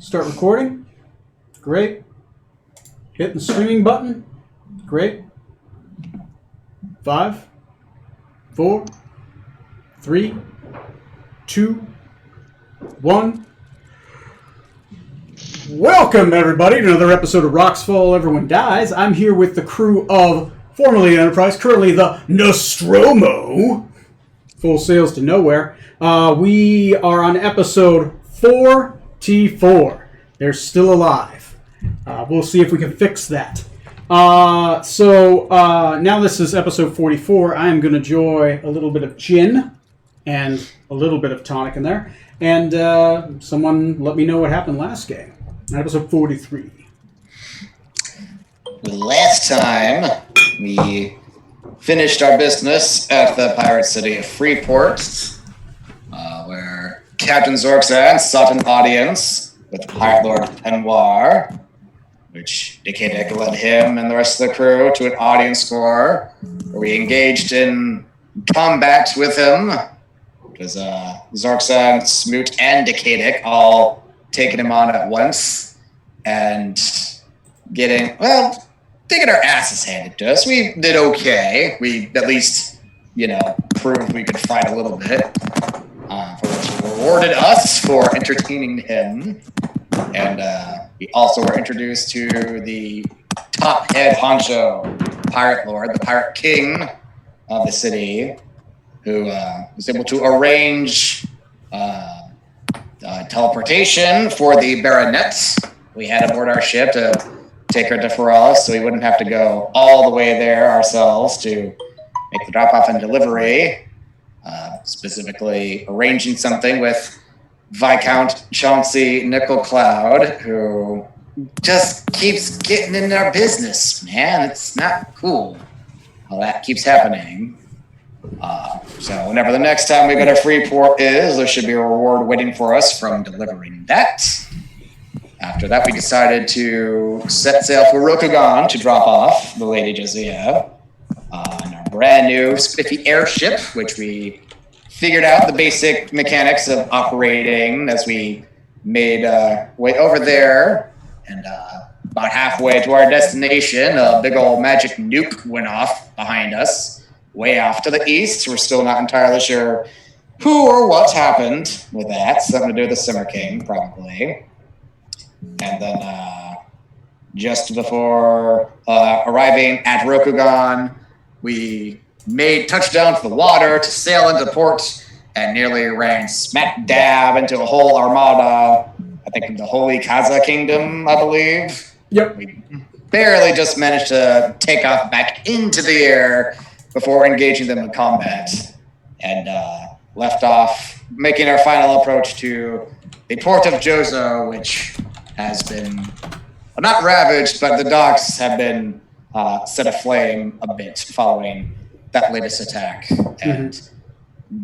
Start recording. Great. Hit the streaming button. Great. 5, 4, 3, 2, 1. Welcome, everybody, to another episode of Rocks Fall, Everyone Dies. I'm here with the crew of formerly Enterprise, currently the Nostromo. Full sails to nowhere. We are on episode 4T4. They're still alive. We'll see if we can fix that. Now this is episode 44. I am going to enjoy a little bit of gin and a little bit of tonic in there. And someone let me know what happened last game. Episode 43. Last time, we finished our business at the pirate city of Freeport, where Captain Zorxan sought an audience with Pirate Lord Penoir, which Decadic led him and the rest of the crew to an audience score, where we engaged in combat with him. It was Zorxan, Smoot, and Decadic all taking him on at once, and getting our asses handed to us. We did okay. We at least, proved we could fight a little bit, for which he rewarded us for entertaining him. And we also were introduced to the top head honcho pirate lord, the pirate king of the city, who was able to arrange teleportation for the baronet we had aboard our ship to take her to Feralis, so we wouldn't have to go all the way there ourselves to make the drop-off and delivery. Specifically arranging something with Viscount Chauncey Nickel Cloud, who just keeps getting in our business, man. It's not cool how that keeps happening. So whenever the next time we go to Freeport is, there should be a reward waiting for us from delivering that. After that, we decided to set sail for Rokugan to drop off the Lady Josiah on our brand new spiffy airship, which we figured out the basic mechanics of operating as we made way over there. And about halfway to our destination, a big old magic nuke went off behind us, way off to the east. We're still not entirely sure who or what happened with that. Something to do with the Simmer King, probably. And then just before arriving at Rokugan, we made touchdown to the water to sail into port and nearly ran smack dab into a whole armada, I think in the Holy Kaza Kingdom, I believe. Yep. We barely just managed to take off back into the air before engaging them in combat, and left off making our final approach to the port of Joso, which has been not ravaged, but the docks have been set aflame a bit following that latest attack. And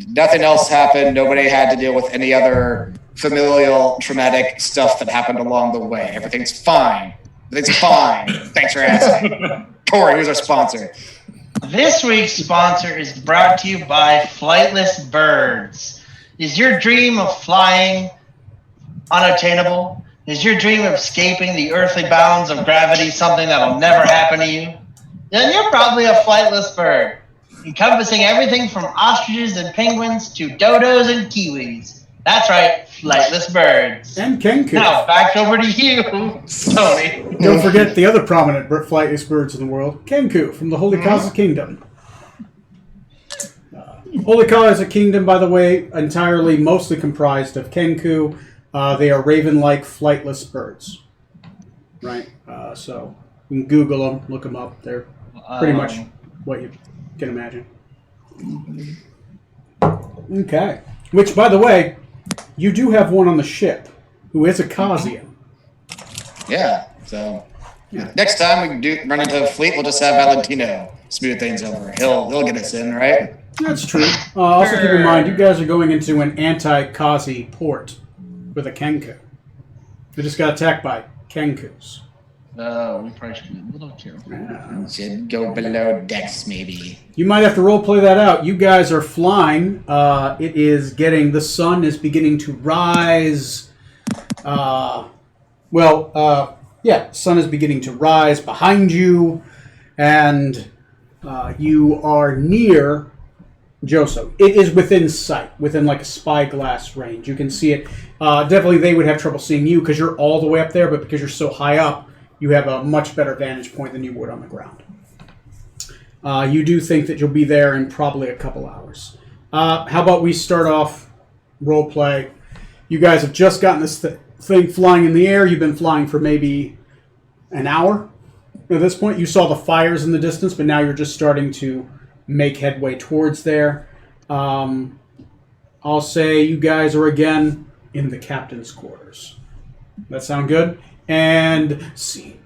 nothing else happened. Nobody had to deal with any other familial traumatic stuff that happened along the way. Everything's fine. Everything's fine. Thanks for asking. Corey, who's our sponsor? This week's sponsor is brought to you by Flightless Birds. Is your dream of flying unattainable? Is your dream of escaping the earthly bounds of gravity something that'll never happen to you? Then you're probably a flightless bird, encompassing everything from ostriches and penguins to dodos and kiwis. That's right, flightless birds. And Kenku. Now, back over to you, Tony. Don't forget the other prominent flightless birds in the world, Kenku from the Holy Kaza Kingdom. Holy Kaza Kingdom, by the way, mostly comprised of Kenku. They are raven-like flightless birds, right? So you can Google them, look them up. They're pretty much what you can imagine. Okay. Which, by the way, you do have one on the ship who is a Kazian. Yeah. So next time we run into a fleet, we'll just have Valentino smooth things over. He'll get us in, right? That's true. Also keep in mind, you guys are going into an anti-Kazi port with a Kenku. We just got attacked by Kenkus. We probably should be a little careful. Yeah. Should go below decks, maybe. You might have to role play that out. You guys are flying. The sun is beginning to rise Well, yeah, sun is beginning to rise behind you, and you are near Joso. It is within sight, within like a spyglass range. You can see it. Definitely they would have trouble seeing you because you're all the way up there, but because you're so high up, you have a much better vantage point than you would on the ground. You do think that you'll be there in probably a couple hours. How about we start off role play? You guys have just gotten this thing flying in the air. You've been flying for maybe an hour at this point. You saw the fires in the distance, but now you're just starting to make headway towards there. I'll say you guys are again in the captain's quarters. That sound good? And see.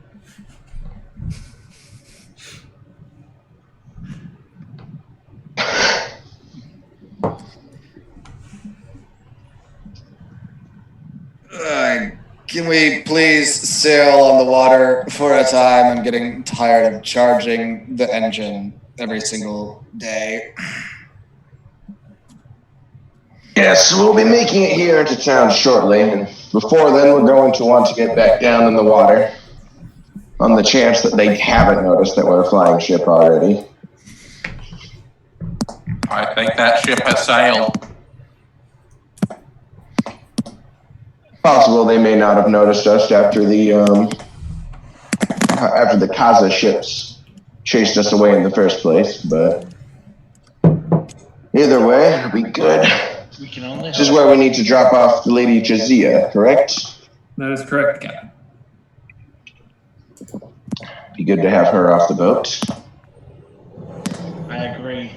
Can we please sail on the water for a time? I'm getting tired of charging the engine every single day. Yes, we'll be making it here into town shortly, and before then we're going to want to get back down in the water, on the chance that they haven't noticed that we're a flying ship already. I think that ship has sailed. Possible they may not have noticed us after the Kaza ships chased us away in the first place, but either way, it'll be good. We can only This is where we need to drop off the Lady Jazia, correct? That is correct, Captain. Be good to have her off the boat. I agree.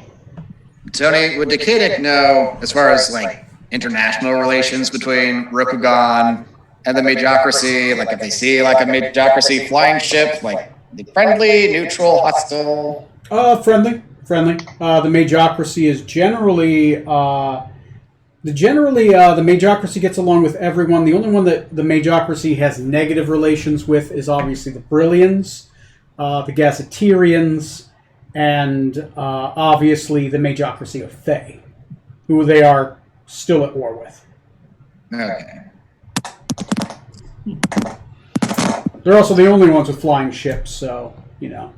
Tony, would Decadic know, as far as like international relations between Rokugan and the Majocracy, like if they see like a Majocracy flying ship, like the friendly, neutral, hostile? Friendly. The Majocracy is generally the Majocracy gets along with everyone. The only one that the Majocracy has negative relations with is obviously the Brillians, the Gazetarians, and obviously the Majocracy of Thay, who they are still at war with. Okay. They're also the only ones with flying ships, so, you know.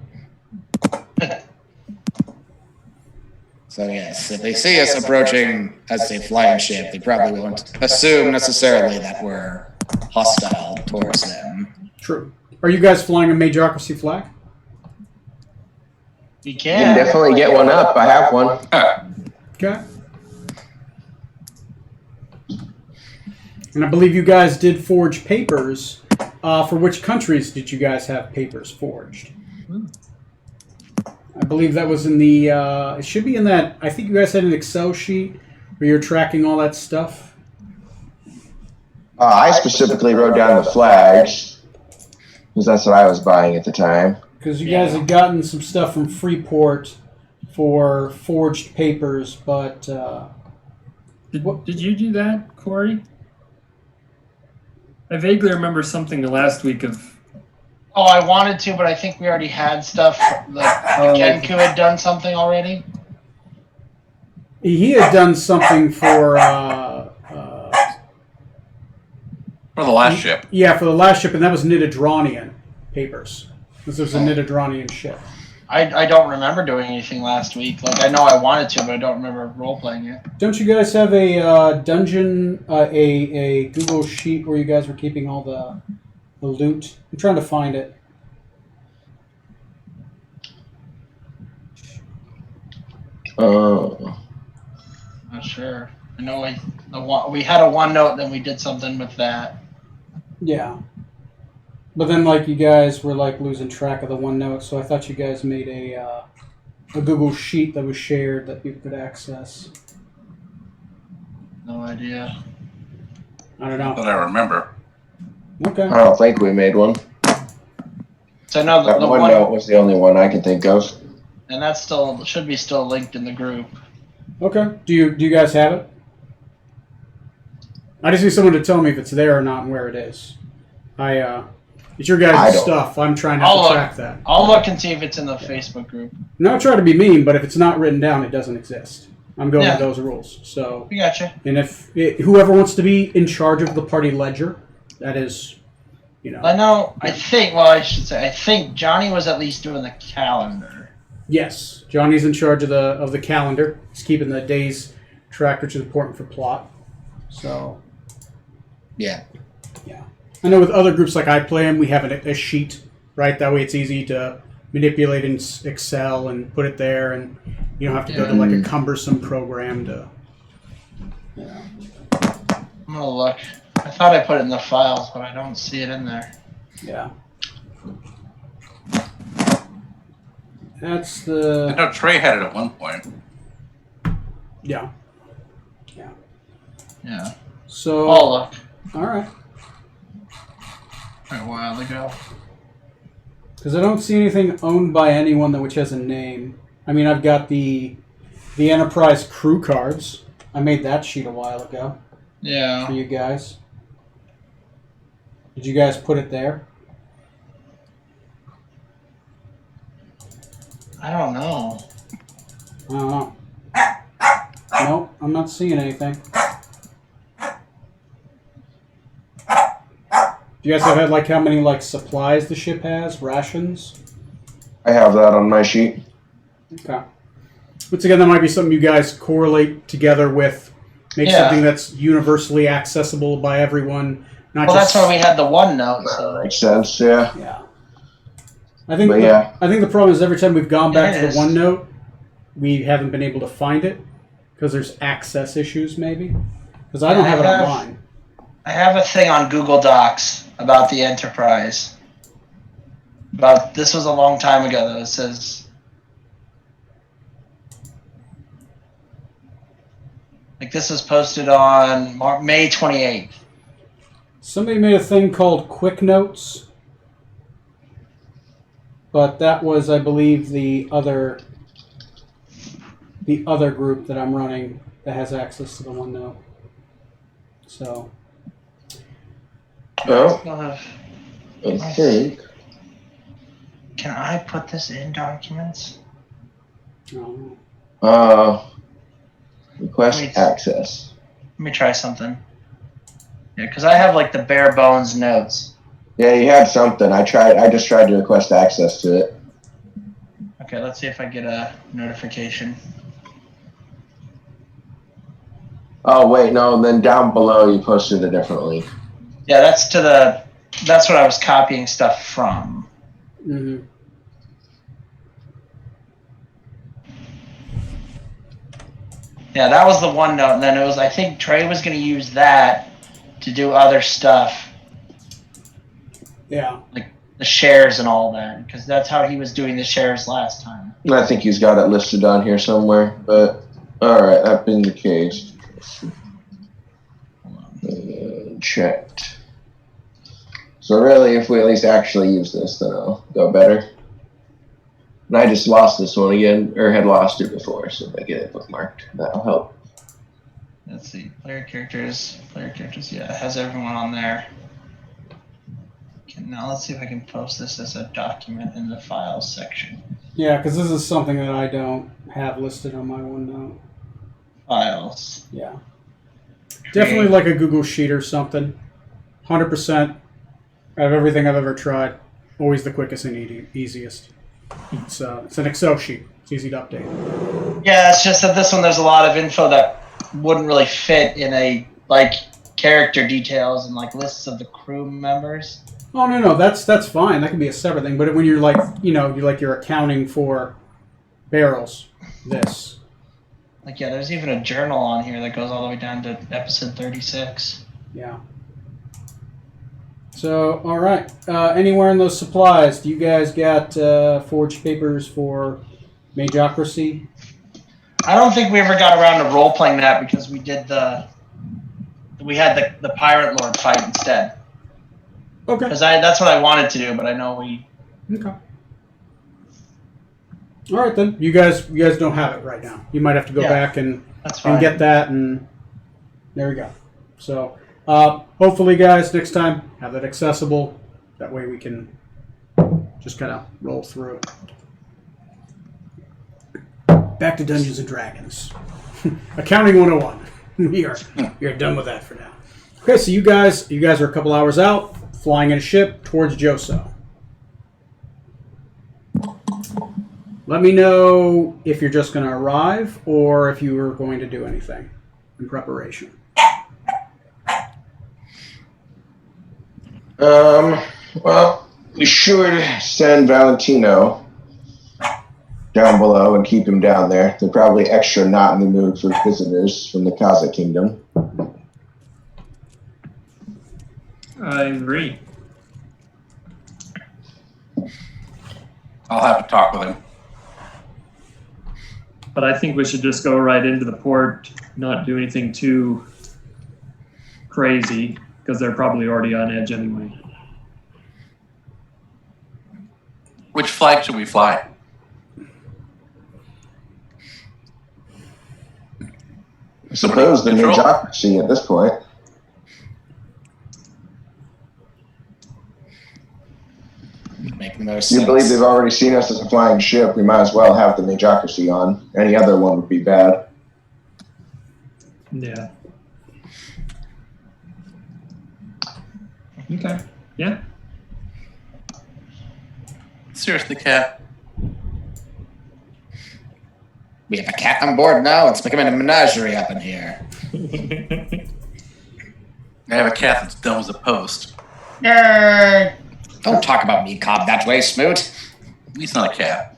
So yes, if they see us approaching as a flying ship, they probably won't assume necessarily that we're hostile towards them. True. Are you guys flying a Majocracy flag? You You can. can definitely get one up. I have one. Okay. And I believe you guys did forge papers. For which countries did you guys have papers forged? I believe that was in the... it should be in that... I think you guys had an Excel sheet where you're tracking all that stuff. I specifically wrote down the flags, because that's what I was buying at the time. Because you guys had gotten some stuff from Freeport for forged papers, but... Did you do that, Corey? I vaguely remember something the last week of... Oh, I wanted to, but I think we already had stuff. Like Genku had done something already. He had done something for For the last ship. Yeah, for the last ship, and that was Nidodranian papers. This was a Nidodranian ship. I don't remember doing anything last week. Like, I know I wanted to, but I don't remember role-playing it. Don't you guys have a dungeon, a Google sheet where you guys were keeping all the loot? I'm trying to find it. Not sure. I know we had a OneNote, then we did something with that. Yeah. But then, like, you guys were, like, losing track of the OneNote, so I thought you guys made a Google sheet that was shared that people could access. No idea. I don't know. That I remember. Okay. I don't think we made one. So I know That the one one, note was the only one I can think of. and that's still should be still linked in the group. Okay. Do you guys have it? I just need someone to tell me if it's there or not and where it is. It's your I guys' don't. stuff. I'm trying I'll to look. track that. I'll look and see if it's in the Facebook group. Not trying to be mean, but if it's not written down, it doesn't exist. I'm going Yeah. with those rules. So, We gotcha. and if whoever wants to be in charge of the party ledger, that is You know. I know. I think. Well, I should say. I think Johnny was at least doing the calendar. Yes, Johnny's in charge of the calendar. He's keeping the days track, which is important for plot. So, Yeah. yeah. I know with other groups like I play them, we have a sheet, right? That way it's easy to manipulate in Excel and put it there, and you don't have to go to like a cumbersome program to. Yeah. I'm gonna look. I thought I put it in the files, but I don't see it in there. Yeah. That's I the know Trey had it at one point. yeah. Yeah. So Oh, look. all right, A while ago. because I don't see anything owned by anyone which has a name. I mean, I've got the Enterprise crew cards. I made that sheet a while ago for Yeah. you guys. Did you guys put it there? I don't know. I don't know. Nope, I'm not seeing anything. Do you guys have had like how many like supplies the ship has? Rations? I have that on my sheet. Okay. Once again, that might be something you guys correlate together with. Make Yeah. something that's universally accessible by everyone. Not Well, just, that's why we had the OneNote. That So. makes sense, yeah. Yeah. I think. But yeah. I think the problem is every time we've gone back It to the is. OneNote, we haven't been able to find it because there's access issues, maybe. Because I don't have it online. I have a thing on Google Docs about the Enterprise. This was a long time ago, though. It says, like, this was posted on May 28th. Somebody made a thing called Quick Notes, but that was, I believe, the other group that I'm running that has access to the OneNote. So, Well, I'll have- I think. Can I put this in documents? I don't know. Request Wait. access. Let me try something. Yeah, because I have, like, the bare bones notes. Yeah, you had something. I just tried to request access to it. Okay, let's see if I get a notification. Oh wait, no. Then down below you posted a different link. Yeah, that's what I was copying stuff from. Mm-hmm. Yeah, that was the OneNote, and then it was, I think Trey was going to use that to do other stuff, Yeah. like the shares and all that, because that's how he was doing the shares last time. I think he's got it listed on here somewhere. But all right, that being the case, checked. So really, if we at least actually use this, then it'll go better. And I just lost this one again, or had lost it before, so if I get it bookmarked, that'll help. Let's see, player characters, yeah, it has everyone on there. Okay, now let's see if I can post this as a document in the files section. Yeah, because this is something that I don't have listed on my OneNote. Files. Yeah. Definitely like a Google Sheet or something. 100% out of everything I've ever tried. Always the quickest and easiest. It's an Excel sheet. It's easy to update. Yeah, it's just that this one, there's a lot of info that wouldn't really fit in a, like, character details and, like, lists of the crew members. Oh, no, that's fine. That can be a separate thing. But when you're like, you're accounting for barrels, this. Like, yeah, there's even a journal on here that goes all the way down to episode 36. Yeah. So, all right. Anywhere in those supplies, do you guys got forged papers for Magocracy? I don't think we ever got around to role-playing that because we had the Pirate Lord fight instead. Okay. Because that's what I wanted to do, but I know we... Okay. All right, then. You guys don't have it right now. You might have to go back and That's fine. get that, and there we go. So, hopefully, guys, next time, have that accessible. That way we can just kind of roll through it. Back to Dungeons & Dragons. Accounting 101. We are done with that for now. Okay, so you guys are a couple hours out. flying in a ship towards Joso. Let me know if you're just going to arrive or if you are going to do anything in preparation. Well, we should send Valentino down below and keep him down there. They're probably extra not in the mood for visitors from the Kaza Kingdom. I agree. I'll have to talk with him. But I think we should just go right into the port, not do anything too crazy, because they're probably already on edge anyway. Which flag should we fly? I suppose the Control? Majocracy at this point. Make the most You sense. believe they've already seen us as a flying ship? We might as well have the Majocracy on. Any other one would be bad. Yeah. Okay. Yeah. Seriously, Cat. We have a cat on board now. Let's make him in a menagerie up in here. I have a cat that's dumb as a post. Nerd. Don't talk about me, Cobb, that way, Smoot. He's not a cat.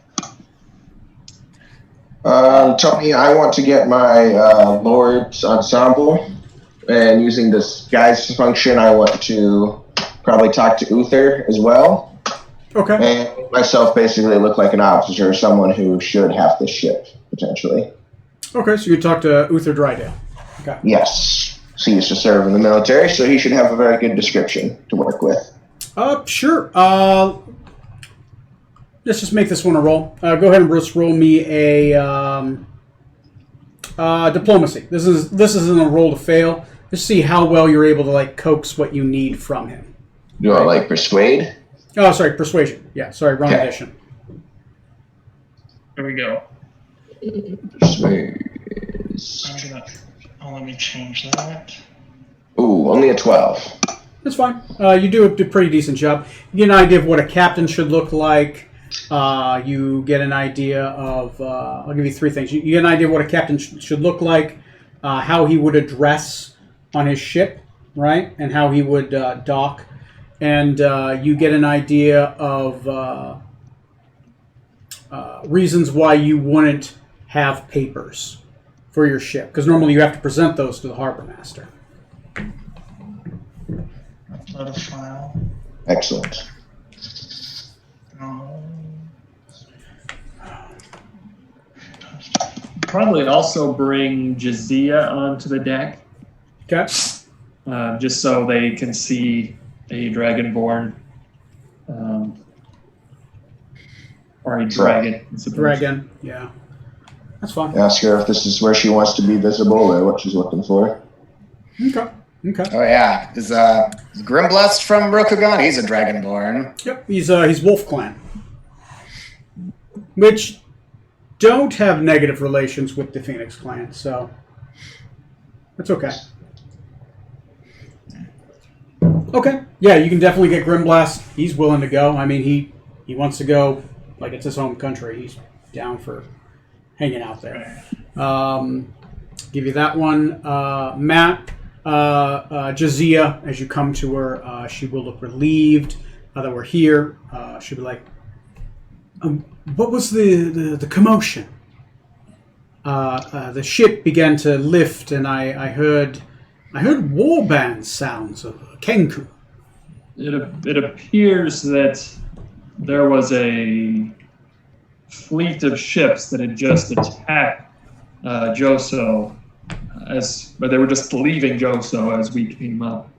Tony, I want to get my Lord's Ensemble, and using this guise function, I want to probably talk to Uther as well, Okay. and make myself basically look like an officer, someone who should have this ship, potentially. Okay, so you talk to Uther Drydale. Okay. Yes. He used to serve in the military, so he should have a very good description to work with. Sure. Let's just make this one a roll. Go ahead and just roll me a diplomacy. This isn't a roll to fail. Just see how well you're able to coax what you need from him. Do I persuade? Oh, sorry, persuasion. Yeah, sorry, wrong Okay. edition. There we go. Persuade. Let me change that. Ooh, only a 12. That's fine. You do a pretty decent job. You get an idea of what a captain should look like. You get an idea of... I'll give you three things. You get an idea of what a captain should look like, how he would address on his ship, right? And how he would dock. And you get an idea of reasons why you wouldn't have papers for your ship. Because normally you have to present those to the harbor master. Upload a file. Excellent. Probably also bring Jizia onto the deck, Okay? just so they can see a dragonborn. Or a dragon. I suppose. Dragon, yeah. That's fine. Ask her if this is where she wants to be visible or what she's looking for. Okay. Okay. Oh, yeah. Is Grimblast from Rokugan? He's a Dragonborn. Yep. He's Wolf Clan, which don't have negative relations with the Phoenix Clan, so that's okay. Okay. Yeah, you can definitely get Grimblast. He's willing to go. I mean, he wants to go like it's his home country. He's down for hanging out there. Give you that one. Matt, Jazia, as you come to her, she will look relieved that we're here. She'll be like, what was the commotion? The ship began to lift, and I heard warband sounds of Kenku. It appears that there was a fleet of ships that had just attacked Joso, but they were just leaving Joso as we came up.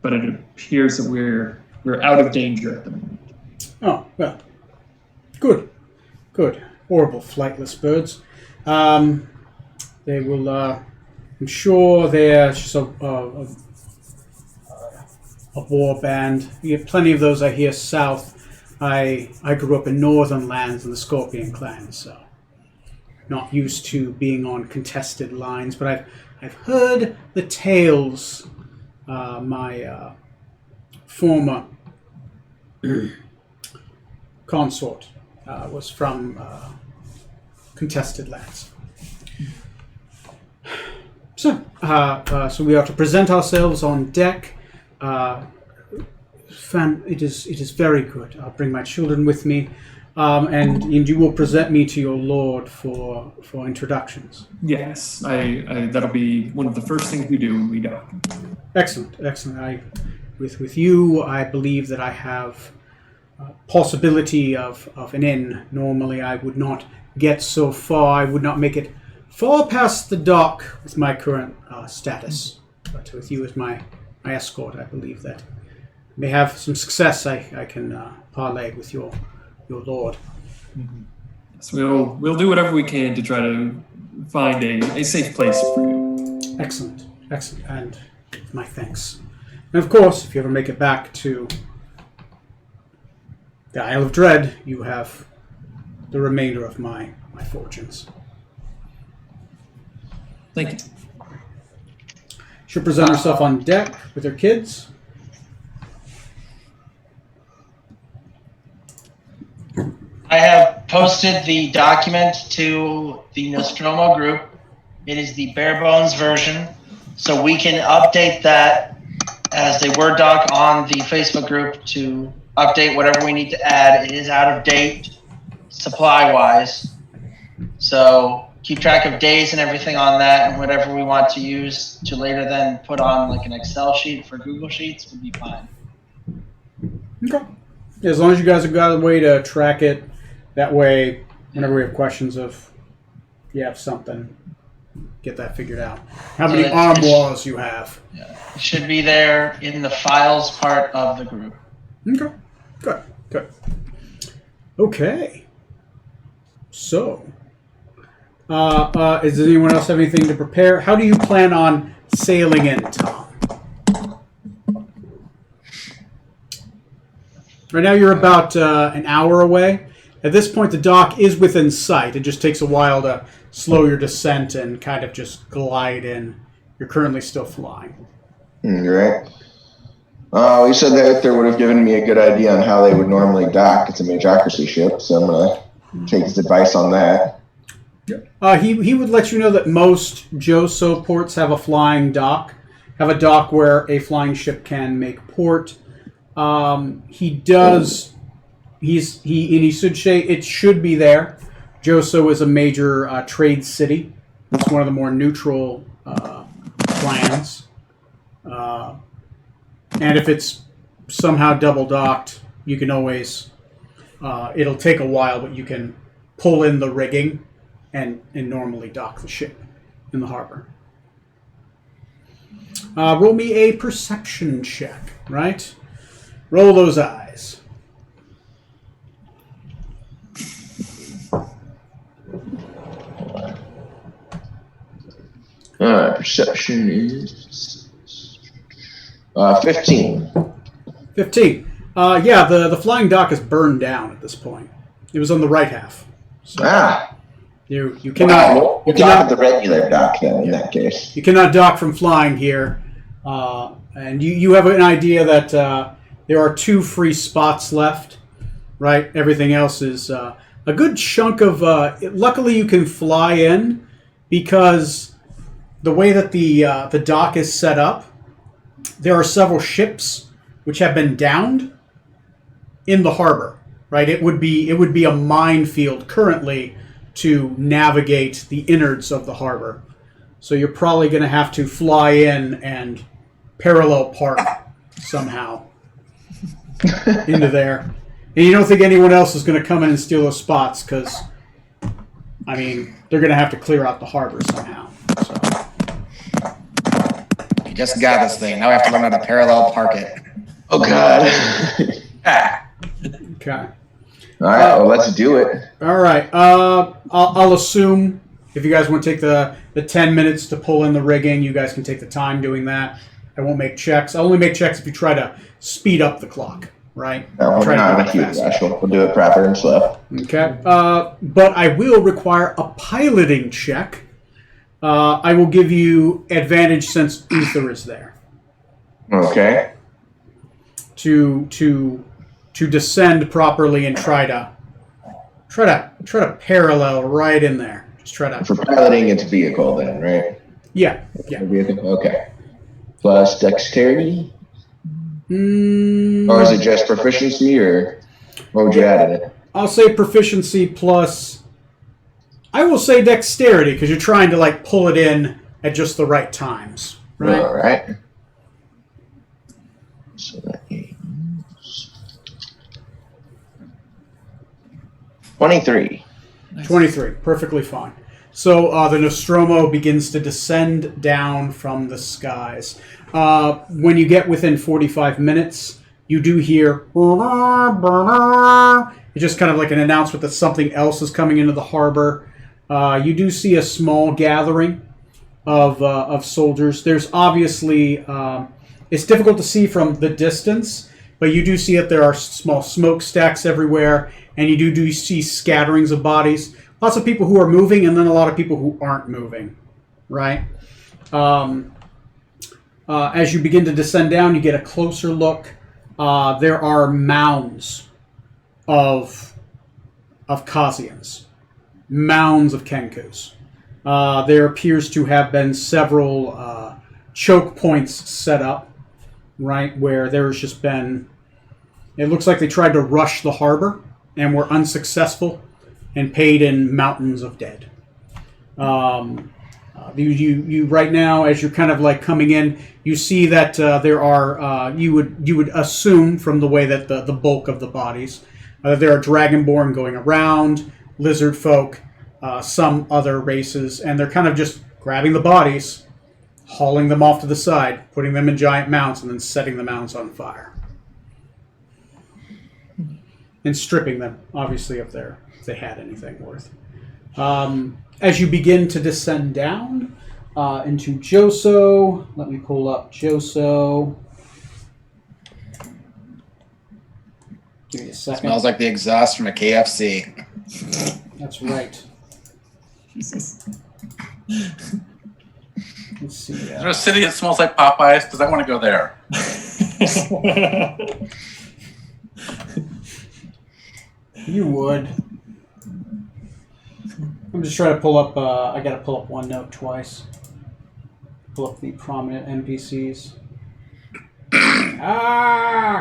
But it appears that we're out of danger at the moment. Oh, well. Good. Horrible flightless birds. They will, I'm sure they're just a war band. You have plenty of those out here south. I grew up in northern lands in the Scorpion clan, so not used to being on contested lines, but I've heard the tales my former consort was from contested lands. So we have to present ourselves on deck. It is very good. I'll bring my children with me, and you will present me to your lord for introductions. Yes, that'll be one of the first things we do when we dock. Excellent. With you, I believe that I have possibility of an inn. Normally, I would not get so far. I would not make it far past the dock with my current status. But with you as my escort, I believe that may have some success. I can parlay with your lord. Mm-hmm. So we'll do whatever we can to try to find a safe place for you. Excellent, and my thanks. And of course, if you ever make it back to the Isle of Dread, you have the remainder of my fortunes. Thank you. She'll present herself on deck with her kids. I have posted the document to the Nostromo group. It is the bare bones version, so we can update that as a Word doc on the Facebook group to update whatever we need to add. It is out of date supply-wise, so keep track of days and everything on that, and whatever we want to use to later then put on like an Excel sheet for Google Sheets would be fine. Okay. As long as you guys have got a way to track it, that way, whenever we have questions of, you have something, get that figured out. How many armoires you have? Yeah. It should be there in the files part of the group. Okay. Good. Okay. So, does anyone else have anything to prepare? How do you plan on sailing in, Tom? Right now you're about an hour away. At this point, the dock is within sight. It just takes a while to slow your descent and kind of just glide in. You're currently still flying. Right. You said that there would have given me a good idea on how they would normally dock. It's a Majocracy ship, so I'm going to take his advice on that. He would let you know that most Joso ports have a flying dock, have a dock where a flying ship can make port. He does. He should say it should be there. Joso is a major trade city. It's one of the more neutral plans. And if it's somehow double docked, you can always. It'll take a while, but you can pull in the rigging and normally dock the ship in the harbor. Roll me a perception check. Right. Roll those eyes. Perception is 15. 15. Yeah, the flying dock is burned down at this point. It was on the right half. So you cannot. Wow, we'll dock at the regular dock then. In that case, you cannot dock from flying here, and you have an idea that there are 2 free spots left. Right, everything else is a good chunk of. Luckily, you can fly in because the way that the dock is set up, there are several ships which have been downed in the harbor. Right, it would be a minefield currently to navigate the innards of the harbor. So you're probably going to have to fly in and parallel park somehow into there. And you don't think anyone else is going to come in and steal those spots because, I mean, they're going to have to clear out the harbor somehow. So. You just got this thing. Now I have to learn how to parallel park it. oh god. Okay. All right, well, let's do it. All right. I'll assume if you guys want to take the 10 minutes to pull in the rigging, you guys can take the time doing that. I won't make checks. I'll only make checks if you try to speed up the clock, right? No, we're not in a huge rush. We'll do it proper and slow. Okay. But I will require a piloting check. I will give you advantage since Ether is there. Okay. to descend properly and try to parallel right in there. Just try to. For piloting its vehicle, then, right? Yeah. Okay. Plus dexterity, Mm, or is it just proficiency, or what would you add in it? I'll say proficiency plus. I will say dexterity because you're trying to like pull it in at just the right times, right? All right. So that is 23. 23, perfectly fine. So the Nostromo begins to descend down from the skies. When you get within 45 minutes, you do hear... It's just kind of like an announcement that something else is coming into the harbor. You do see a small gathering of soldiers. There's obviously... it's difficult to see from the distance, but you do see that there are small smokestacks everywhere, and you do see scatterings of bodies. Lots of people who are moving, and then a lot of people who aren't moving, right? As you begin to descend down, you get a closer look. There are mounds of Kazians, mounds of Kenkus. There appears to have been several choke points set up, right, where there's just been... It looks like they tried to rush the harbor and were unsuccessful and paid in mountains of dead. You right now, as you're kind of like coming in, you see that there are you would assume from the way that the bulk of the bodies, there are dragonborn going around, lizard folk, some other races, and they're kind of just grabbing the bodies, hauling them off to the side, putting them in giant mounds, and then setting the mounds on fire. And stripping them, obviously, if they had anything worth. As you begin to descend down into Joso, let me pull up Joso. Give me a second. Smells like the exhaust from a KFC. That's right. Jesus. Let's see. Is there a city that smells like Popeyes? Because I want to go there. You would. I'm just trying to pull up... I got to pull up OneNote twice. Pull up the prominent NPCs.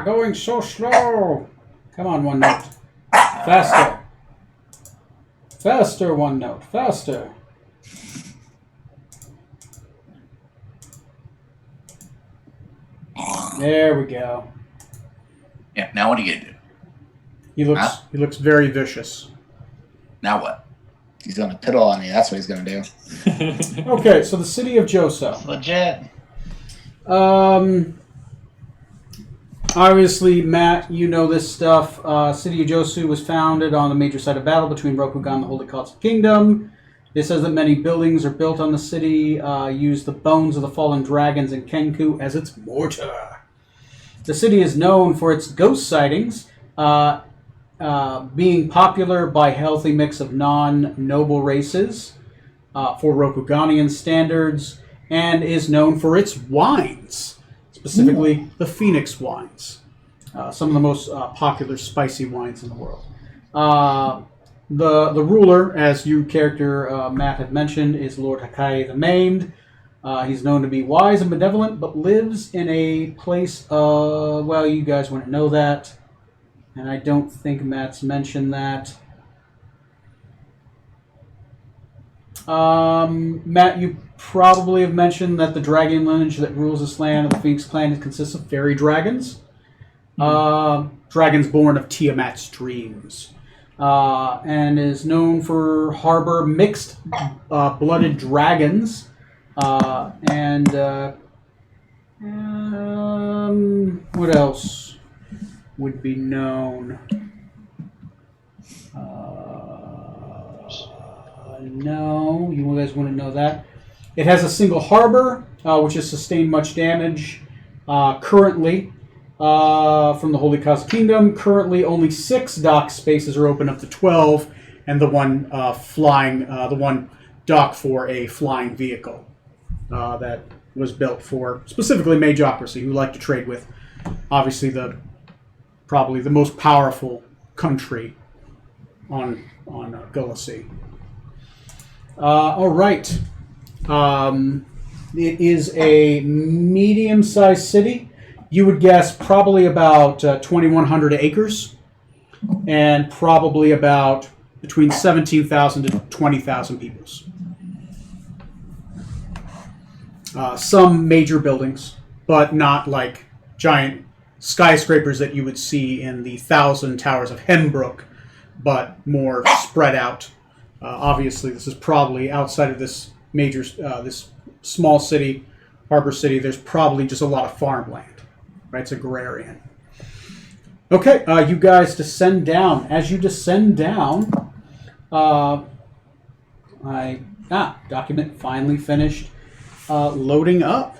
Going so slow. Come on, OneNote. Faster. Faster, OneNote. Faster. There we go. Yeah, now what are you going to do? He looks very vicious. Now what? He's going to piddle on you. That's what he's going to do. Okay, so the city of Joso. It's legit. Obviously, Matt, you know this stuff. City of Josu was founded on the major site of battle between Rokugan and the Holy Cult Kingdom. It says that many buildings are built on the city, use the bones of the fallen dragons and Kenku as its mortar. The city is known for its ghost sightings, being popular by a healthy mix of non-noble races for Rokuganian standards, and is known for its wines, specifically the Phoenix wines, some of the most popular spicy wines in the world. The ruler, as your character Matt had mentioned, is Lord Hakai the Maimed. He's known to be wise and benevolent, but lives in a place well, you guys wouldn't know that. And I don't think Matt's mentioned that. Matt, you probably have mentioned that the dragon lineage that rules this land of the Phoenix clan consists of fairy dragons. Dragons born of Tiamat's dreams. And is known for harbor mixed blooded dragons. What else would be known? No, you guys wouldn't know that. It has a single harbor, which has sustained much damage currently from the Holy Cause Kingdom. Currently, only 6 dock spaces are open up to 12, and the one the one dock for a flying vehicle that was built for specifically Magocracy, who like to trade with, obviously, probably the most powerful country on Gullah. All right. It is a medium-sized city. You would guess probably about 2,100 acres, and probably about between 17,000 to 20,000 peoples. Some major buildings, but not like giant skyscrapers that you would see in the 1,000 Towers of Hembrook, but more spread out. Obviously, this is probably outside of this this small city, harbor city. There's probably just a lot of farmland, right? It's agrarian. Okay, you guys descend down. As you descend down, document finally finished loading up.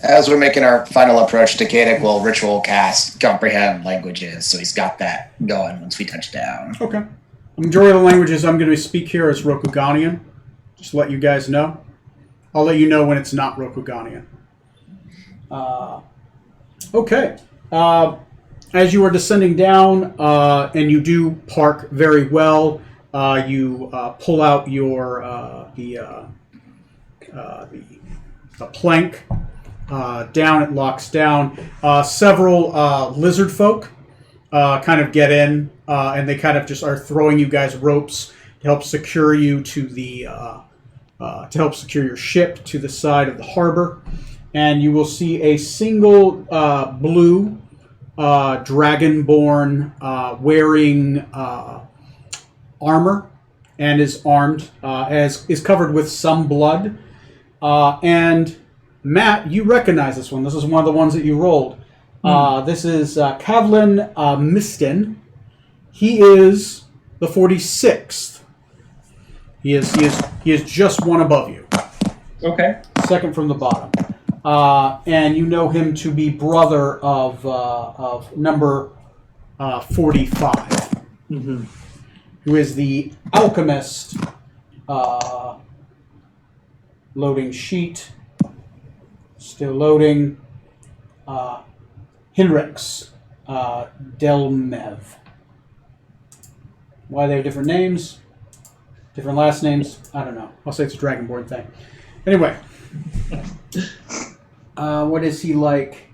As we're making our final approach to Kadic, we'll ritual cast comprehend languages, so he's got that going once we touch down. Okay. The majority of the languages I'm going to speak here is Rokuganian. Just to let you guys know. I'll let you know when it's not Rokuganian. Okay. As you are descending down, and you do park very well, you pull out your the plank. Down, it locks down. Several lizard folk kind of get in, and they kind of just are throwing you guys ropes to help secure you to the to help secure your ship to the side of the harbor. And you will see a single blue dragonborn wearing armor and is armed, is covered with some blood, and Matt, you recognize this one. This is one of the ones that you rolled. This is Kavlin Mistin. He is the 46th. He is just one above you. Okay. Second from the bottom. And you know him to be brother of number 45, Mm-hmm. who is the alchemist. Loading sheet. Still loading. Hinrix Delmev. Why they have different names, different last names, I don't know. I'll say it's a Dragonborn thing. Anyway, what is he like?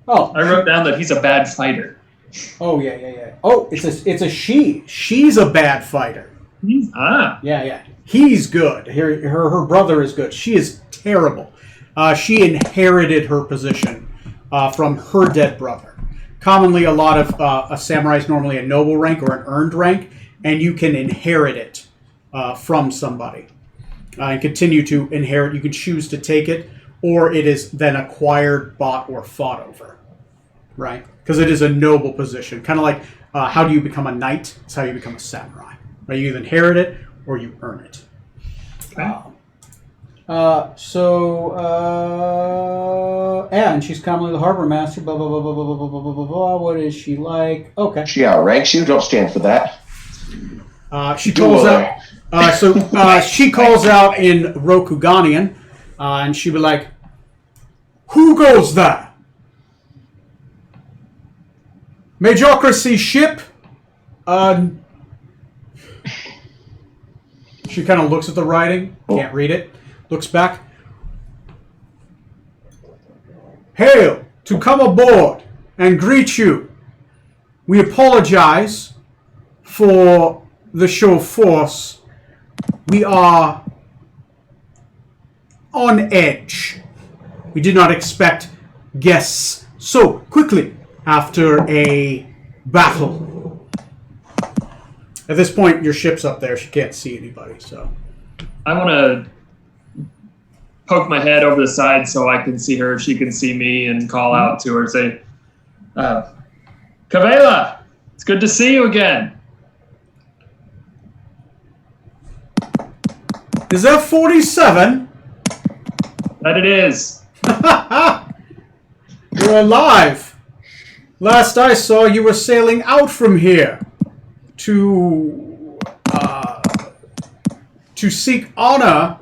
Oh, I wrote down that he's a bad fighter. Oh yeah. Oh, it's a she. She's a bad fighter. Yeah. He's good. Her brother is good. She is terrible. She inherited her position from her dead brother. Commonly, a lot of a samurai is normally a noble rank or an earned rank, and you can inherit it from somebody and continue to inherit. You can choose to take it, or it is then acquired, bought, or fought over, right? Because it is a noble position. Kind of like how do you become a knight? It's how you become a samurai. Right? You either inherit it or you earn it. Okay. And she's commonly the harbor master. Blah blah blah blah blah blah blah blah blah blah. What is she like? Okay. She outranks you. Don't stand for that. She calls out. She calls out in Rokuganian, and she'll be like, "Who goes there? Magocracy ship." She kind of looks at the writing, can't read it, looks back. Hail to come aboard and greet you. We apologize for the show of force. We are on edge. We did not expect guests so quickly after a battle. At this point, your ship's up there. She can't see anybody, so. I want to poke my head over the side so I can see her, she can see me, and call out to her, say, Kavela, it's good to see you again. Is that 47? That it is. You're alive. Last I saw, you were sailing out from here to to seek honor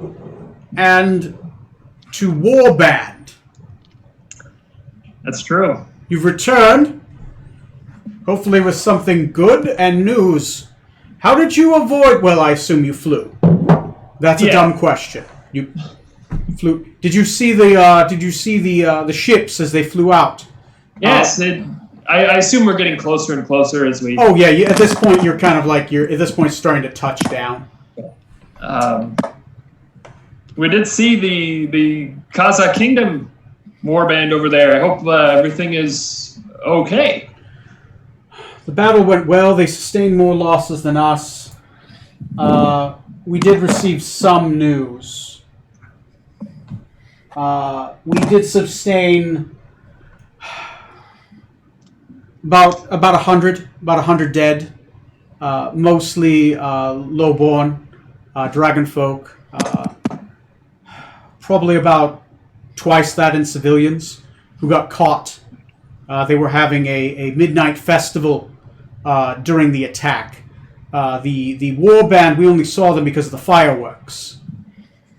and to warband. That's true. You've returned, hopefully with something good and news. How did you avoid? Well, I assume you flew. That's a dumb question. You flew. Did you see the ships as they flew out? Yes. I assume we're getting closer and closer as we. Oh yeah. At this point, you're kind of like at this point starting to touch down. We did see the Kazakh Kingdom warband over there. I hope everything is okay. The battle went well. They sustained more losses than us. We did receive some news. We did sustain about 100 dead, mostly lowborn, dragon folk. Probably about twice that in civilians who got caught. They were having a midnight festival during the attack. The warband, we only saw them because of the fireworks.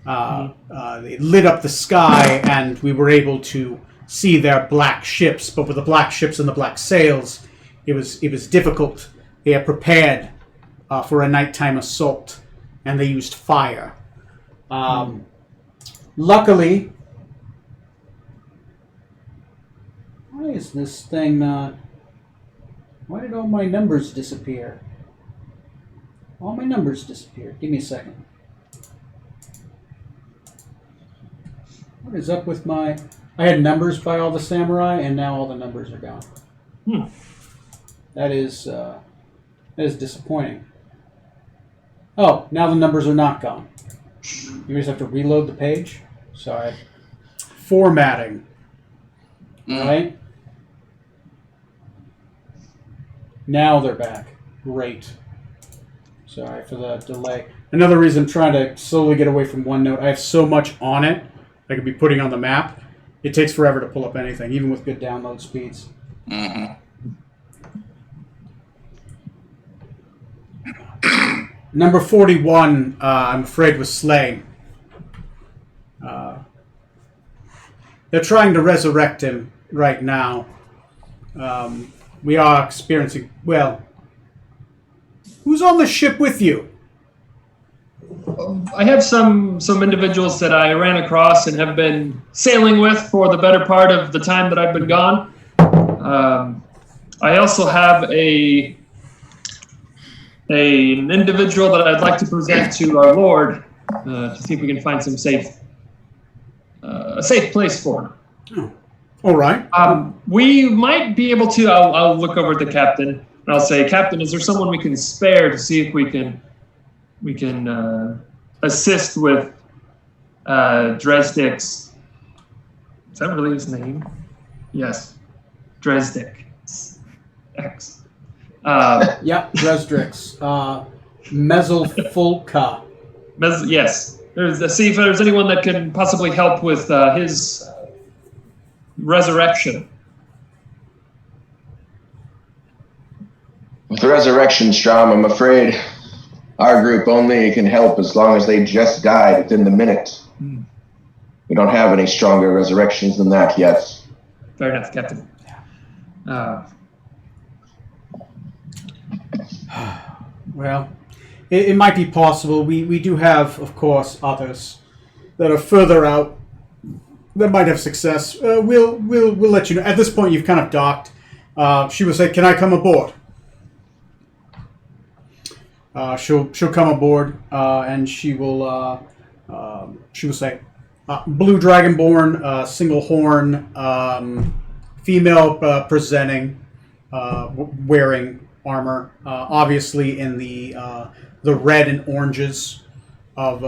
They lit up the sky, and we were able to see their black ships. But with the black ships and the black sails, it was difficult. They had prepared for a nighttime assault, and they used fire. Luckily, why is this thing not... Why did all my numbers disappear? All my numbers disappeared. Give me a second. What is up with my... I had numbers by all the samurai, and now all the numbers are gone. That is disappointing. Oh, now the numbers are not gone. You just have to reload the page. Sorry. Formatting. Right? Now they're back. Great. Sorry for the delay. Another reason I'm trying to slowly get away from OneNote, I have so much on it I could be putting on the map. It takes forever to pull up anything, even with good download speeds. Number 41, I'm afraid, was slain. They're trying to resurrect him right now. We are experiencing... Well, who's on the ship with you? I have some individuals that I ran across and have been sailing with for the better part of the time that I've been gone. I also have an individual that I'd like to present to our Lord to see if we can find some a safe place for him. Oh, all right. We might be able to. I'll look over at the captain and I'll say, Captain, is there someone we can spare to see if we can assist with Dresdick's... Is that really his name? Yes. Dresdick. X. Yep, Dresdrix. Mezzalfolka. Yes. See if there's anyone that can possibly help with his resurrection. With the resurrection, Strom, I'm afraid our group only can help as long as they just died within the minute. We don't have any stronger resurrections than that yet. Fair enough, Captain. Well, it might be possible. We do have, of course, others that are further out that might have success. We'll let you know. At this point, you've kind of docked. She will say, "Can I come aboard?" She'll come aboard, and she will say, "Blue Dragonborn, single horn, female presenting, wearing armor, obviously in the red and oranges of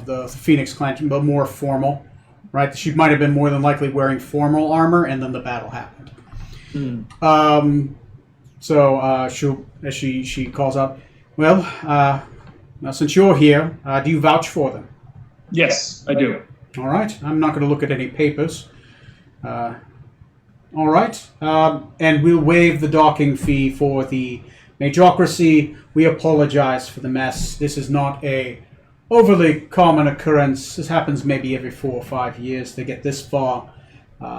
the Phoenix clan, but more formal." Right? She might have been more than likely wearing formal armor, and then the battle happened. So she calls out, "Well, now since you're here, do you vouch for them?" Yes, I do. All right. I'm not going to look at any papers. All right. And we'll waive the docking fee for the Majocracy. We apologize for the mess. This is not a overly common occurrence. This happens maybe every 4 or 5 years. They get this far.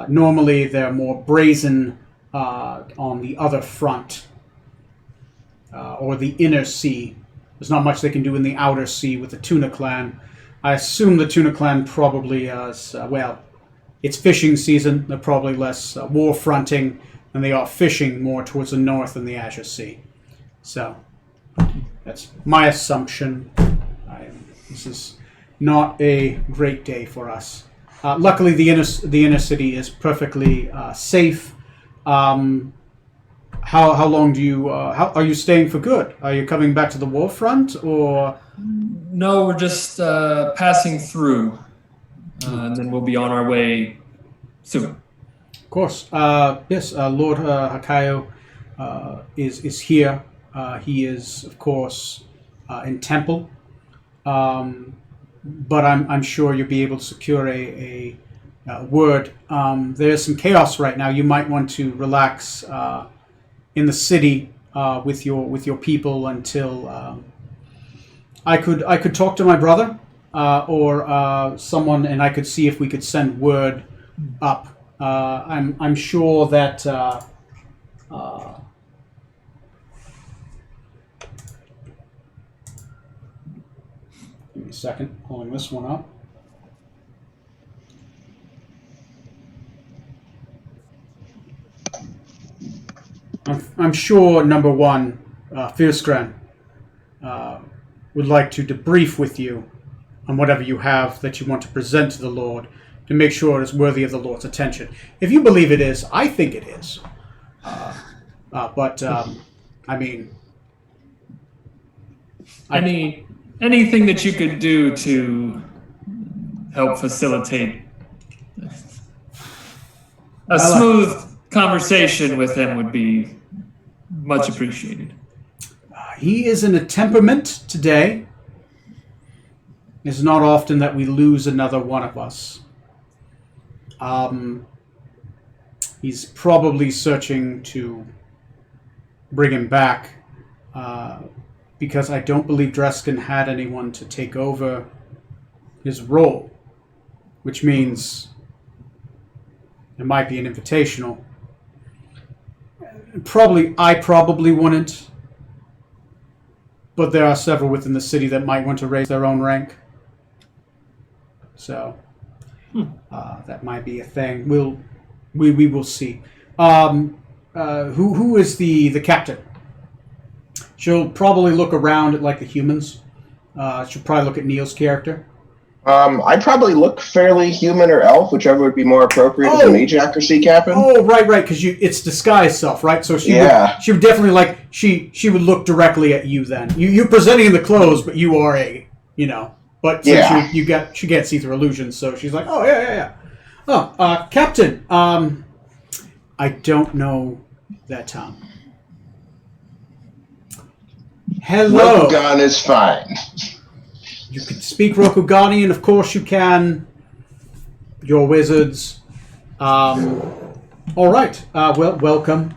Normally, they're more brazen on the other front, or the inner sea. There's not much they can do in the outer sea with the Tuna Clan. I assume the Tuna Clan probably is, it's fishing season. They're probably less war fronting, and they are fishing more towards the north in the Azure Sea. So, that's my assumption. This is not a great day for us. Luckily, the inner city is perfectly safe. How long do you? How are you staying for good? Are you coming back to the war front, or? No, we're just passing through, and then we'll be on our way soon. Of course. Yes, Lord Hakayo is here. He is, of course, in Temple. But I'm sure you'll be able to secure a word. There's some chaos right now. You might want to relax in the city with your people until I could talk to my brother or someone, and I could see if we could send word up. I'm sure that. Give me a second, pulling this one up. I'm sure number one, Fierskran, would like to debrief with you on whatever you have that you want to present to the Lord to make sure it is worthy of the Lord's attention. If you believe it is, I think it is. But I mean, Anything that you could do to help facilitate a smooth conversation with him would be much appreciated. He is in a temperament today. It's not often that we lose another one of us. He's probably searching to bring him back. Because I don't believe Dreskin had anyone to take over his role, which means it might be an invitational. I probably wouldn't, but there are several within the city that might want to raise their own rank. So that might be a thing. We will see. Who is the captain? She'll probably look around at like the humans. She'll probably look at Neil's character. I'd probably look fairly human or elf, whichever would be more appropriate as a mage accuracy captain. Oh, right, because it's disguise self, right? So she would definitely she would look directly at you then. You're presenting in the clothes, but you are but since she can't see through illusions, so she's like, oh yeah. Oh, Captain, I don't know that tongue. Hello. Rokugan is fine. You can speak Rokuganian, of course you can. You're wizards. All right. Welcome.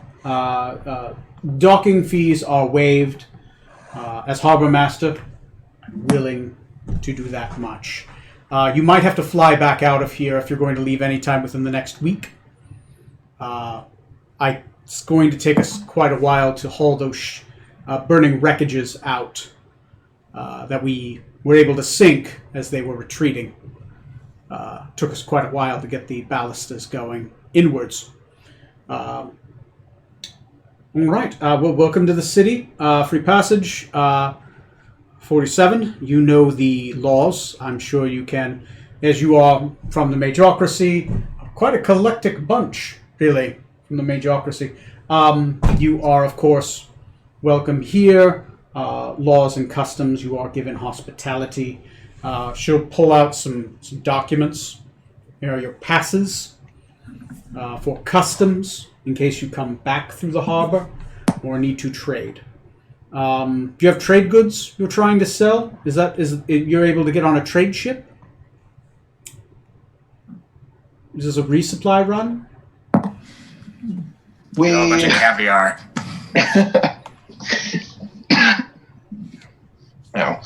Docking fees are waived. As harbor master, I'm willing to do that much. You might have to fly back out of here if you're going to leave anytime within the next week. It's going to take us quite a while to haul those burning wreckages out that we were able to sink as they were retreating. Took us quite a while to get the ballistas going inwards. All right. Well, welcome to the city. Free passage. 47. You know the laws. I'm sure you can, as you are from the Majocracy. Quite a collectic bunch, really, from the Majocracy. You are, of course, welcome here. Laws and customs. You are given hospitality. She'll pull out some documents. Here are your passes for customs in case you come back through the harbor or need to trade. Do you have trade goods you're trying to sell? Is you're able to get on a trade ship? Is this a resupply run? A bunch of caviar. No.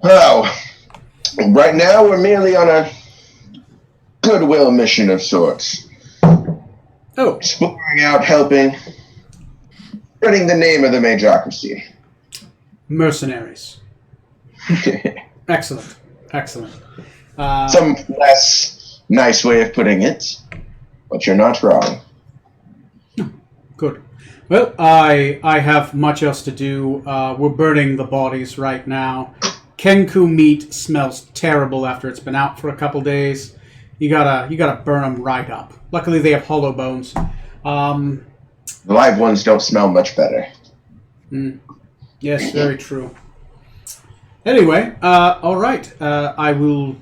Oh, Right now, we're merely on a goodwill mission of sorts. Oh, Exploring out, helping, spreading the name of the Majocracy. mercenaries. Excellent. Excellent. Some less nice way of putting it, but you're not wrong. Good. Well, I have much else to do. We're burning the bodies right now. Kenku meat smells terrible after it's been out for a couple days. You gotta burn them right up. Luckily, they have hollow bones. The live ones don't smell much better. Yes, very true. Anyway, all right. I will.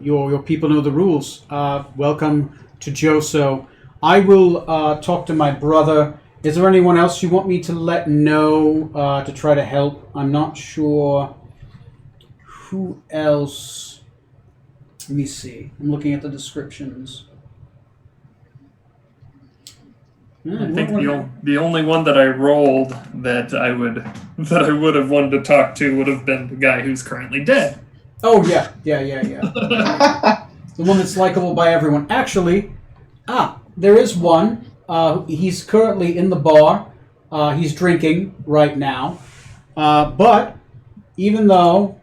Your people know the rules. Welcome to Joso. I will talk to my brother. Is there anyone else you want me to let know to try to help? I'm not sure who else. Let me see. I'm looking at the descriptions. I think the only one that I rolled that I would have wanted to talk to would have been the guy who's currently dead. Oh yeah. The one that's likable by everyone. Actually, there is one. He's currently in the bar. He's drinking right now. But even though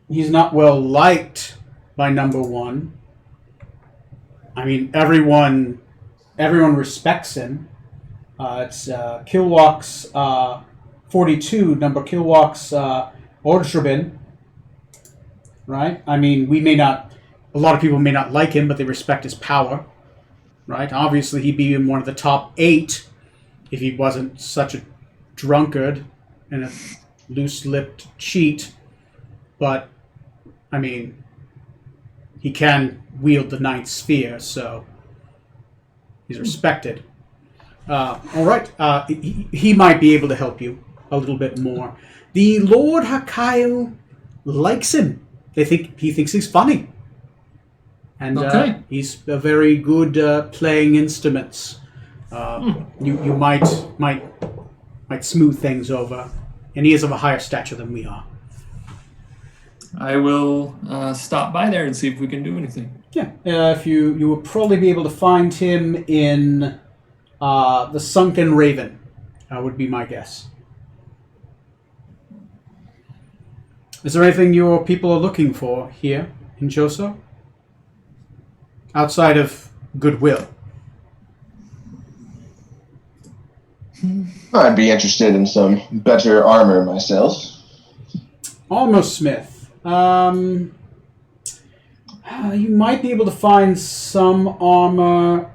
he's not well liked by number one, I mean everyone respects him. It's Kilwalk's 42, number Kilwalk's Ordrubin. Right? I mean, a lot of people may not like him, but they respect his power. Right? Obviously, he'd be in one of the top 8 if he wasn't such a drunkard and a loose-lipped cheat. But, I mean, he can wield the ninth sphere, so he's respected. All right. He might be able to help you a little bit more. The Lord Hakayu likes him. He thinks he's funny. And he's a very good playing instruments. You might smooth things over. And he is of a higher stature than we are. I will stop by there and see if we can do anything. Yeah. If you will probably be able to find him in the Sunken Raven, would be my guess. Is there anything your people are looking for here in Joso? Outside of goodwill? I'd be interested in some better armor myself. Armor smith. You might be able to find some armor.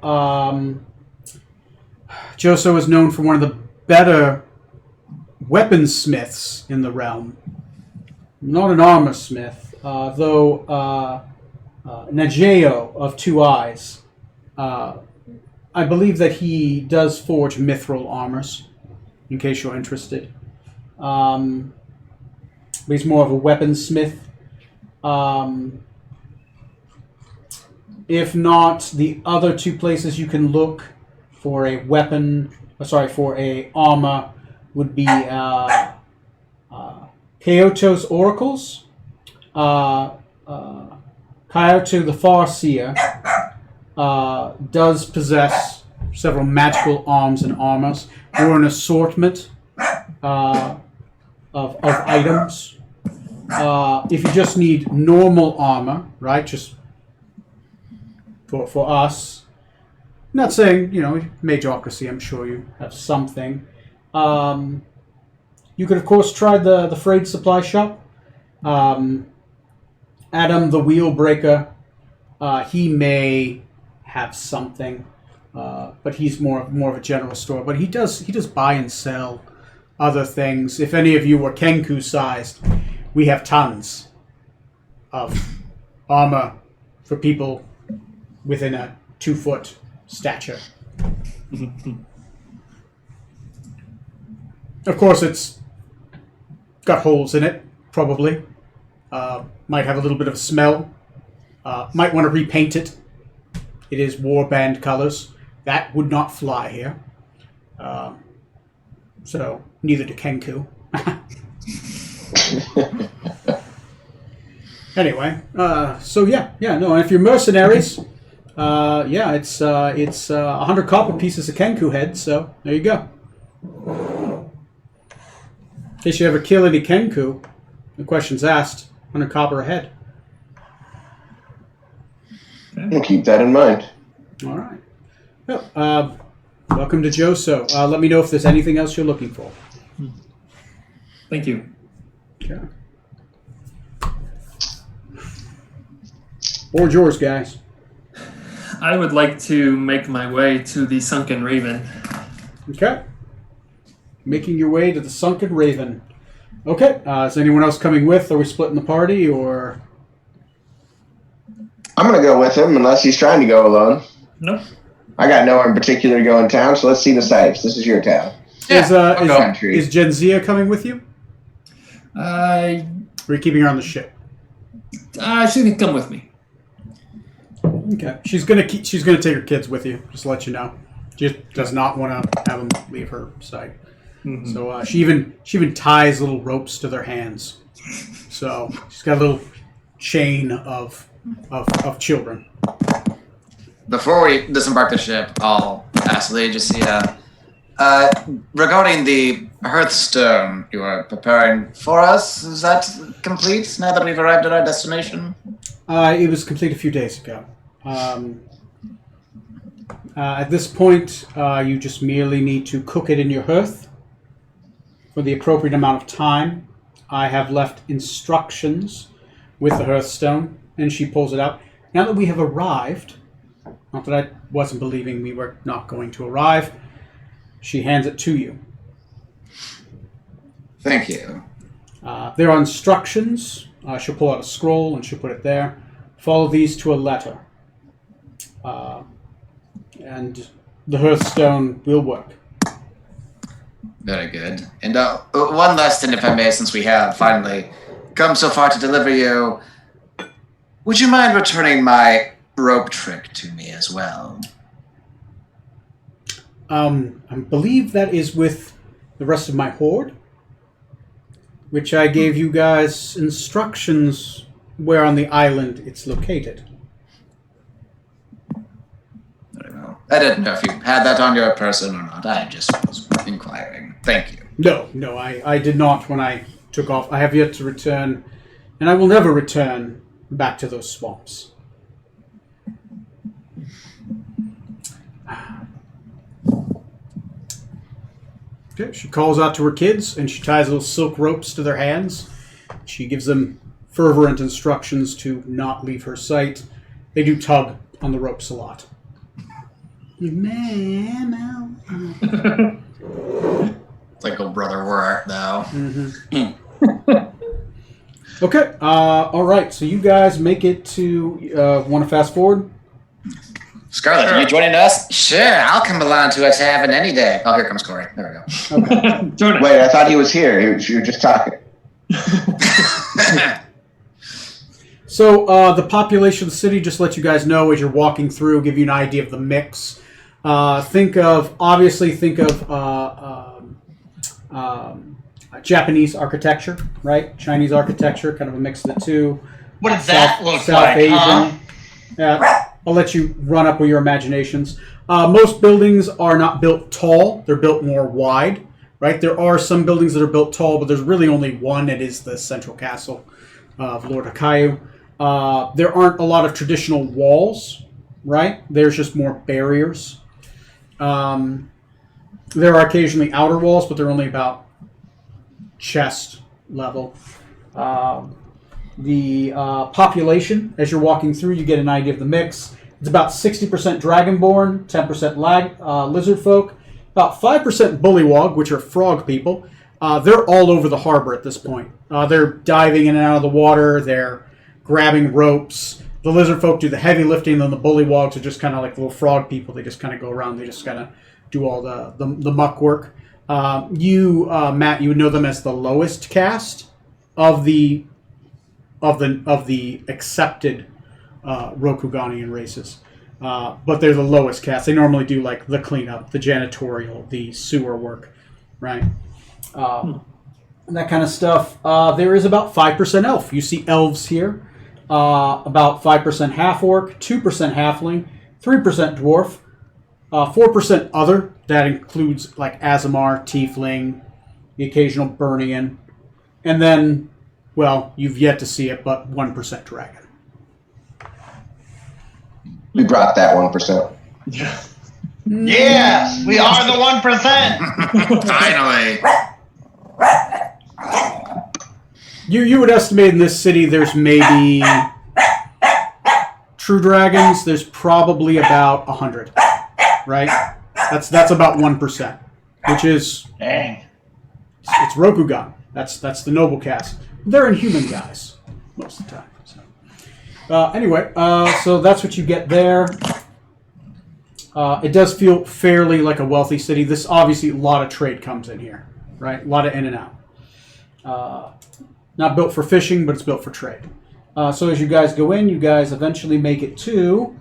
Joso is known for one of the better weaponsmiths in the realm. Not an armor smith, though Najeo of Two Eyes. I believe that he does forge mithril armors, in case you're interested. But he's more of a weaponsmith. If not, the other two places you can look for a for a armor would be Kyoto's Oracles, Kyoto the Farseer does possess several magical arms and armors, or an assortment of items. If you just need normal armor, right, just for us, not saying, Majocracy, I'm sure you have something. You could, of course, try the Frayed Supply Shop. Adam the Wheelbreaker, he may have something, but he's more of a general store. But he does buy and sell other things. If any of you were Kenku sized, we have tons of armor for people within a 2-foot stature. Of course, it's got holes in it, probably. Might have a little bit of a smell. Might want to repaint it. It is warband colors. That would not fly here. So, neither do Kenku. Anyway, so yeah, no. And if you're mercenaries, it's 100 copper pieces of Kenku head. So there you go. In case you ever kill any Kenku, the question's asked. 100 copper a head. We'll keep that in mind. All right. Well, welcome to Joso. Let me know if there's anything else you're looking for. Thank you. Okay. Board's yours, guys. I would like to make my way to the Sunken Raven. Okay. Making your way to the Sunken Raven. Okay. Is anyone else coming with? Are we splitting the party, or? I'm going to go with him unless he's trying to go alone. Nope. I got nowhere in particular to go in town, so let's see the sights. This is your town. Is Genzia coming with you? Or are you keeping her on the ship? She can come with me. Okay. She's gonna take her kids with you. Just to let you know. Just does not want to have them leave her side. Mm-hmm. So she even ties little ropes to their hands. So she's got a little chain of children. Before we disembark the ship, I'll ask Legacia, regarding the hearthstone you are preparing for us, is that complete now that we've arrived at our destination? It was complete a few days ago. At this point, you just merely need to cook it in your hearth for the appropriate amount of time. I have left instructions with the hearthstone, and she pulls it out. Now that we have arrived, not that I wasn't believing we were not going to arrive, she hands it to you. Thank you. There are instructions. She'll pull out a scroll and she'll put it there. Follow these to a letter. And the hearthstone will work. Very good. And one last thing, if I may, since we have finally come so far to deliver you, would you mind returning my rope trick to me as well? I believe that is with the rest of my horde, which I gave you guys instructions where on the island it's located. I don't know. I didn't know if you had that on your person or not. I just was inquiring. Thank you. No, I did not when I took off. I have yet to return, and I will never return back to those swamps. Okay, she calls out to her kids, and she ties little silk ropes to their hands. She gives them fervent instructions to not leave her sight. They do tug on the ropes a lot. It's like a brother were, though. Mm-hmm. Okay, all right, so you guys make it to, want to fast forward? Scarlett, are you joining us? Sure, I'll come along to a tavern any day. Oh, here comes Corey. There we go. Okay. Wait, I thought he was here. You were just talking. So the population of the city, just to let you guys know as you're walking through, give you an idea of the mix. Think of Japanese architecture, right? Chinese architecture, kind of a mix of the two. What does that look South like, Asian. huh? Yeah, I'll let you run up with your imaginations. Most buildings are not built tall. They're built more wide, right? There are some buildings that are built tall, but there's really only one. It is the central castle of Lord Hakayu. There aren't a lot of traditional walls, right? There's just more barriers. There are occasionally outer walls, but they're only about chest level. The population, as you're walking through, you get an idea of the mix. It's about 60% Dragonborn, 10% lizard folk, about 5% Bullywog, which are frog people. They're all over the harbor at this point. They're diving in and out of the water. They're grabbing ropes. The lizard folk do the heavy lifting, and the Bullywogs are just kind of like little frog people. They just kind of go around. They just kind of do all the muck work. Matt, you would know them as the lowest caste of the accepted Rokuganian races. But they're the lowest caste. They normally do like the cleanup, the janitorial, the sewer work, right? That kind of stuff. There is about 5% elf. You see elves here. about 5% half-orc, 2% halfling, 3% dwarf, 4% other. That includes like Azamar, Tiefling, the occasional Burnian, and then, well, you've yet to see it, but 1% dragon. We brought that 1%. Yes, we are the 1%. Finally. You would estimate in this city there's maybe true dragons. There's probably about 100, right? That's about 1%, which is Dang. it's Rokugan. That's the noble cast. They're inhuman guys most of the time. So. Anyway, so that's what you get there. It does feel fairly like a wealthy city. This obviously a lot of trade comes in here, right? A lot of in and out. Not built for fishing, but it's built for trade. So as you guys go in, you guys eventually make it to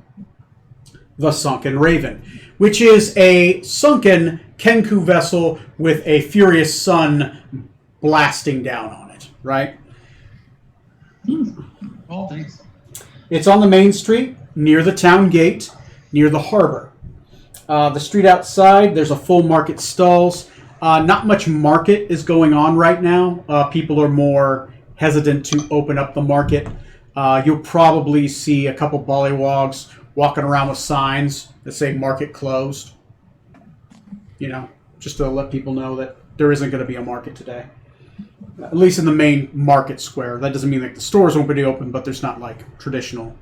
the Sunken Raven, which is a sunken Kenku vessel with a furious sun blasting down on it, right? Oh, thanks. It's on the main street, near the town gate, near the harbor. The street outside, there's a full market stalls. Not much market is going on right now. People are more hesitant to open up the market. You'll probably see a couple bollywogs walking around with signs that say market closed. You know, just to let people know that there isn't going to be a market today. At least in the main market square. That doesn't mean like the stores won't be open, but there's not like traditional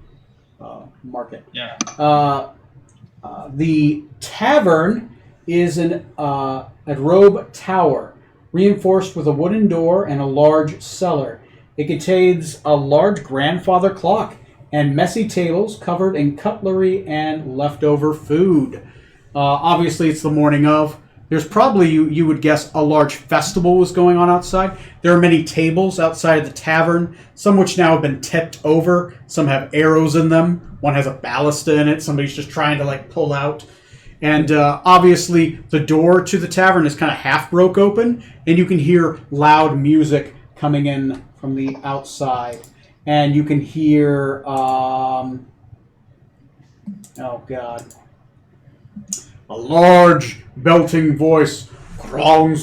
market. Yeah. The tavern is a robe tower, reinforced with a wooden door and a large cellar. It contains a large grandfather clock and messy tables covered in cutlery and leftover food. Obviously, it's the morning of. There's probably, you would guess, a large festival was going on outside. There are many tables outside of the tavern, some which now have been tipped over. Some have arrows in them. One has a ballista in it. Somebody's just trying to like pull out. And obviously, the door to the tavern is kind of half broke open, and you can hear loud music coming in from the outside. And you can hear, oh God, a large belting voice. You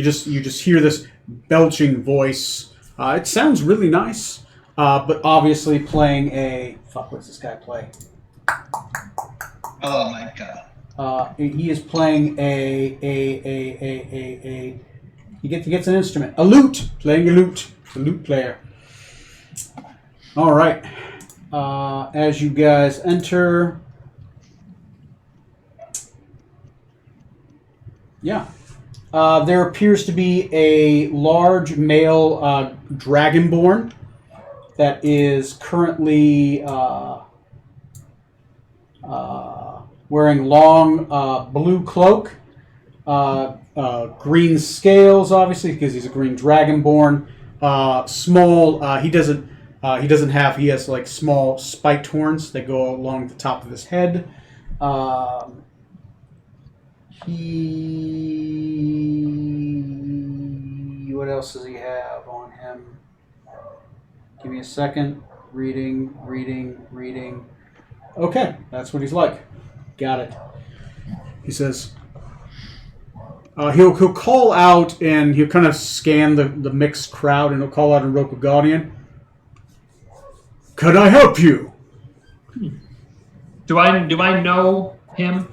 just hear this belching voice. It sounds really nice, but obviously playing a fuck. What's this guy play? Oh my God. He is playing he gets an instrument, a lute, playing a lute. The lute player. All right. As you guys enter, there appears to be a large male dragonborn that is currently wearing long blue cloak, green scales, obviously because he's a green dragonborn. Small. He has like small spiked horns that go along the top of his head. What else does he have on him? Give me a second. Reading. Okay, that's what he's like. Got it. He says, he'll call out and he'll kind of scan the mixed crowd and he'll call out in Rokuganian. Could I help you? Do I know him,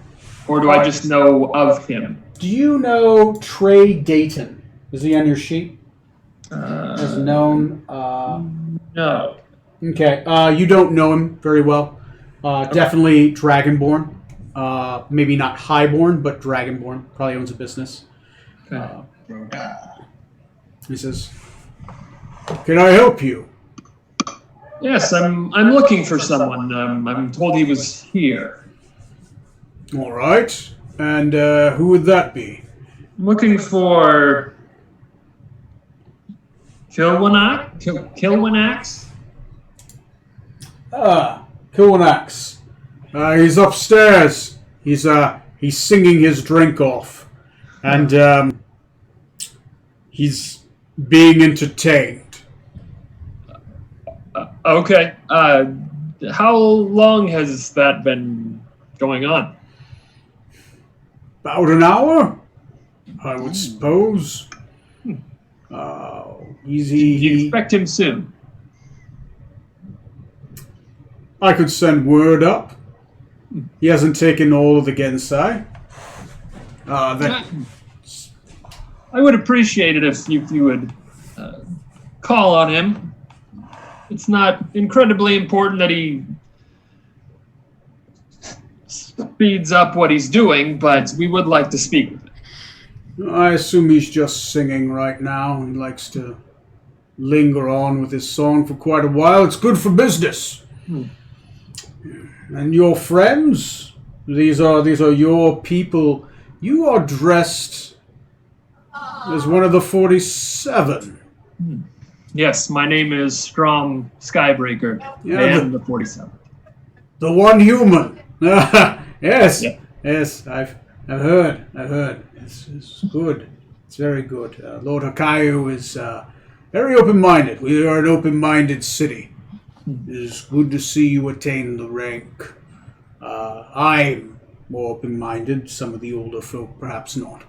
or do I just know of him? Do you know Trey Dayton? Is he on your sheet? As known? No. Okay. You don't know him very well. Definitely Dragonborn. Maybe not Highborn, but Dragonborn. Probably owns a business. Okay. He says, "Can I help you?" Yes, I'm looking for someone. I'm told he was here. All right. And who would that be? I'm looking for Kilwanax? Kilwanax. He's upstairs. He's singing his drink off. And he's being entertained. Okay. How long has that been going on? About an hour, I would suppose. Do Easy. you expect him soon? I could send word up. He hasn't taken all of the Gensai. I would appreciate it if you would call on him. It's not incredibly important that he speeds up what he's doing, but we would like to speak with him. I assume he's just singing right now. He likes to linger on with his song for quite a while. It's good for business. And your friends? These are your people. You are dressed as one of the 47. Yes, my name is Strom Skybreaker. Yeah, I am the 47th. The one human. Yes. Yeah. Yes, I've heard. It's good. It's very good. Lord Hakayu is very open-minded. We are an open-minded city. It is good to see you attain the rank. I'm more open-minded. Some of the older folk, perhaps not.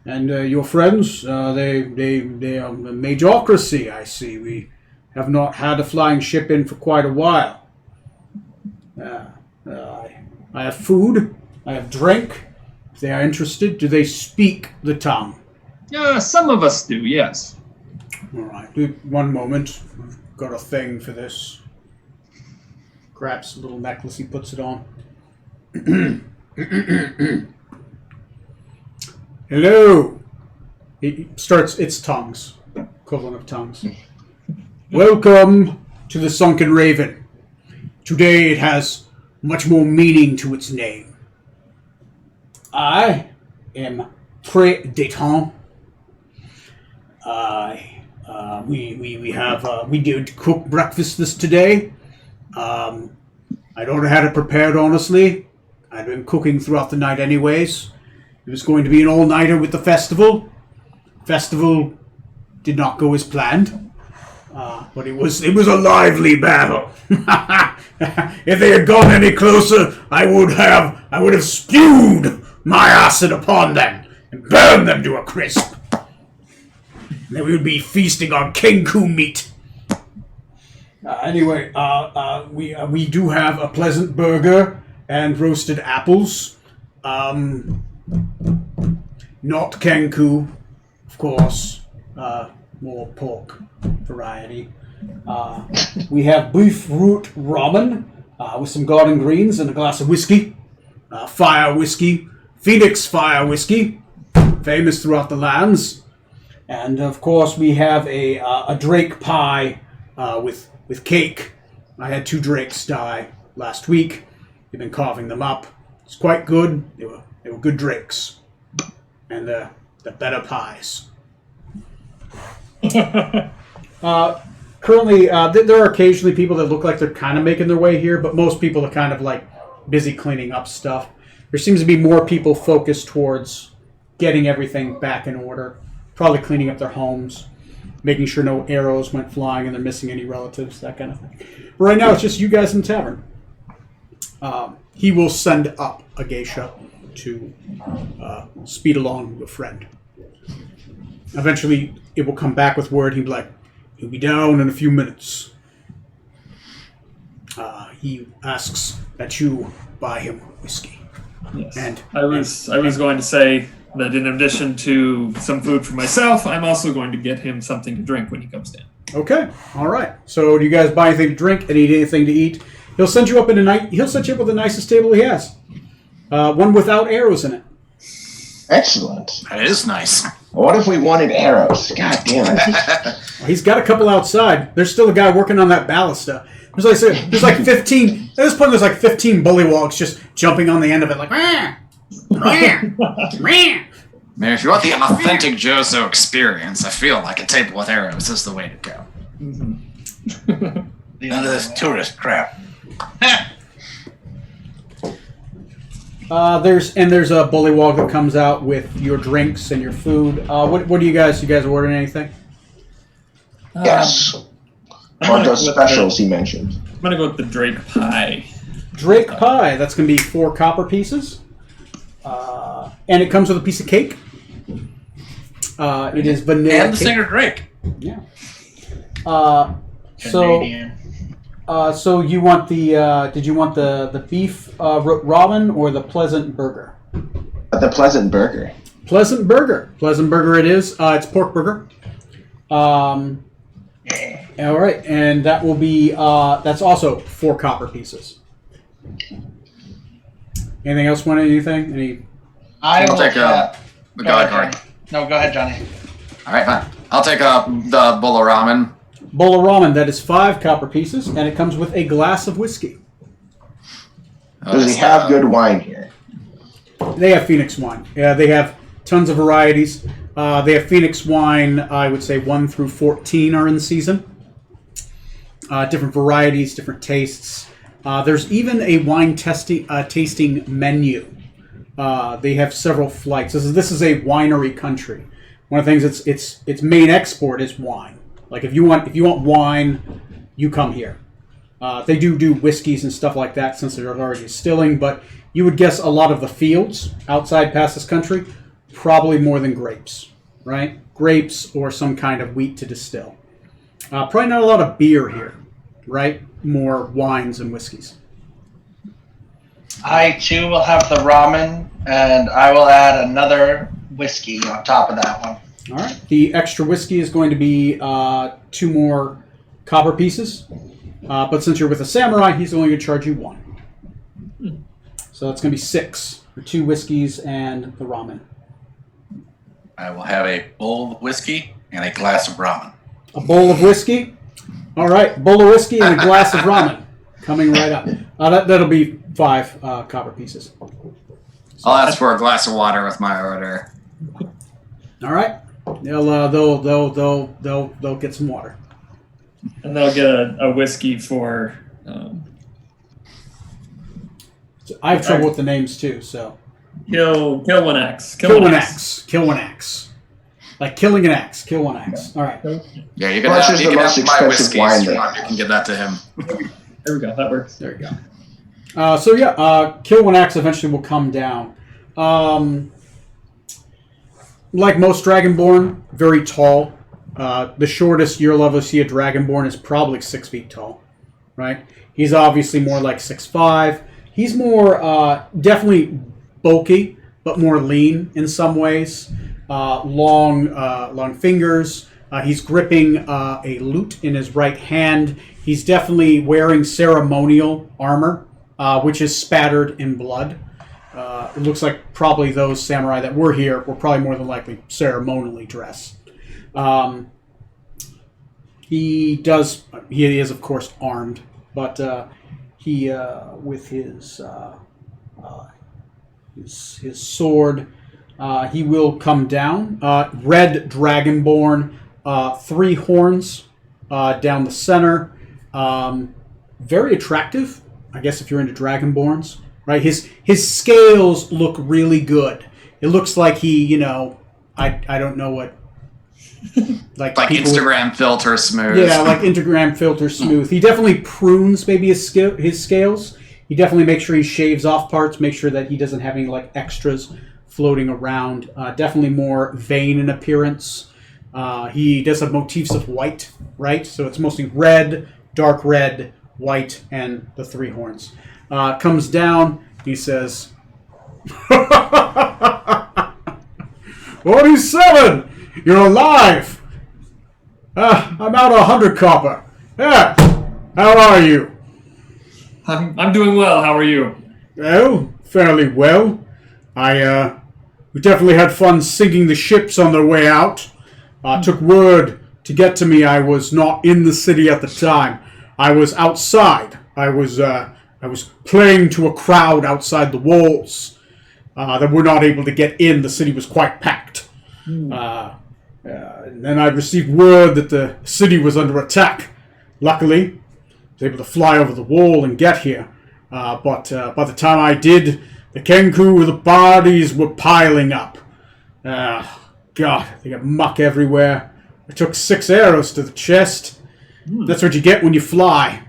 And your friends, they are a majorcracy, I see. We have not had a flying ship in for quite a while. I have food. I have drink. If they are interested, do they speak the tongue? Some of us do, yes. All right. One moment. I've got a thing for this. Grabs a little necklace. He puts it on. Hello. He starts. It's tongues. Equivalent of tongues. Welcome to the Sunken Raven. Today it has much more meaning to its name. I am Prédétant. We did cook breakfast today. I don't have it prepared, honestly. I've been cooking throughout the night anyways. It was going to be an all-nighter with the festival. Festival did not go as planned. But it was a lively battle. If they had gone any closer, I would have spewed my acid upon them and burned them to a crisp. And then we would be feasting on kenku meat. Anyway, we do have a pleasant burger and roasted apples. Not kenku, of course. More pork variety. We have beef root ramen with some garden greens and a glass of whiskey. Fire whiskey. Phoenix fire whiskey. Famous throughout the lands. And of course we have a drake pie with cake. I had 2 drakes die last week. We've been carving them up. It's quite good. They were good drakes. And the better pies. Currently, there are occasionally people that look like they're kind of making their way here, but most people are kind of like busy cleaning up stuff. There seems to be more people focused towards getting everything back in order, probably cleaning up their homes, making sure no arrows went flying and they're missing any relatives, that kind of thing. But right now, it's just you guys in the tavern. He will send up a geisha to speed along a friend. Eventually, it will come back with word. He'll be like, he'll be down in a few minutes. He asks that you buy him whiskey. Yes. And I was going to say that in addition to some food for myself, I'm also going to get him something to drink when he comes down. Okay, all right. So do you guys buy anything to drink and eat anything to eat? He'll send you up in a night. He'll set you up with the nicest table he has. One without arrows in it. Excellent. That is nice. What if we wanted arrows? God damn it. He's got a couple outside. There's still a guy working on that ballista. There's like 15. At this point, there's like 15 bullywogs just jumping on the end of it, like. Rah, rah, rah. Man, if you want the authentic Joso experience, I feel like a table with arrows is the way to go. None None of this tourist crap. There's a bullywog that comes out with your drinks and your food. What do you guys? You guys ordering anything? Yes. Or those specials he mentioned. I'm gonna go with the Drake pie. Drake pie. That's going to be 4 copper pieces. And it comes with a piece of cake. It is vanilla And the cake. singer Drake. Yeah. Canadian. So you want the? Did you want the beef ramen or the pleasant burger? The Pleasant Burger. Pleasant burger. Pleasant burger. It is. It's pork burger. Yeah. All right, and that will be. That's also 4 copper pieces. Anything else? Want anything? Any? I'll take the Go God ahead, card. Johnny. No, go ahead, Johnny. All right, fine. I'll take the bowl of ramen. Bowl of ramen. That is 5 copper pieces, and it comes with a glass of whiskey. Does he have good wine here? They have Phoenix wine. Yeah, they have tons of varieties. They have Phoenix wine. I would say 1 through 14 are in the season. Different varieties, different tastes. There's even a wine tasting menu. They have several flights. This is a winery country. One of the things its main export is wine. Like if you want wine, you come here. They do whiskeys and stuff like that since they're already distilling, but you would guess a lot of the fields outside past this country, probably more than grapes, right? Grapes or some kind of wheat to distill. Probably not a lot of beer here, right? More wines and whiskeys. I too will have the ramen, and I will add another whiskey on top of that one. All right. The extra whiskey is going to be 2 more copper pieces. But since you're with a samurai, he's only going to charge you 1. So that's going to be 6 for 2 whiskeys and the ramen. I will have a bowl of whiskey and a glass of ramen. A bowl of whiskey. All right. Bowl of whiskey and a glass of ramen. Coming right up. That'll be 5 copper pieces. I'll ask for a glass of water with my order. All right. They'll get some water. And they'll get a whiskey for. I have trouble with the names too, so. Kill one axe. Kill one axe. Kill one axe. Like killing an axe. Kill one axe. All right. Yeah, you can Well, that's have, just you the can most have my expensive whiskey. wine So there. you can give that to him. There we go. That works. There you go. Kill one axe eventually will come down. Like most Dragonborn, very tall. The shortest you'll ever see a Dragonborn is probably 6 feet tall, right? He's obviously more like 6'5". He's more definitely bulky, but more lean in some ways. Long fingers. He's gripping a lute in his right hand. He's definitely wearing ceremonial armor, which is spattered in blood. It looks like probably those samurai that were here were probably more than likely ceremonially dressed. He is of course armed, but he with his sword, he will come down. Red Dragonborn, 3 horns down the center. Very attractive, I guess, if you're into Dragonborns. Right, his scales look really good. It looks like he, I don't know what, like Instagram filter smooth. Yeah, like Instagram filter smooth. He definitely prunes maybe his scales. He definitely makes sure he shaves off parts, make sure that he doesn't have any like extras floating around. Definitely more vain in appearance. He does have motifs of white, right? So it's mostly red, dark red, white, and the 3 horns. Comes down, he says, 47! You're alive! I'm out 100 copper. Yeah, how are you? I'm doing well. How are you? Well, fairly well. We definitely had fun sinking the ships on their way out. Took word to get to me. I was not in the city at the time. I was outside. I was playing to a crowd outside the walls that were not able to get in. The city was quite packed. And then I received word that the city was under attack. Luckily, I was able to fly over the wall and get here. But by the time I did, the Kenku, the bodies were piling up. God, they got muck everywhere. I took 6 arrows to the chest. That's what you get when you fly.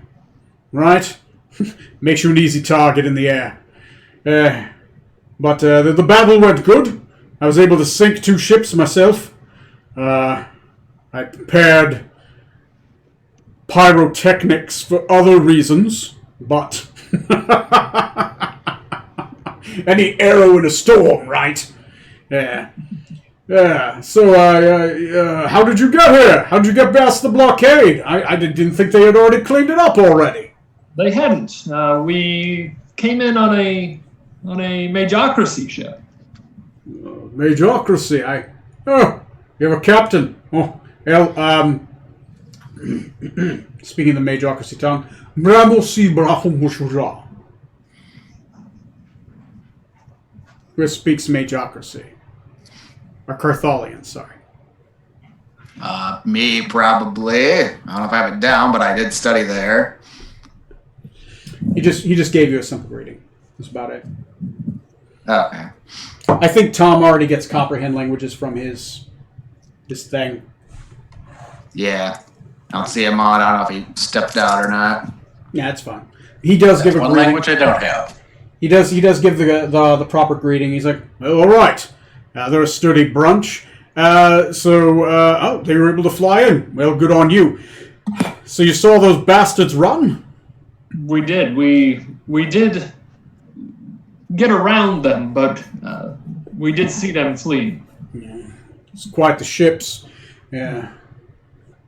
Right? Makes you an easy target in the air. But the battle went good. I was able to sink 2 ships myself. I prepared pyrotechnics for other reasons, but any arrow in a storm, right? Yeah. So, how did you get here? How did you get past the blockade? I didn't think they had already cleaned it up already. They hadn't. We came in on a Majocracy ship. Majocracy. You have a captain. Oh, well, speaking the Majocracy tongue, Bravo si bravo mushura. Who speaks Majocracy? Or Carthalian, sorry. Me, probably. I don't know if I have it down, but I did study there. He just gave you a simple reading. That's about it. Okay. I think Tom already gets comprehend languages from his thing. Yeah. I don't see him on. I don't know if he stepped out or not. Yeah, that's fine. He does give a One greeting. language I don't have. He does give the proper greeting. He's like, well, all right. They're a sturdy bunch. So they were able to fly in. Well, good on you. So you saw those bastards run? We did. We did get around them, but we did see them flee. Yeah. It's quite the ships. Yeah.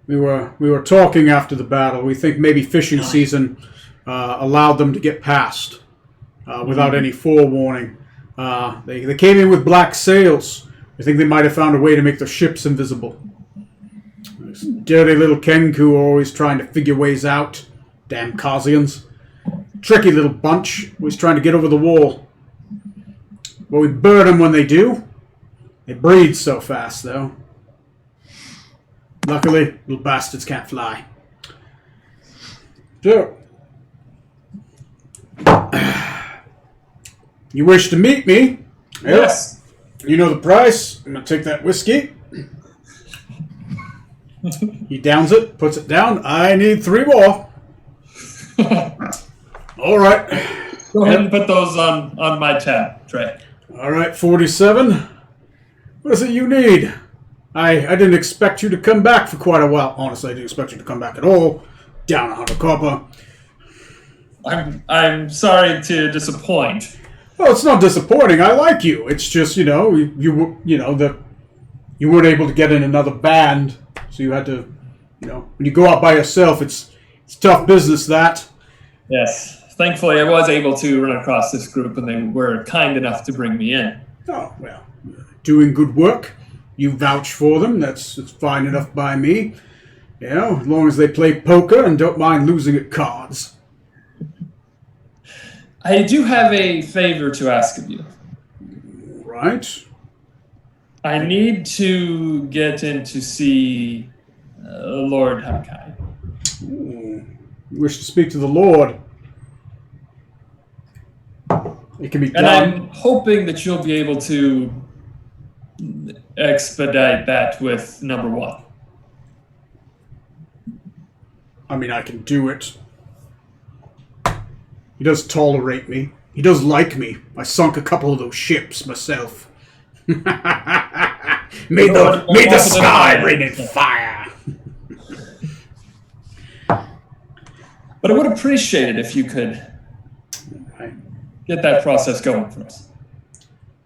We were talking after the battle. We think maybe fishing season allowed them to get past without any forewarning. They came in with black sails. I think they might have found a way to make their ships invisible. This dirty little Kenku are always trying to figure ways out. Damn Kazians. Tricky little bunch. Always trying to get over the wall. Well, we burn them when they do. They breed so fast, though. Luckily, little bastards can't fly. So, you wish to meet me? Yes. You know the price. I'm going to take that whiskey. He downs it, puts it down. I need 3 more. All right. Go ahead and put those on my tab tray. All right, 47. What is it you need? I didn't expect you to come back for quite a while. Honestly, I didn't expect you to come back at all. Down 100 copper. I'm sorry to disappoint. Oh, it's not disappointing. I like you. It's just, you weren't able to get in another band, so you had to, when you go out by yourself, it's tough business, that. Yes. Thankfully, I was able to run across this group, and they were kind enough to bring me in. Oh, well, doing good work. You vouch for them. That's fine enough by me. As long as they play poker and don't mind losing at cards. I do have a favor to ask of you. Right. I need to get in to see Lord Hakai. You wish to speak to the Lord. It can be done. And I'm hoping that you'll be able to expedite that with number 1. I mean, I can do it. He does tolerate me. He does like me. I sunk a couple of those ships myself. made the sky rain in fire. But I would appreciate it if you could get that process going for us.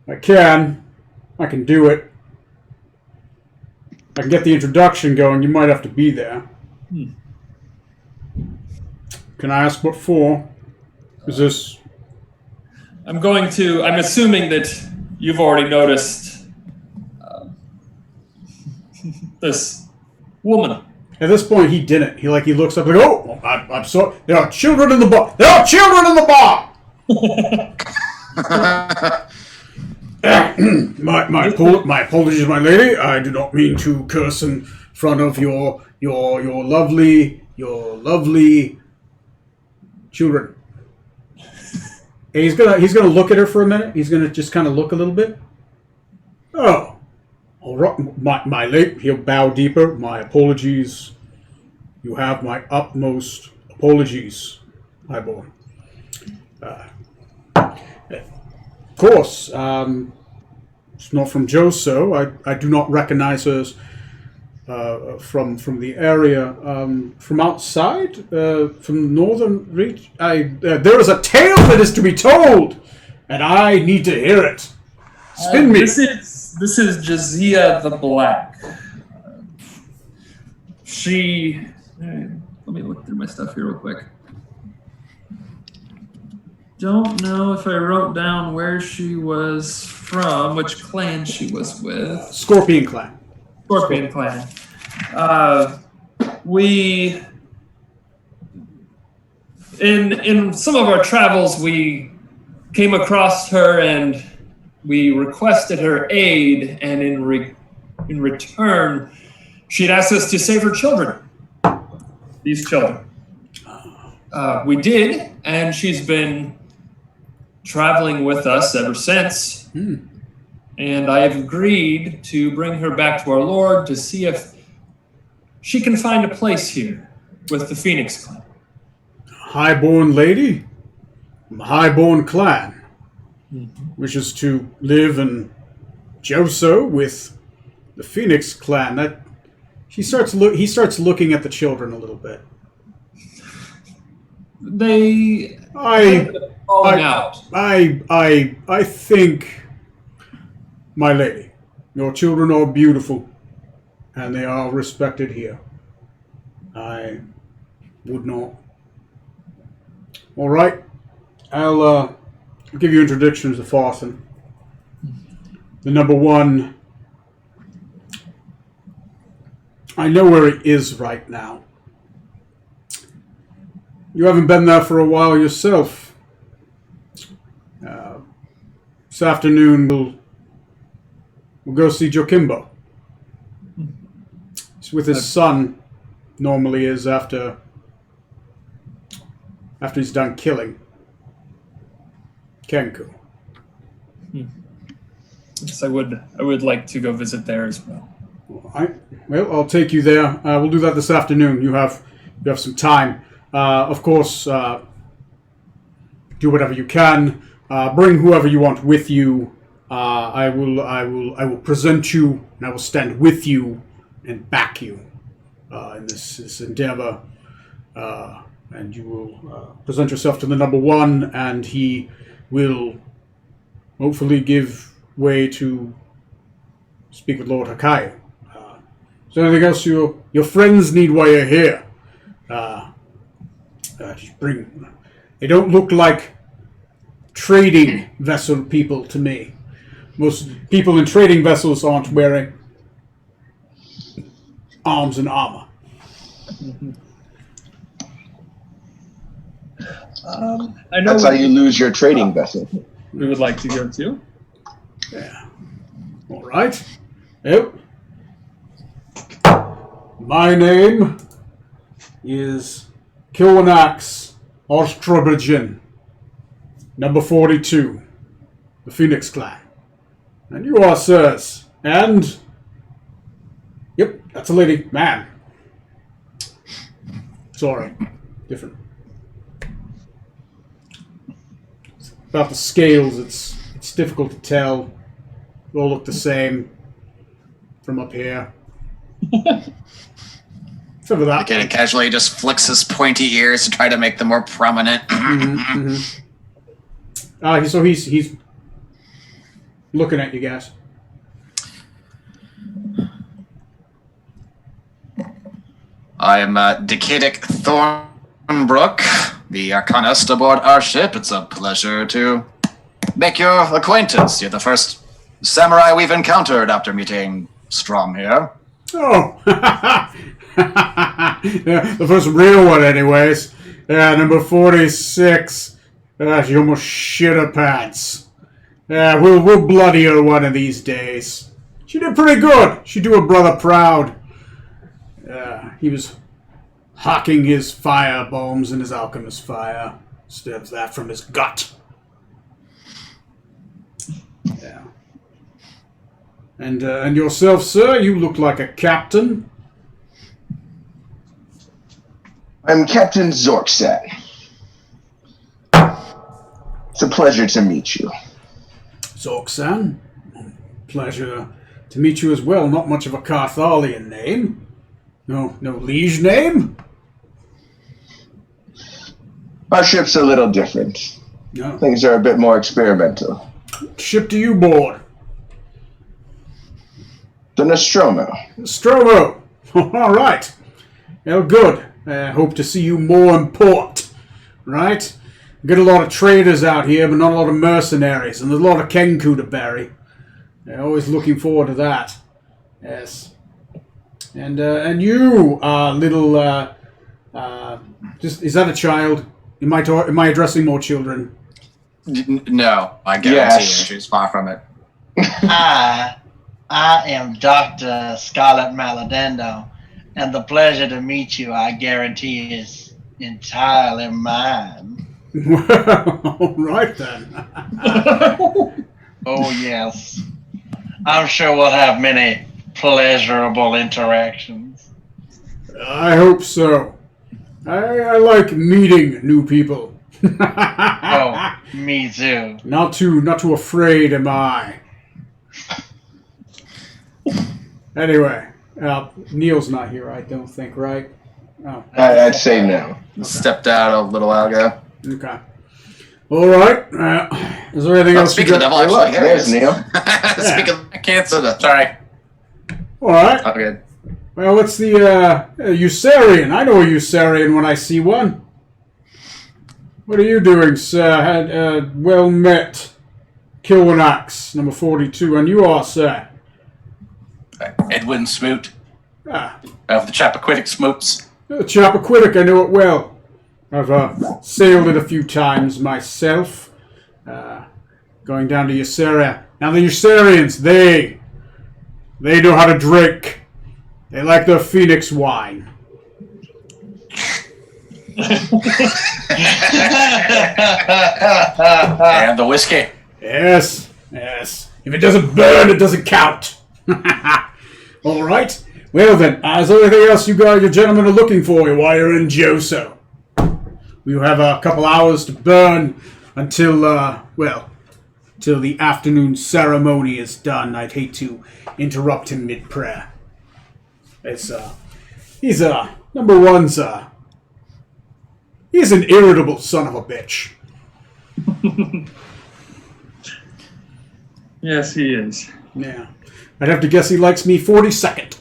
I can do it. I can get the introduction going. You might have to be there. Can I ask what for? Is this... I'm assuming that you've already noticed this woman. At this point, he didn't. He looks up like, oh, I'm sorry. There are children in the bar. There are children in the bar! My apologies, my lady. I do not mean to curse in front of your lovely children. he's gonna look at her for a minute. He's gonna just kind of look a little bit. Oh, all right, my late. He'll bow deeper. My apologies. You have my utmost apologies, Highborn. Of course, it's not from Joso. I do not recognize her from the area. From outside, from northern reach. There is a tale that is to be told, and I need to hear it. Spin me. This is Jazia the Black. She. Let me look through my stuff here real quick. Don't know if I wrote down where she was from, which clan she was with. Scorpion Clan. Scorpion Clan. We, in some of our travels, we came across her and we requested her aid, and in return, she'd asked us to save her children. These children. We did, and she's been traveling with us ever since. And I have agreed to bring her back to our Lord to see if she can find a place here with the Phoenix Clan. Highborn lady, from the Highborn Clan, wishes to live in Joso with the Phoenix Clan. That he starts looking at the children a little bit. I think, my lady, your children are beautiful, and they are respected here. I would not. All right, I'll give you introductions to Farson. The number one. I know where he is right now. You haven't been there for a while yourself. This afternoon we'll go see Jokimbo. He's with his son. Normally is after he's done killing Kenku. Yes, I would like to go visit there as well. All right. Well, I'll take you there. We'll do that this afternoon. You have some time. Of course, do whatever you can. Bring whoever you want with you. I will present you, and I will stand with you and back you in this endeavor. And you will present yourself to the number one, and he will hopefully give way to speak with Lord Hakayu. Is there anything else your friends need while you're here? They don't look like trading vessel people to me. Most people in trading vessels aren't wearing arms and armor. I know That's how you lose your trading vessel. we would like to go to. Yeah. All right. Yep. My name is Kilwanax Ostrobergen, number 42, the Phoenix Clan. And you are, sirs. And... Yep, that's a lady. Man. Sorry. Different. About the scales, it's difficult to tell. They all look the same from up here. Except for that. Again, casually just flicks his pointy ears to try to make them more prominent. So he's looking at you guys. I am Decadic Thornbrook, the Arcanist aboard our ship. It's a pleasure to make your acquaintance. You're the first samurai we've encountered after meeting Strom here. Oh! Yeah, the first real one, anyways. Yeah, number 46. She almost shit her pants. Yeah, we'll bloody her one of these days. She did pretty good. She do her brother proud. He was hawking his fire bombs and his alchemist fire. Stabs that from his gut. And yourself, sir, you look like a captain. I'm Captain Zorksat. It's a pleasure to meet you. Zorksan, pleasure to meet you as well. Not much of a Carthalian name. No liege name? Our ship's a little different. No. Things are a bit more experimental. What ship do you board? The Nostromo. Stromo. All right. Well, good. Hope to see you more in port. Right? Get a lot of traders out here, but not a lot of mercenaries, and there's a lot of Kenku to bury. Always looking forward to that. Yes. And you, little, just is that a child? Am I addressing more children? No, I guarantee Yes. you, she's far from it. I am Dr. Scarlet Maladendo, and the pleasure to meet you, I guarantee, is entirely mine. Well, all right then. Oh, yes. I'm sure we'll have many pleasurable interactions. I hope so. I like meeting new people. Oh, me too. Not too afraid am I. Anyway, Neil's not here, I don't think, right? Oh, I'd say no. Stepped out a little while ago. okay. All right. Is there anything else? Speaking of the devil, Hey, look, actually, here there's he is. Neil. Speaking of cancer, sorry. All right. Oh, good. Well, what's the Usarian? I know a Usarian when I see one. What are you doing, sir? Well met. Kilwanax, number 42, and you are, sir. Edwin Smoot Ah, of the Chappaquiddick Smoots. Chappaquiddick, I know it well. I've sailed it a few times myself. Going down to Usaria. Now the Usarians, they know how to drink. They like their Phoenix wine. And the whiskey. Yes. If it doesn't burn, it doesn't count. All right. Well then, is there anything else you gentlemen are looking for while you're in Joso? We'll have a couple hours to burn until till the afternoon ceremony is done. I'd hate to interrupt him mid-prayer. He's number one's he's an irritable son of a bitch. Yes, he is. Yeah. I'd have to guess he likes me 42nd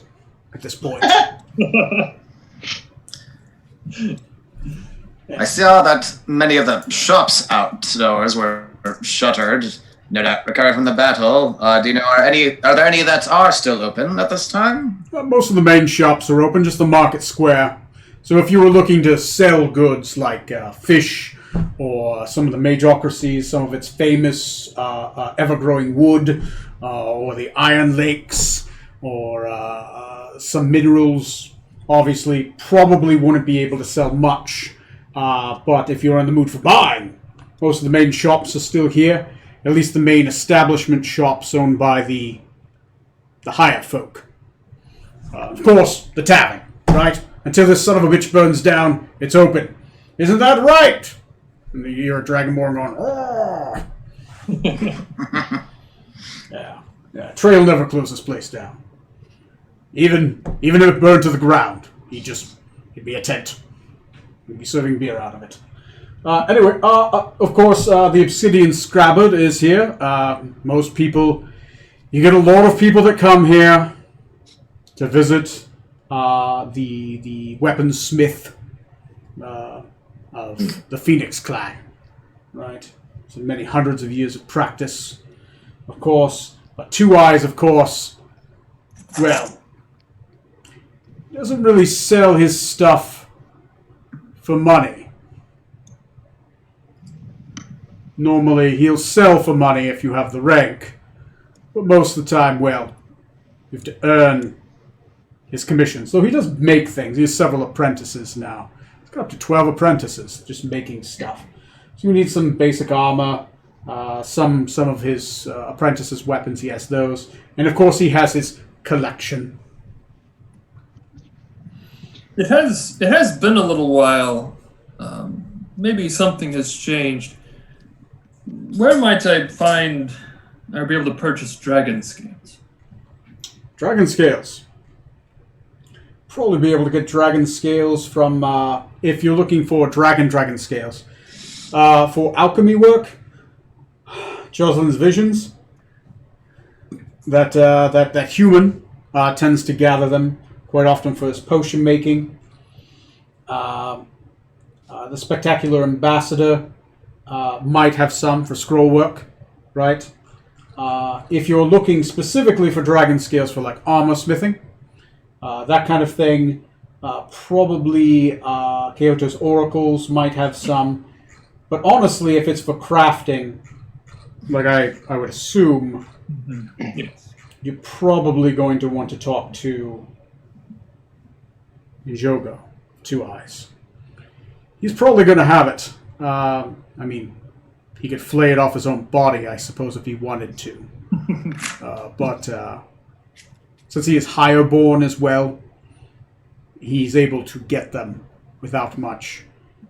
at this point. I saw that many of the shops outdoors were shuttered, no doubt recovered from the battle. Do you know, are there any that are still open at this time? Most of the main shops are open, just the market square. So if you were looking to sell goods like fish or some of the majocracies, some of its famous ever-growing wood, or the iron lakes, or some minerals, obviously probably wouldn't be able to sell much. But if you're in the mood for buying, most of the main shops are still here. At least the main establishment shops owned by the higher folk. Of course, the tavern, right? Until this son of a bitch burns down, it's open. Isn't that right? And you hear a dragonborn going, "Argh." Yeah. Trail never closes this place down. Even if it burned to the ground, it'd be a tent. We'd be serving beer out of it. Anyway, of course, the Obsidian Scabbard is here. Most people, you get a lot of people that come here to visit the weaponsmith of the Phoenix clan, right? So many hundreds of years of practice, of course. But Two Eyes, of course, well, doesn't really sell his stuff for money. Normally, he'll sell for money if you have the rank, but most of the time, well, you have to earn his commissions. Though he does make things. He has several apprentices now. He's got up to 12 apprentices just making stuff. So you need some basic armor, Some of his apprentices' weapons, he has those. And of course he has his collection. It has been a little while. Maybe something has changed. Where might I find or be able to purchase dragon scales? Dragon scales. Probably be able to get dragon scales from, if you're looking for dragon scales. For alchemy work, Jocelyn's visions. That human tends to gather them quite often for his potion making. The Spectacular Ambassador might have some for scroll work, right? If you're looking specifically for dragon scales for like armor smithing, that kind of thing, probably Kyoto's Oracles might have some. But honestly, if it's for crafting, like I would assume, Yes. you're probably going to want to talk to Jogo, Two Eyes. He's probably going to have it. I mean, he could flay it off his own body, I suppose, if he wanted to. But since he is higher born as well, he's able to get them without much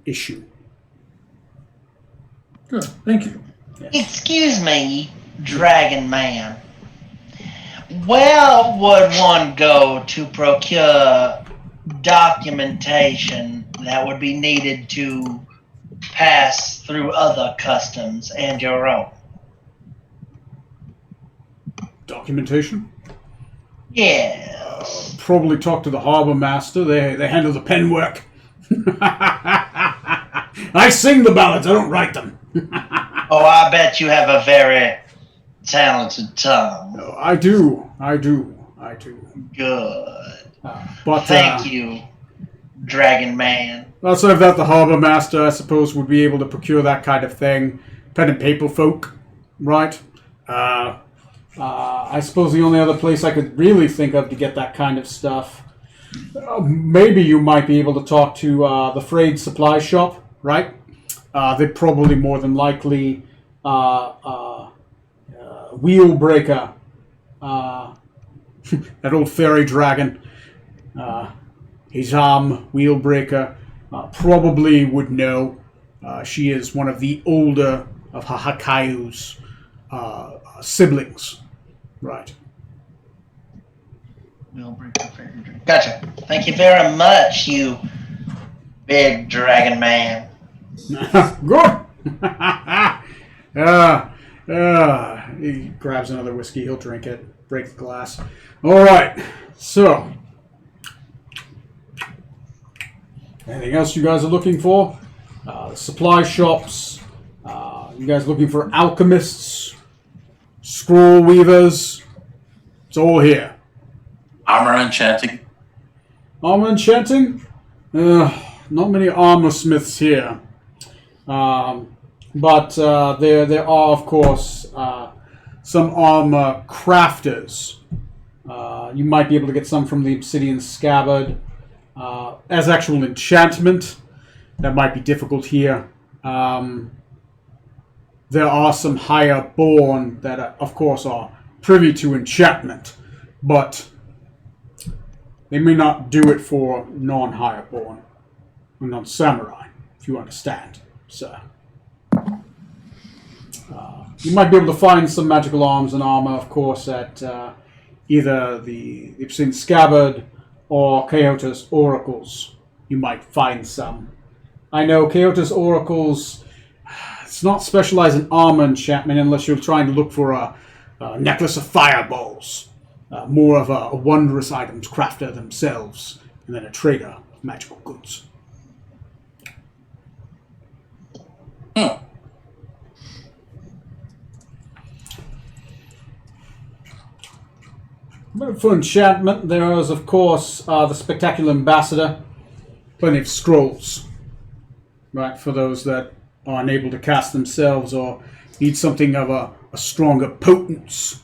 issue. Good. Thank you. Excuse me, Dragon Man. Where would one go to procure documentation that would be needed to pass through other customs and your own? Documentation? Yes. Probably talk to the harbor master. They handle the pen work. I sing the ballads, I don't write them. Oh, I bet you have a very talented tongue. No, I do. Good. But Thank you, Dragon Man. outside of that, the harbor master, I suppose, would be able to procure that kind of thing. Pen and paper folk, right? I suppose the only other place I could really think of to get that kind of stuff, maybe you might be able to talk to the Frayed Supply Shop, right? They'd probably more than likely Wheelbreaker, that old fairy dragon, Hizam Wheelbreaker, probably would know. She is one of the older of Hahakayu's siblings, right? Gotcha. Thank you very much, you big dragon man. Good. He grabs another whiskey. He'll drink it. Break the glass. All right. So, anything else you guys are looking for? Supply shops. You guys looking for alchemists, scroll weavers? It's all here. Armor enchanting. Armor enchanting? Not many armor smiths here. But there are, of course, some armor crafters. You might be able to get some from the Obsidian Scabbard. As actual enchantment, that might be difficult here. There are some higher born that, of course, are privy to enchantment, but they may not do it for non-higher born, or non-samurai, if you understand, sir. You might be able to find some magical arms and armor, of course, at either the Obsidian Scabbard or Kyoto's Oracles. You might find some. I know Kyoto's Oracles, it's not specialized in armor enchantment unless you're trying to look for a necklace of fireballs. More of a wondrous items crafter themselves, and then a trader of magical goods. But for enchantment, there is, of course, the Spectacular Ambassador. Plenty of scrolls, right, for those that are unable to cast themselves or need something of a stronger potence.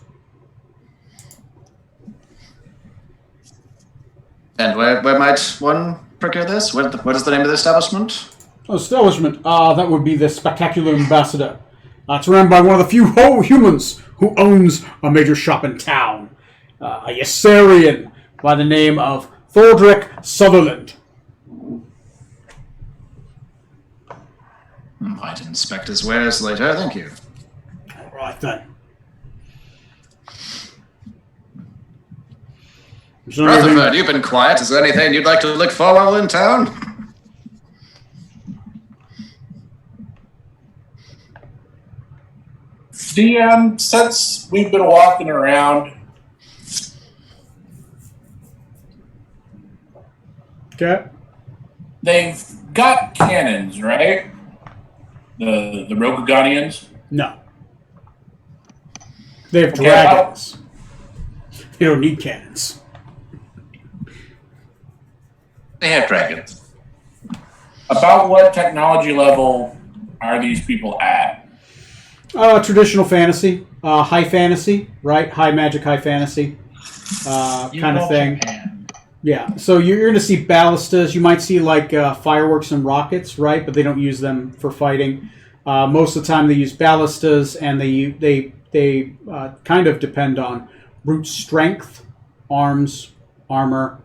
And where might one procure this? What is the name of the establishment? Establishment, that would be the Spectacular Ambassador. It's run by one of the few humans who owns a major shop in town. A Ysarian by the name of Thordrick Sutherland. Might inspect his wares later, thank you. All right, then. Rutherford, you've been quiet. Is there anything you'd like to look for while in town? DM, since we've been walking around, Okay. they've got cannons, right? The Rokugonians. No. They have Okay, dragons. They don't need cannons. They have dragons. About what technology level are these people at? Traditional fantasy. High fantasy, right? High magic, high fantasy. Kind of thing. Yeah, so you're going to see ballistas. You might see like fireworks and rockets, right? But they don't use them for fighting. Most of the time, they use ballistas, and they kind of depend on brute strength, arms, armor,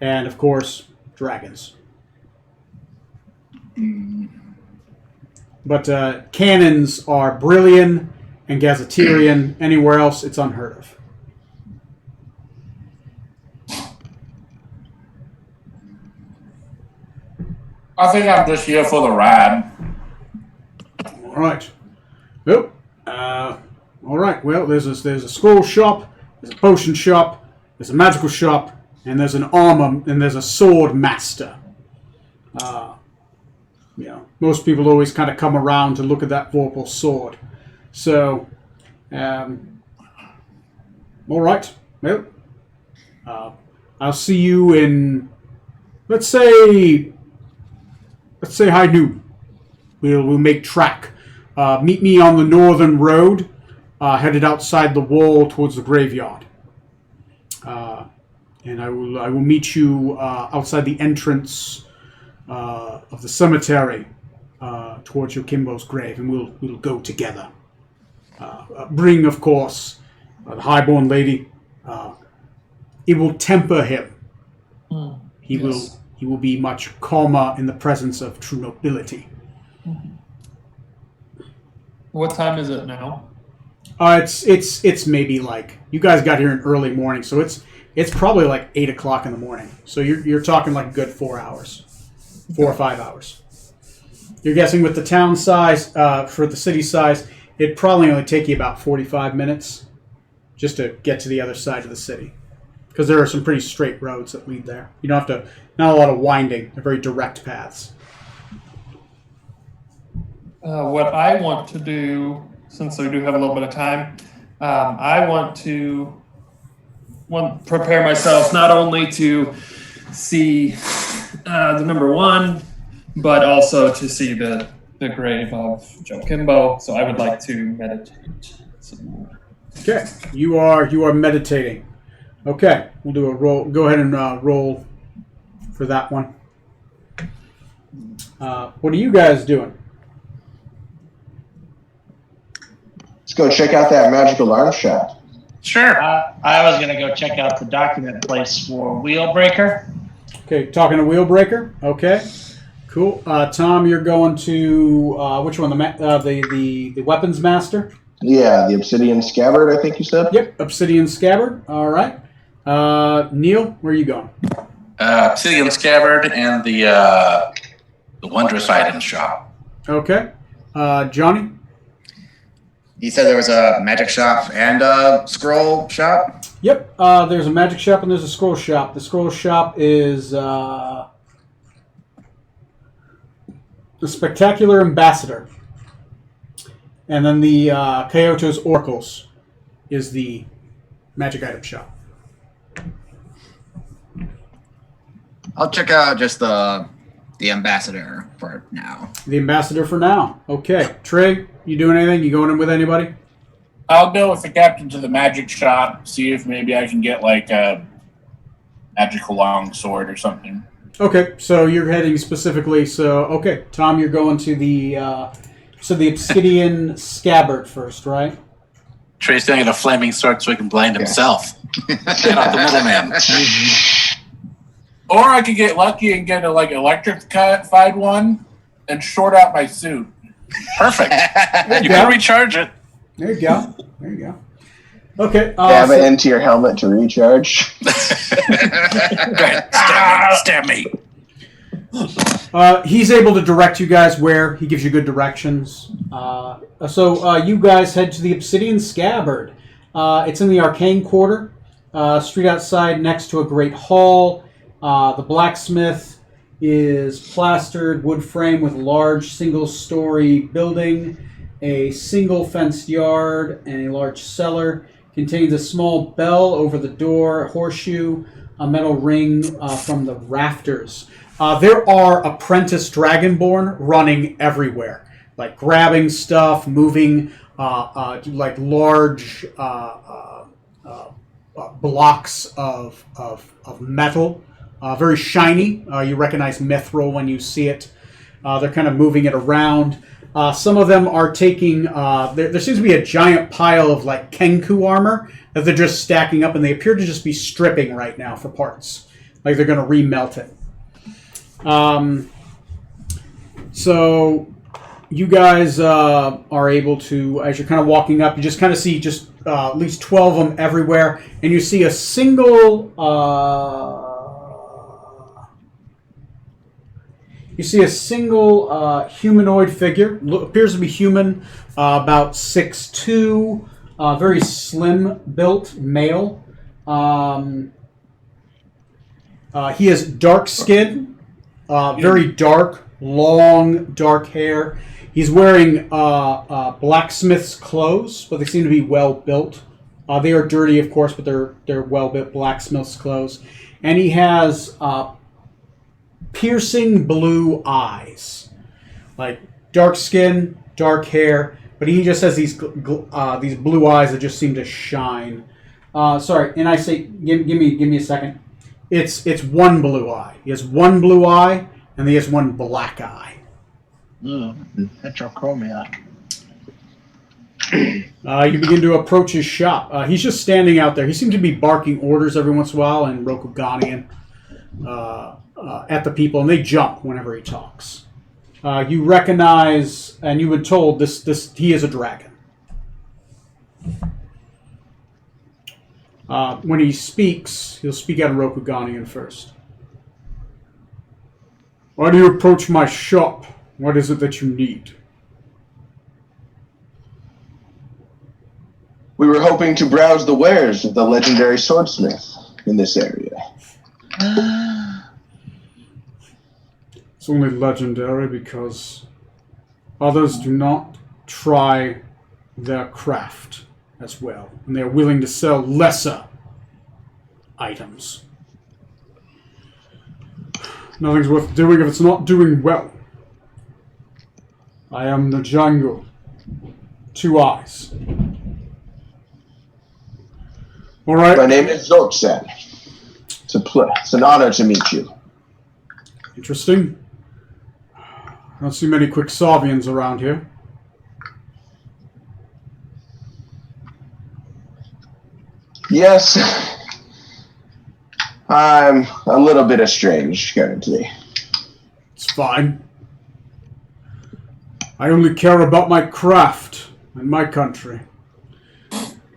and of course dragons. But cannons are Brillian and Gazetterian. Anywhere else, it's unheard of. I think I'm just here for the ride. All right. Well, all right. Well, there's a scroll shop, there's a potion shop, there's a magical shop, and there's an armor, and there's a sword master. Most people always kind of come around to look at that Vorpal sword. So, all right. Well, I'll see you in, let's say high noon. We'll make track. Meet me on the northern road, headed outside the wall towards the graveyard. And I will meet you outside the entrance of the cemetery towards Yokimbo's grave, and we'll go together. Bring, of course, the highborn lady. It will temper him. He will be much calmer in the presence of true nobility. What time is it now? It's maybe like, you guys got here in early morning, so it's probably like 8 o'clock in the morning. So you're talking like a good 4 hours, 4 or 5 hours. You're guessing with the town size, for the city size, it'd probably only take you about 45 minutes just to get to the other side of the city. Because there are some pretty straight roads that lead there. You don't have to, not a lot of winding, they're very direct paths. What I want to do, since we do have a little bit of time, I want to prepare myself not only to see the number one, but also to see the grave of Joe Kimbo. So I would like to meditate some more. Okay, you are meditating. Okay, we'll do a roll. Go ahead and roll for that one. What are you guys doing? Let's go check out that magical arm shop. Sure. I was going to go check out the document place for Wheelbreaker. Okay, talking to Wheelbreaker. Okay, cool. Tom, you're going to which one? The weapons master. Yeah, the obsidian scabbard, I think you said. Yep, obsidian scabbard. All right. Neil, where are you going? Obsidian Scabbard and the Wondrous Items shop. Okay. Johnny? He said there was a magic shop and a scroll shop. Yep. There's a magic shop and there's a scroll shop. The scroll shop is the Spectacular Ambassador. And then the Kyoto's Oracles is the magic item shop. I'll check out just the ambassador for now. The ambassador for now. Okay. Trey, you doing anything? You going in with anybody? I'll go with the captain to the magic shop, see if maybe I can get like a magical long sword or something. Okay, so you're heading specifically. So, okay, Tom, you're going to the So the obsidian scabbard first, right? Trey's gonna get a flaming sword so he can blind himself. Get out the middleman. Or I could get lucky and get a electrified one and short out my suit. Perfect. You can recharge it. There you go. There you go. Okay. Stab it into your helmet to recharge. Go ahead. Stab me. He's able to direct you guys where. He gives you good directions. So you guys head to the Obsidian Scabbard. It's in the Arcane Quarter, street outside next to a great hall. The blacksmith is plastered wood frame with large single-story building, a single fenced yard, and a large cellar. Contains a small bell over the door, a horseshoe, a metal ring from the rafters. There are apprentice dragonborn running everywhere, like grabbing stuff, moving like large blocks of metal, very shiny. You recognize mithril when you see it. They're kind of moving it around. Some of them are taking. There seems to be a giant pile of like Kenku armor that they're just stacking up, and they appear to just be stripping right now for parts, like they're going to remelt it. So you guys are able to, as you're kind of walking up, you just kind of see just at least 12 of them everywhere, and you see a single humanoid figure. Appears to be human, about 6'2", very slim built male. He has dark skin. Very dark, long, dark hair. He's wearing blacksmith's clothes, but they seem to be well built. They are dirty, of course, but they're well built blacksmith's clothes. And he has piercing blue eyes, like dark skin, dark hair. But he just has these blue eyes that just seem to shine. Sorry, and I say, give me a second. It's one blue eye. He has one blue eye, and he has one black eye. Heterochromia. You begin to approach his shop. He's just standing out there. He seems to be barking orders every once in a while in Rokuganian at the people, and they jump whenever he talks. You recognize, and you've been told this he is a dragon. When he speaks, he'll speak out in Rokuganian first. Why do you approach my shop? What is it that you need? We were hoping to browse the wares of the legendary swordsmith in this area. It's only legendary because others do not try their craft as well, and they're willing to sell lesser items. Nothing's worth doing if it's not doing well. I am the jungle. 2 eyes. All right. My name is Zorksan. It's an honor to meet you. Interesting. I don't see many Quixavians around here. Yes, I'm a little bit estranged currently. It's fine. I only care about my craft and my country.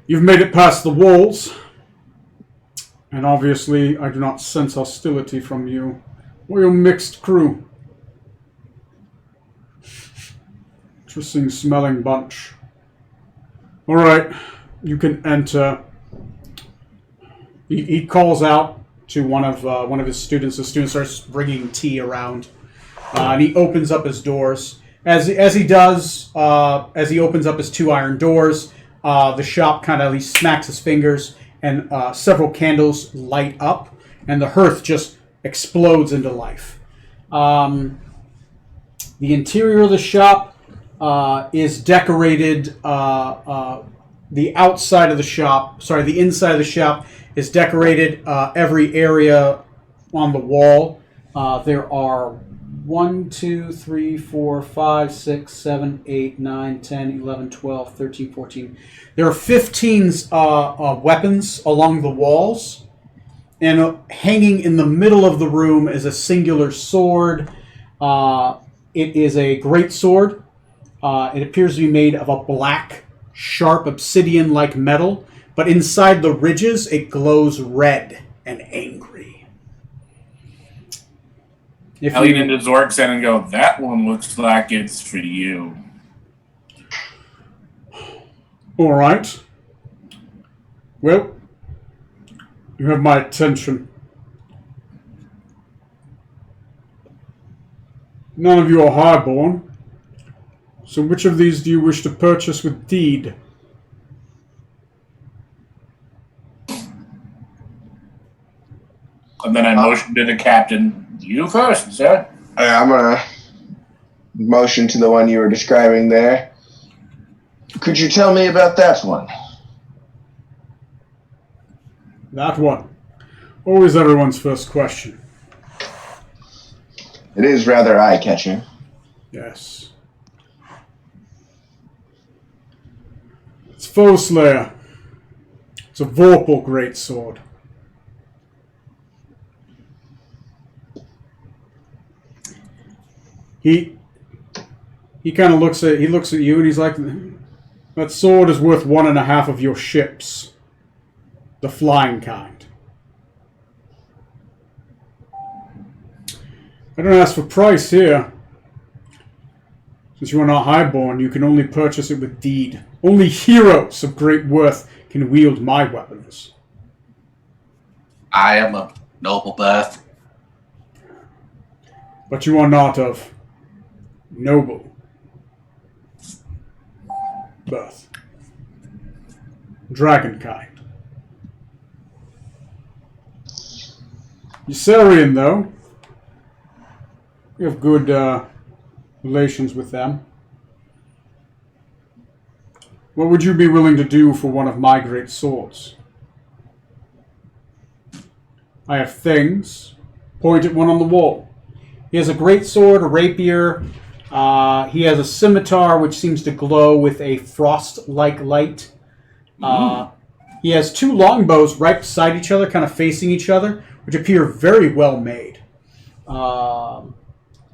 You've made it past the walls, and obviously I do not sense hostility from you or your mixed crew. Interesting smelling bunch. Alright, you can enter. He calls out to one of his students. The student starts bringing tea around, and he opens up his doors. As he opens up his 2 iron doors, the shop he smacks his fingers, and several candles light up, and the hearth just explodes into life. The interior of the shop is decorated. The inside of the shop is decorated. Every area on the wall, there are 1, 2, 3, 4, 5, 6, 7, 8, 9, 10, 11, 12, 13, 14. There are 15 weapons along the walls, and hanging in the middle of the room is a singular sword. It is a great sword. It appears to be made of a black, sharp obsidian-like metal, but inside the ridges it glows red and angry. I lean into Zork's end and go, that one looks like it's for you. All right. Well, you have my attention. None of you are highborn. So which of these do you wish to purchase with deed? And then I motioned to the captain. You first, sir. I'm gonna motion to the one you were describing there. Could you tell me about that one? That one. Always everyone's first question. It is rather eye-catching. Yes. It's Foe Slayer. It's a Vorpal greatsword. He kind of looks at you and he's like, that sword is worth 1.5 of your ships, the flying kind. I don't ask for price here. Since you are not highborn, you can only purchase it with deed. Only heroes of great worth can wield my weapons. I am of noble birth. But you are not of noble birth. Dragon kind. Ysarian, though. We have good relations with them. What would you be willing to do for one of my great swords? I have things. Point at one on the wall. He has a great sword, a rapier. He has a scimitar, which seems to glow with a frost-like light. He has 2 longbows right beside each other, kind of facing each other, which appear very well made.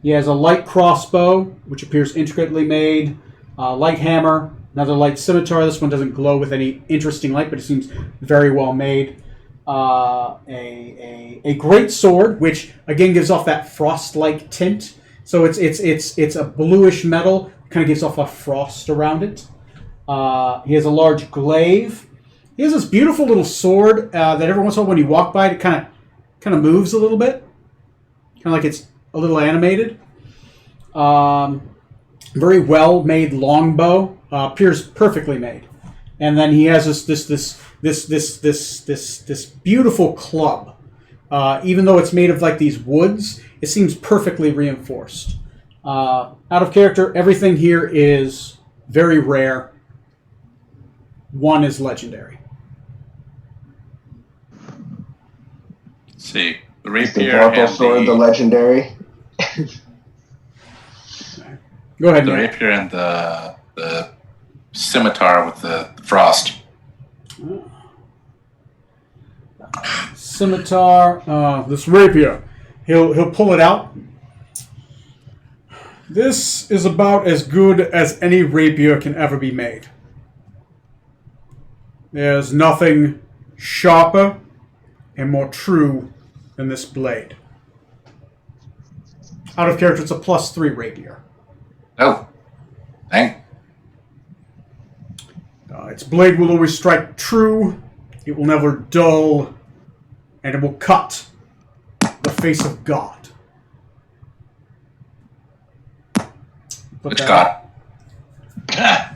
He has a light crossbow, which appears intricately made. Light hammer, another light scimitar. This one doesn't glow with any interesting light, but it seems very well made. A great sword, which again gives off that frost-like tint. So it's a bluish metal, kind of gives off a frost around it. He has a large glaive. He has this beautiful little sword that every once in a while when you walk by it kind of moves a little bit, kind of like it's a little animated. Very well made longbow, appears perfectly made. And then he has this beautiful club. Even though it's made of like these woods, it seems perfectly reinforced. Out of character, everything here is very rare. One is legendary. Let's see. The Is the rapier Vorpal and sword the the, legendary? Go ahead, the Nick. rapier and the scimitar with the frost. Scimitar, this rapier. He'll pull it out. This is about as good as any rapier can ever be made. There's nothing sharper and more true than this blade. Out of character, it's a +3 rapier. Oh. Thank. Its blade will always strike true, it will never dull, and it will cut the face of God. Put Which that god? up.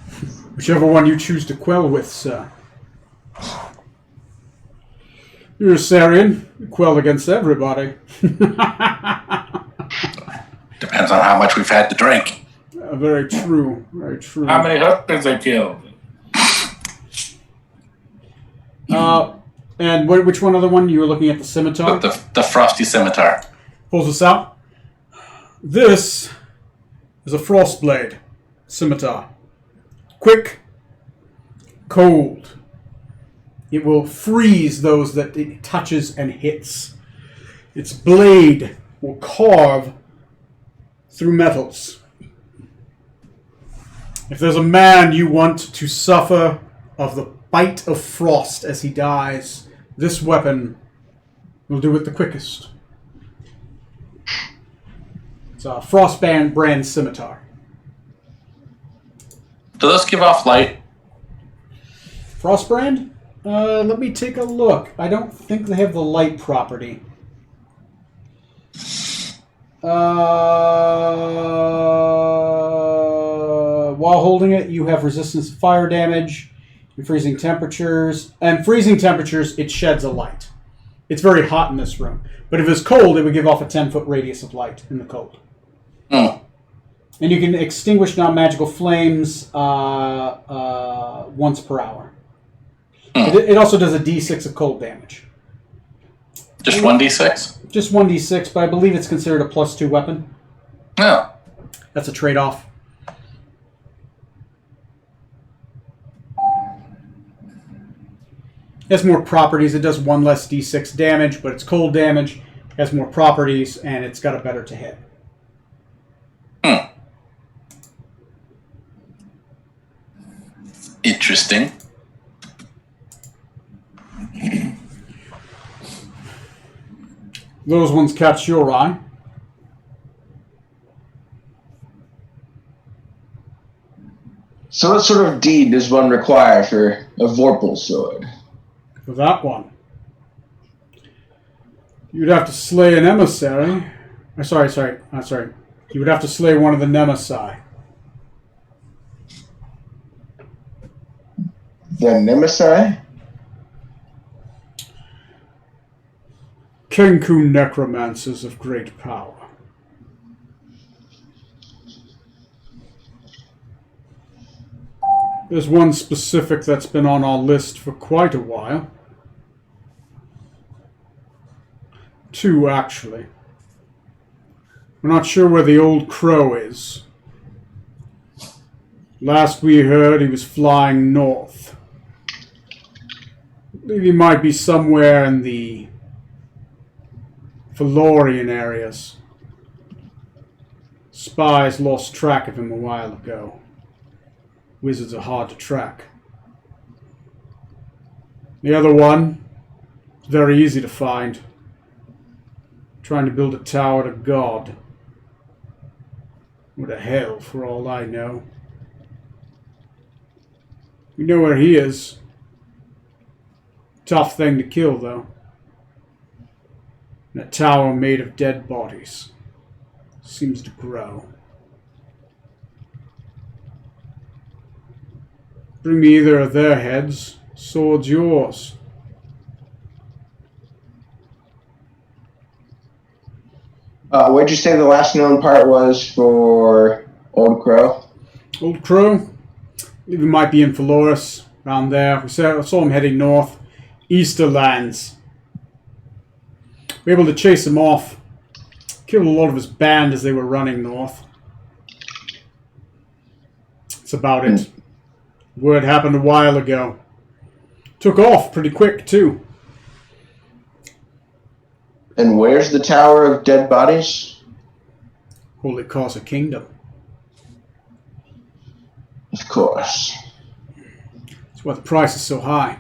Whichever one you choose to quell with, sir. You're a Sarian. You quell against everybody. Depends on how much we've had to drink. Very true. Very true. How many husbands I killed? And which one other one? You were looking at the scimitar? The frosty scimitar. Pulls this out. This is a Frostblade Scimitar. Quick, cold. It will freeze those that it touches and hits. Its blade will carve through metals. If there's a man you want to suffer of the bite of frost as he dies, this weapon will do it the quickest. It's a Frostband brand scimitar. Do those give off light? Frostbrand? Let me take a look. I don't think they have the light property. While holding it, you have resistance to fire damage, and freezing temperatures. And freezing temperatures, it sheds a light. It's very hot in this room. But if it's cold, it would give off a 10-foot radius of light in the cold. Hmm. And you can extinguish non-magical flames once per hour. It also does a d6 of cold damage. Just 1d6? Just 1d6, but I believe it's considered a +2 weapon. Oh. That's a trade-off. It has more properties. It does 1 less d6 damage, but it's cold damage. It has more properties, and it's got a better to hit. Interesting. Those ones catch your eye. So what sort of deed does one require for a Vorpal sword? For that one, you'd have to slay an emissary. Sorry. You would have to slay one of the Nemesis. The Nemesis? Kenku necromancers of great power. There's one specific that's been on our list for quite a while. 2, actually. We're not sure where the old crow is. Last we heard, he was flying north. I believe he might be somewhere in the Valorian areas. Spies lost track of him a while ago. Wizards are hard to track. The other one, very easy to find. Trying to build a tower to God. What the hell, for all I know. We know where he is. Tough thing to kill, though. And a tower made of dead bodies. Seems to grow. Bring me either of their heads. Sword's yours. What'd you say the last known part was for Old Crow? Old Crow? I believe he might be in Phaloris, around there. We saw him heading north. Easterlands. We were able to chase him off. Killed a lot of his band as they were running north. That's about it. Word happened a while ago. Took off pretty quick, too. And where's the Tower of Dead Bodies? Holy Cause of Kingdom. Of course. That's why the price is so high.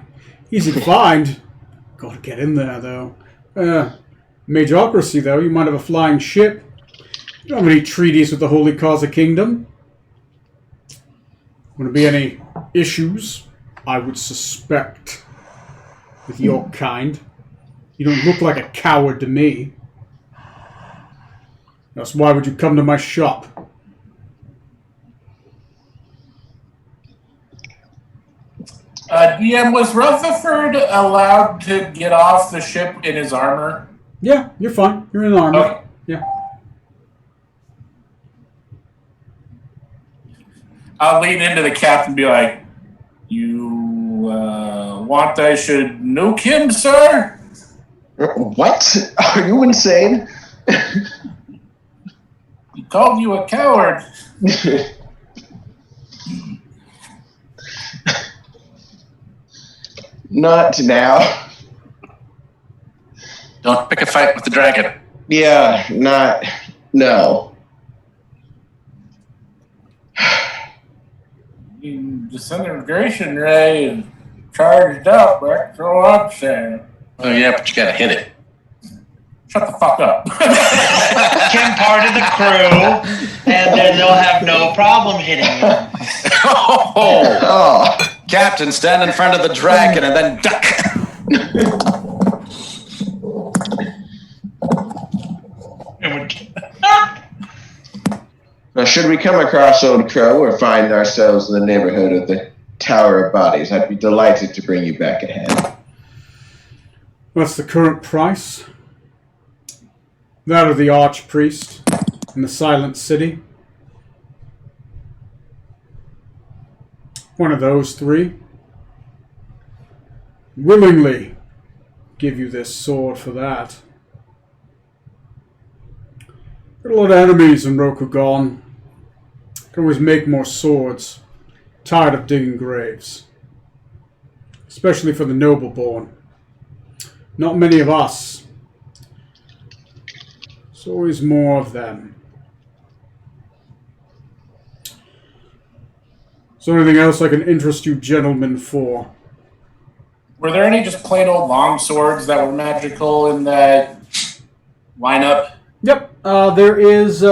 Easy to find. Gotta get in there, though. Majocracy, though. You might have a flying ship. You don't have any treaties with the Holy Cause of Kingdom. Would there be any issues? I would suspect. With your kind. You don't look like a coward to me. That's why would you come to my shop? DM, was Rutherford allowed to get off the ship in his armor? Yeah, you're fine. You're in armor. Okay. Yeah. I'll lean into the captain and be like, "You want I should nuke him, sir?" What? Are you insane? called you a coward. Not now. Don't pick a fight with the dragon. Yeah, not. No. Disintegration ray is charged up, that's all I'm saying. Oh yeah, but you gotta hit it. Shut the fuck up. Kim part of the crew, and then they'll have no problem hitting him. Oh, Oh. Captain, stand in front of the dragon and then duck. Now, should we come across Old Crow or find ourselves in the neighborhood of the Tower of Bodies, I'd be delighted to bring you back ahead. What's the current price? That of the Archpriest in the Silent City. One of those three. Willingly give you this sword for that. Got a lot of enemies in Rokugan. Can always make more swords. Tired of digging graves. Especially for the noble-born. Not many of us. There's always more of them. Is there anything else I can interest you gentlemen for? Were there any just plain old long swords that were magical in that lineup? Yep. There's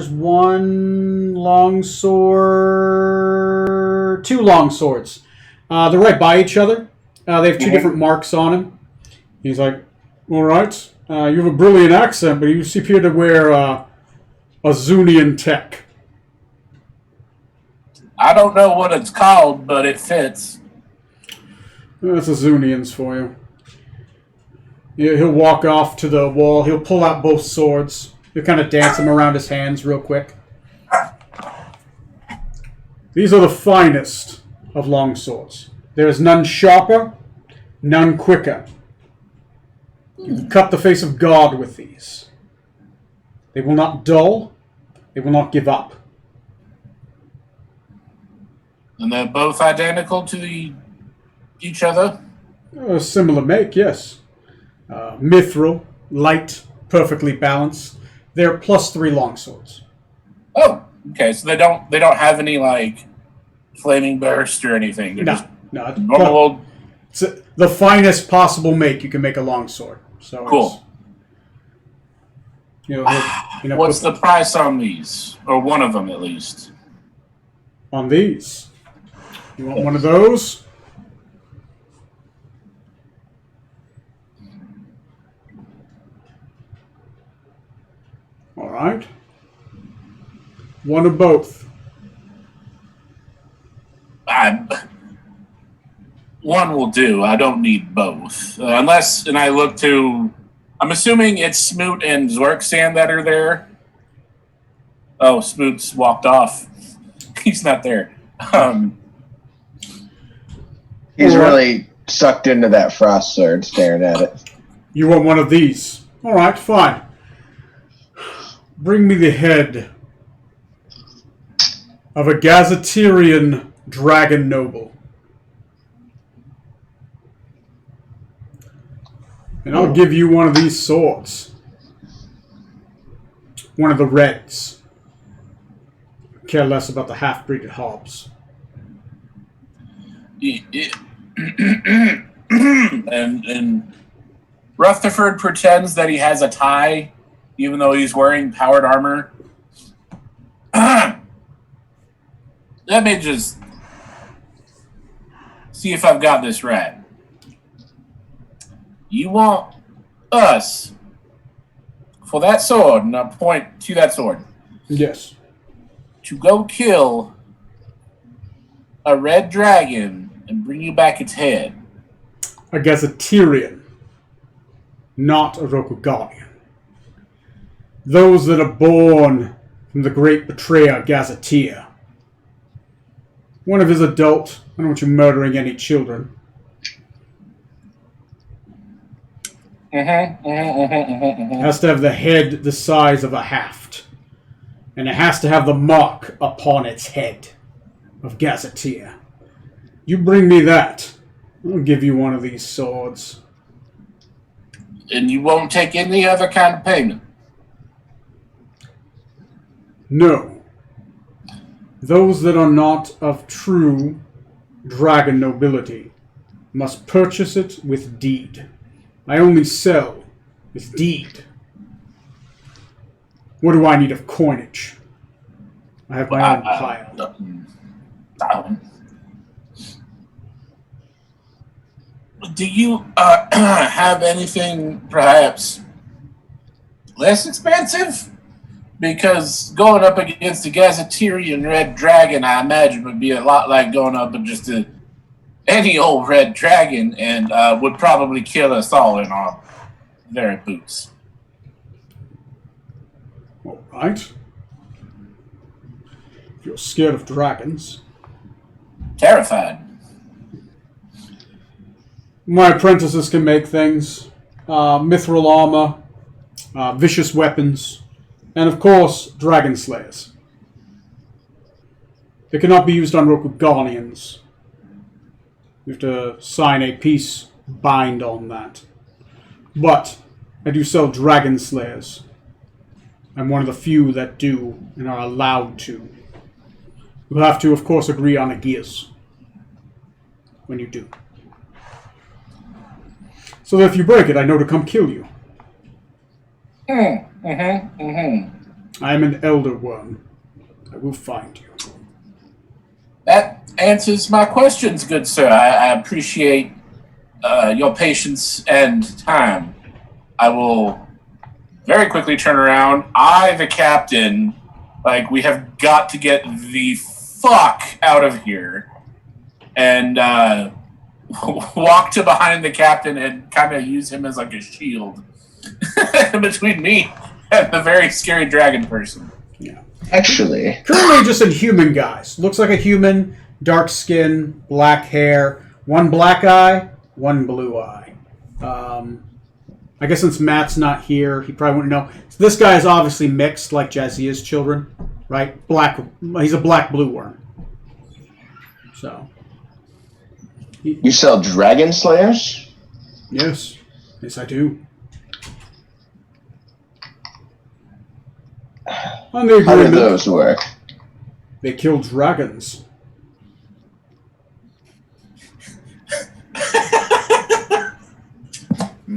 one long sword, two long swords. They're right by each other. They have two different marks on them. He's like, all right, you have a brilliant accent, but you appear to wear a Zunian tech. I don't know what it's called, but it fits. That's a Zunians for you. Yeah, he'll walk off to the wall. He'll pull out both swords. He'll kind of dance them around his hands real quick. These are the finest of long swords. There is none sharper, none quicker. You can cut the face of God with these. They will not dull. They will not give up. And they're both identical to each other? A similar make, yes. Mithril, light, perfectly balanced. They're +3 longswords. Oh, okay. So they don't have any like flaming burst or anything. They're just No. normal old. It's the finest possible make you can make a longsword. So Cool. What's put the price on these, or one of them at least? on these? You want one of those? All right. One of both. One will do. I don't need both. Unless, and I look to, I'm assuming it's Smoot and Zorksan that are there. Oh, Smoot's walked off. He's not there. He's really sucked into that frost sword, staring at it. You want one of these? All right, fine. Bring me the head of a Gazetirian dragon noble. And I'll give you one of these swords. One of the reds. Care less about the half-breeded hobs. And Rutherford pretends that he has a tie, even though he's wearing powered armor. Let me just see if I've got this right. You want us for that sword, and I point to that sword, Yes. to go kill a red dragon and bring you back its head. A Gazetirian. Not a Rokuganian. Those that are born from the great betrayer Gazetteer. One of his adult. I don't want you murdering any children. Has to have the head the size of a haft. And it has to have the mark upon its head of Gazetteer. You bring me that, I'll give you one of these swords. And you won't take any other kind of payment? No. Those that are not of true dragon nobility must purchase it with deed. I only sell with deed. What do I need of coinage? I have my own pile. Do you have anything perhaps less expensive? Because going up against the Gazetteerian Red Dragon, I imagine, would be a lot like going up against any old Red Dragon, and would probably kill us all in our very boots. All right. If you're scared of dragons. Terrified. My apprentices can make things. Mithril armor, vicious weapons, and of course, dragon slayers. They cannot be used on Rokuganians. You have to sign a peace bind on that. But I do sell dragon slayers. I'm one of the few that do and are allowed to. You'll have to, of course, agree on a gears when you do. So that if you break it, I know to come kill you. I am an elder worm. I will find you. That answers my questions, good sir. I appreciate your patience and time. I will very quickly turn around. I, the captain, we have got to get the fuck out of here. And walk to behind the captain and kind of use him as a shield between me and the very scary dragon person. Yeah. Actually, currently just in human guise. Looks like a human, dark skin, black hair, one black eye, one blue eye. I guess since Matt's not here, he probably wouldn't know. So this guy is obviously mixed, like Jazia's children, right? He's a black blue worm. So. You sell dragon slayers? Yes. Yes, I do. On the How do agreement, those work? they kill dragons.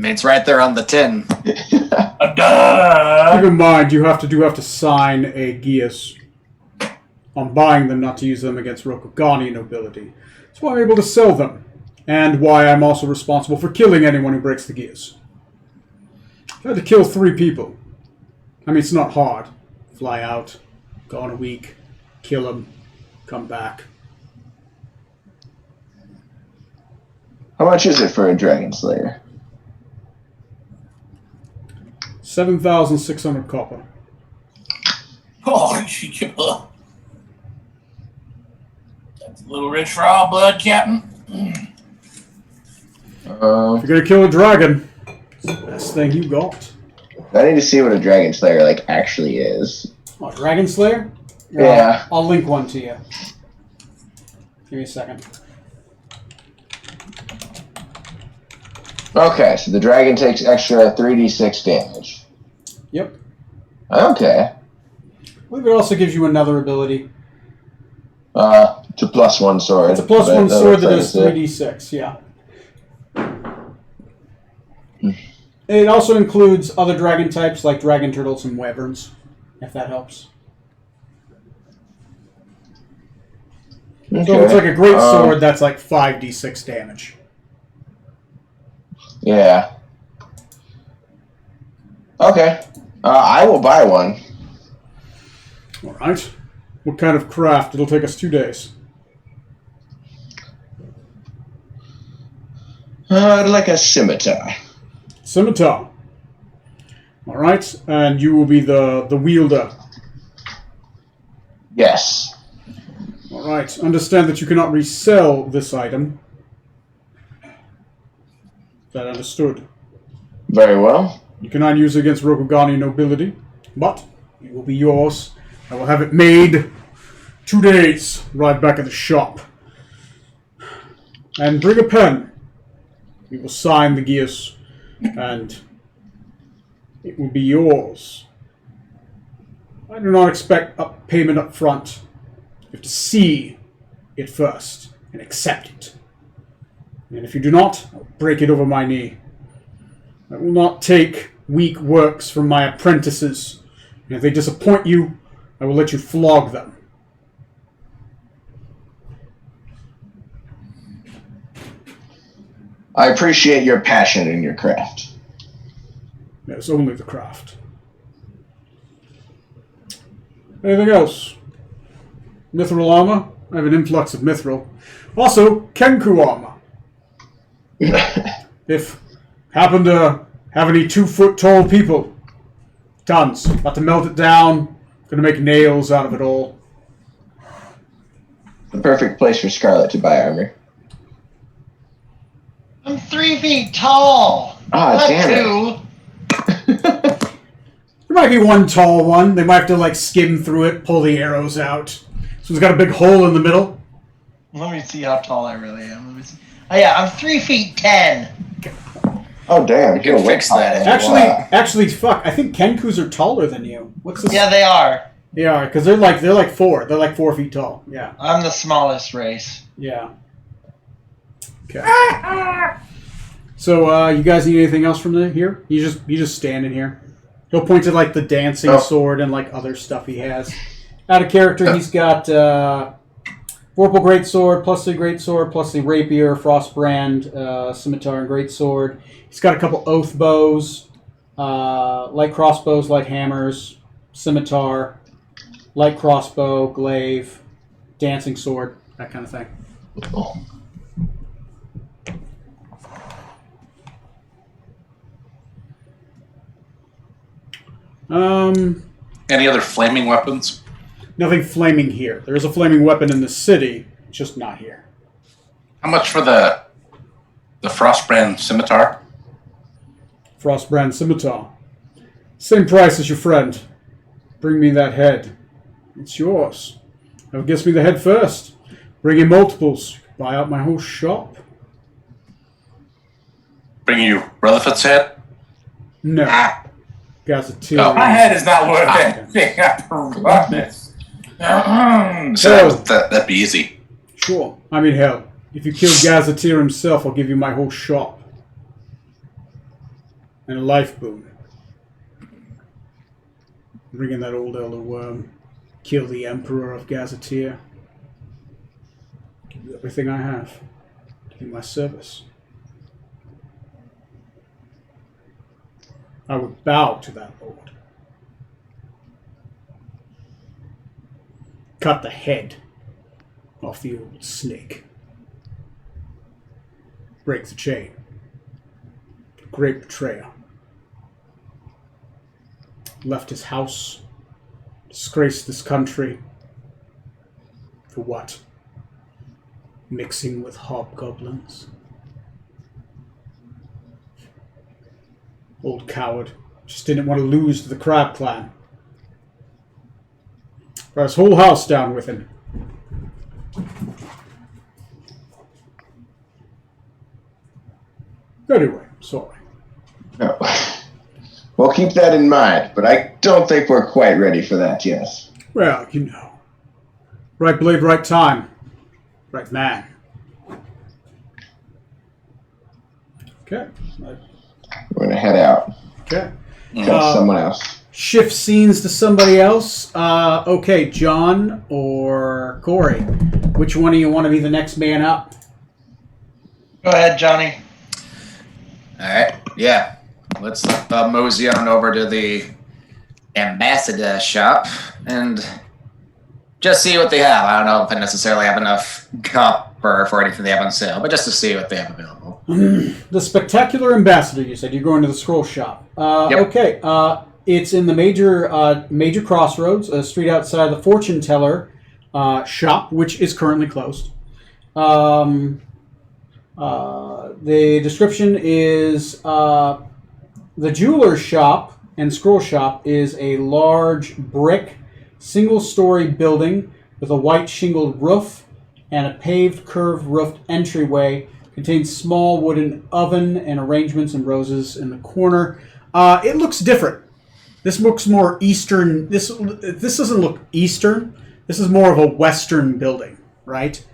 It's right there on the tin. Keep in mind, you have to sign a geas on buying them, not to use them against Rokugani nobility. That's why I'm able to sell them, and why I'm also responsible for killing anyone who breaks the gears. I had to kill 3 people. I mean, it's not hard. Fly out, go on a week, kill them, come back. How much is it for a dragon slayer? 7,600 copper. Oh, that's a little rich for our blood, Captain. If you're gonna kill a dragon, it's the best thing you got. I need to see what a dragon slayer actually is. Oh, Dragon Slayer? Yeah. I'll link one to you. Give me a second. Okay, so the dragon takes extra 3d6 damage. Yep. Okay. I believe it also gives you another ability. To +1 sword. It's a +1 sword that does 3d6, yeah. It also includes other dragon types like dragon turtles and wyverns, if that helps. Okay. So it's like a great sword that's 5d6 damage. Yeah. Okay. I will buy one. Alright. What kind of craft? It'll take us 2 days. I'd like a scimitar. Scimitar. Alright, and you will be the wielder. Yes. Alright, understand that you cannot resell this item. Is that understood? Very well. You cannot use it against Rokugani nobility, but it will be yours I will have it made 2 days. Right back at the shop. And bring a pen. We will sign the gears, and it will be yours. I do not expect a payment up front. You have to see it first and accept it. And if you do not, I'll break it over my knee. I will not take weak works from my apprentices. And if they disappoint you, I will let you flog them. I appreciate your passion in your craft. That's only the craft. Anything else? Mithril armor? I have an influx of mithril. Also, Kenku armor. If happen to have any 2-foot tall people. Tons. About to melt it down. Gonna make nails out of it all. The perfect place for Scarlet to buy armor. I'm 3 feet tall. Ah, Not damn it. 2. There might be one tall one. They might have to like skim through it, pull the arrows out. This one's got a big hole in the middle. Let me see how tall I really am. Let me see. Oh yeah, I'm 3 feet 10. Oh, damn. You can fix that. Actually, fuck. I think Kenkus are taller than you. What's this? Yeah, they are. They are, because they're like 4. They're like 4 feet tall. Yeah. I'm the smallest race. Yeah. Okay. So, you guys need anything else from here? You just standing here. He'll point to like the dancing sword and like other stuff he has. Out of character, he's got Vorpal Greatsword, plus the Greatsword, plus the Rapier, Frostbrand, Scimitar, and Greatsword. He's got a couple Oath Bows, light crossbows, light hammers, Scimitar, light crossbow, glaive, dancing sword, that kind of thing. Any other flaming weapons? Nothing flaming here. There is a flaming weapon in the city, just not here. How much for the Frostbrand Scimitar? Frostbrand Scimitar. Same price as your friend. Bring me that head. It's yours. Whoever gets me the head first. Bring in multiples. Buy out my whole shop. Bring you Rutherford's head? No. Gazetteer. My head is not worth anything. I promise. So that'd be easy. Sure. I mean, hell. If you kill Gazetteer himself, I'll give you my whole shop. And a life boon. Bring in that old elder worm. Kill the Emperor of Gazetteer. Give you everything I have. Give you my service. I would bow to that lord. Cut the head off the old snake. Break the chain. Great betrayer. Left his house. Disgraced this country. For what? Mixing with hobgoblins. Old coward. Just didn't want to lose to the Crab Clan. Brought his whole house down with him. Anyway, sorry. No. We'll keep that in mind, but I don't think we're quite ready for that yet. Well, you know. Right blade, right time. Right man. Okay. We're going to head out. Okay. Tell someone else. Shift scenes to somebody else. Okay, John or Corey. Which one of you want to be the next man up? Go ahead, Johnny. All right. Yeah. Let's mosey on over to the ambassador shop and just see what they have. I don't know if I necessarily have enough copper for anything they have on sale, but just to see what they have available. The Spectacular Ambassador, you said. You're going to the scroll shop. Yep. Okay. It's in the major crossroads, a street outside the Fortune Teller shop, which is currently closed. The description is the jeweler's shop and scroll shop is a large brick single-story building with a white shingled roof and a paved curved roofed entryway. Contains small wooden oven and arrangements and roses in the corner. It looks different. This looks more Eastern. This doesn't look Eastern. This is more of a Western building, right?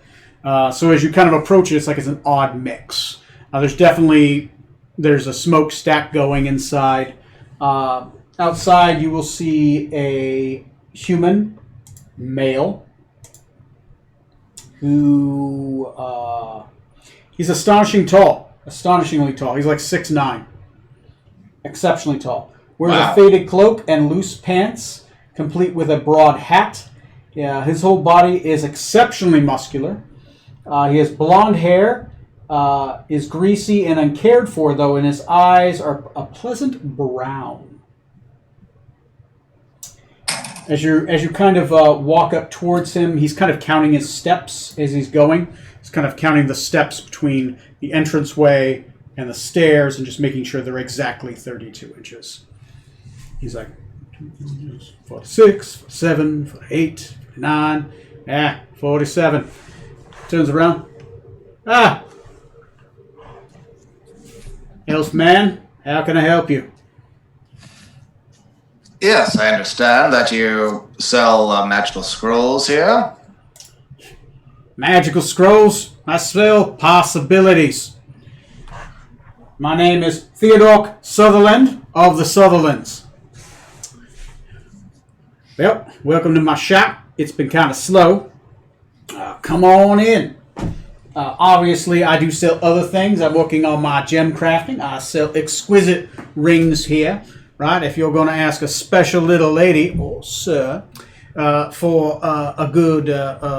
So as you kind of approach it, it's like it's an odd mix. There's a smokestack going inside. Outside, you will see a human male who he's astonishingly tall. He's like 6'9", exceptionally tall. Wears a faded cloak and loose pants, complete with a broad hat. His whole body is exceptionally muscular. He has blonde hair, is greasy and uncared for, though, and his eyes are a pleasant brown. As you kind of walk up towards him, he's kind of counting his steps as he's going. He's kind of counting the steps between the entranceway and the stairs and just making sure they're exactly 32 inches. He's like, 46, 47, 48, 49, 47. Turns around. Elf man, how can I help you? Yes, I understand that you sell magical scrolls here. Magical scrolls? I sell possibilities. My name is Theodore Sutherland of the Sutherlands. Well, welcome to my shop. It's been kind of slow. Come on in. Obviously, I do sell other things. I'm working on my gem crafting. I sell exquisite rings here. Right, if you're going to ask a special little lady or sir for a good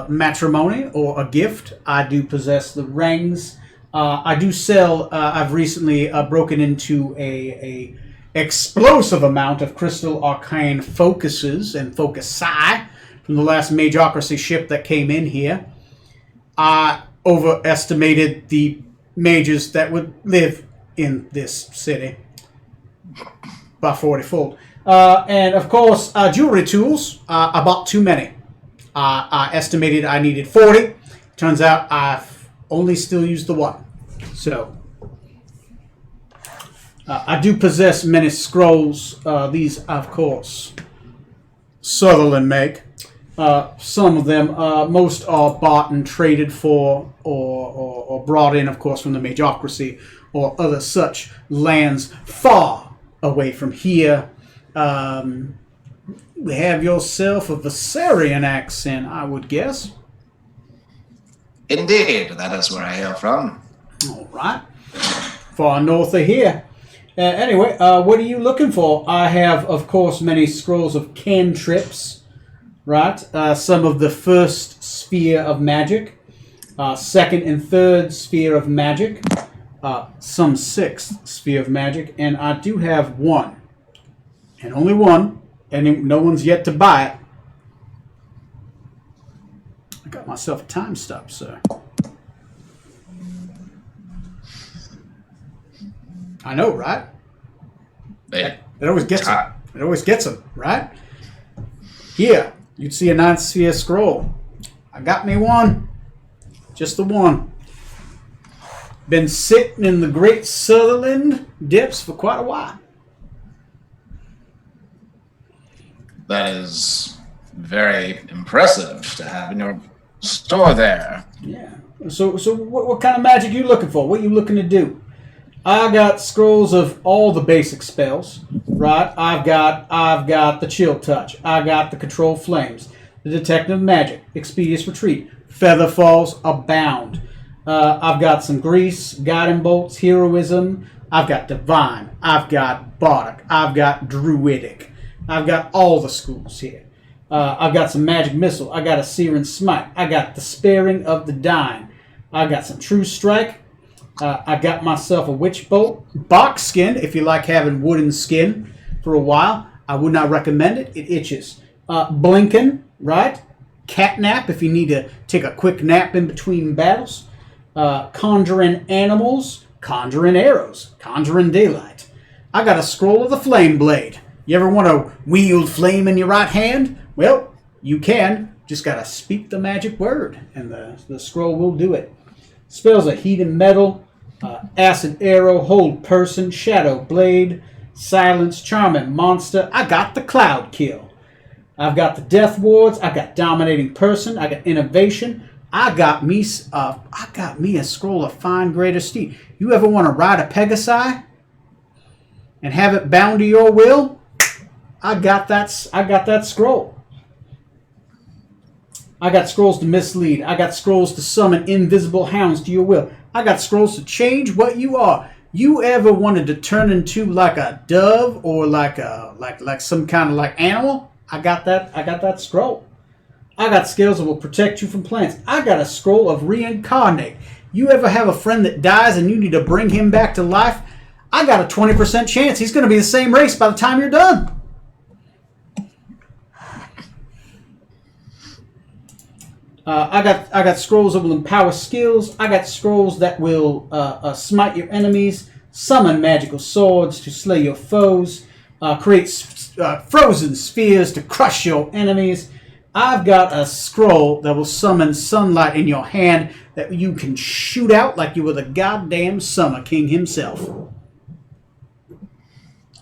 matrimony or a gift, I do possess the rings. I do sell. I've recently broken into a explosive amount of crystal arcane focuses and focusi from the last Magocracy ship that came in here. I overestimated the mages that would live in this city by 40-fold. And of course, jewelry tools, I bought too many. I estimated I needed 40. Turns out I've only still used the one. So, I do possess many scrolls. These, of course, Sutherland make. Some of them, most are bought and traded for or brought in, of course, from the Magocracy or other such lands far away from here. We have yourself a Viserion accent, I would guess. Indeed, that is where I hail from. All right. Far north of here. Anyway, what are you looking for? I have, of course, many scrolls of cantrips, right? Some of the first sphere of magic, second and third sphere of magic, some sixth sphere of magic, and I do have one, and only one, and no one's yet to buy it. I got myself a time stop, sir. I know, right? It always gets them. It always gets them, right? Here, you'd see a 9th sphere scroll. I got me one. Just the one. Been sitting in the Great Sutherland depths for quite a while. That is very impressive to have in your store there. Yeah. So what kind of magic are you looking for? What are you looking to do? I got scrolls of all the basic spells, right? I've got the Chill Touch. I got the Control Flames, the Detective Magic, Expeditious Retreat, Feather Falls Abound. I've got some Grease, Guiding Bolts, Heroism. I've got Divine. I've got Bardic. I've got Druidic. I've got all the schools here. I've got some Magic Missile. I got a Searing Smite. I got the Sparing of the Dying. I got some True Strike. I got myself a Witch Bolt. Box Skin, if you like having wooden skin for a while. I would not recommend it. It itches. Blinking, right? Catnap, if you need to take a quick nap in between battles. Conjuring Animals. Conjuring Arrows. Conjuring Daylight. I got a Scroll of the Flame Blade. You ever want to wield flame in your right hand? Well, you can. Just gotta speak the magic word, and the scroll will do it. Spells are Heat and Metal, Acid Arrow, Hold Person, Shadow Blade, Silence, Charm and Monster. I got the Cloud Kill. I've got the Death Wards. I got Dominating Person. I got Innovation. I got me a scroll of Fine Greater Steed. You ever want to ride a Pegasi and have it bound to your will? I got that scroll. I got scrolls to mislead. I got scrolls to summon invisible hounds to your will. I got scrolls to change what you are. You ever wanted to turn into like a dove or like some kind of like animal? I got that scroll. I got skills that will protect you from plants. I got a scroll of Reincarnate. You ever have a friend that dies and you need to bring him back to life? I got a 20% chance he's going to be the same race by the time you're done. I got scrolls that will empower skills. I got scrolls that will smite your enemies, summon magical swords to slay your foes, create frozen spheres to crush your enemies. I've got a scroll that will summon sunlight in your hand that you can shoot out like you were the goddamn Summer King himself.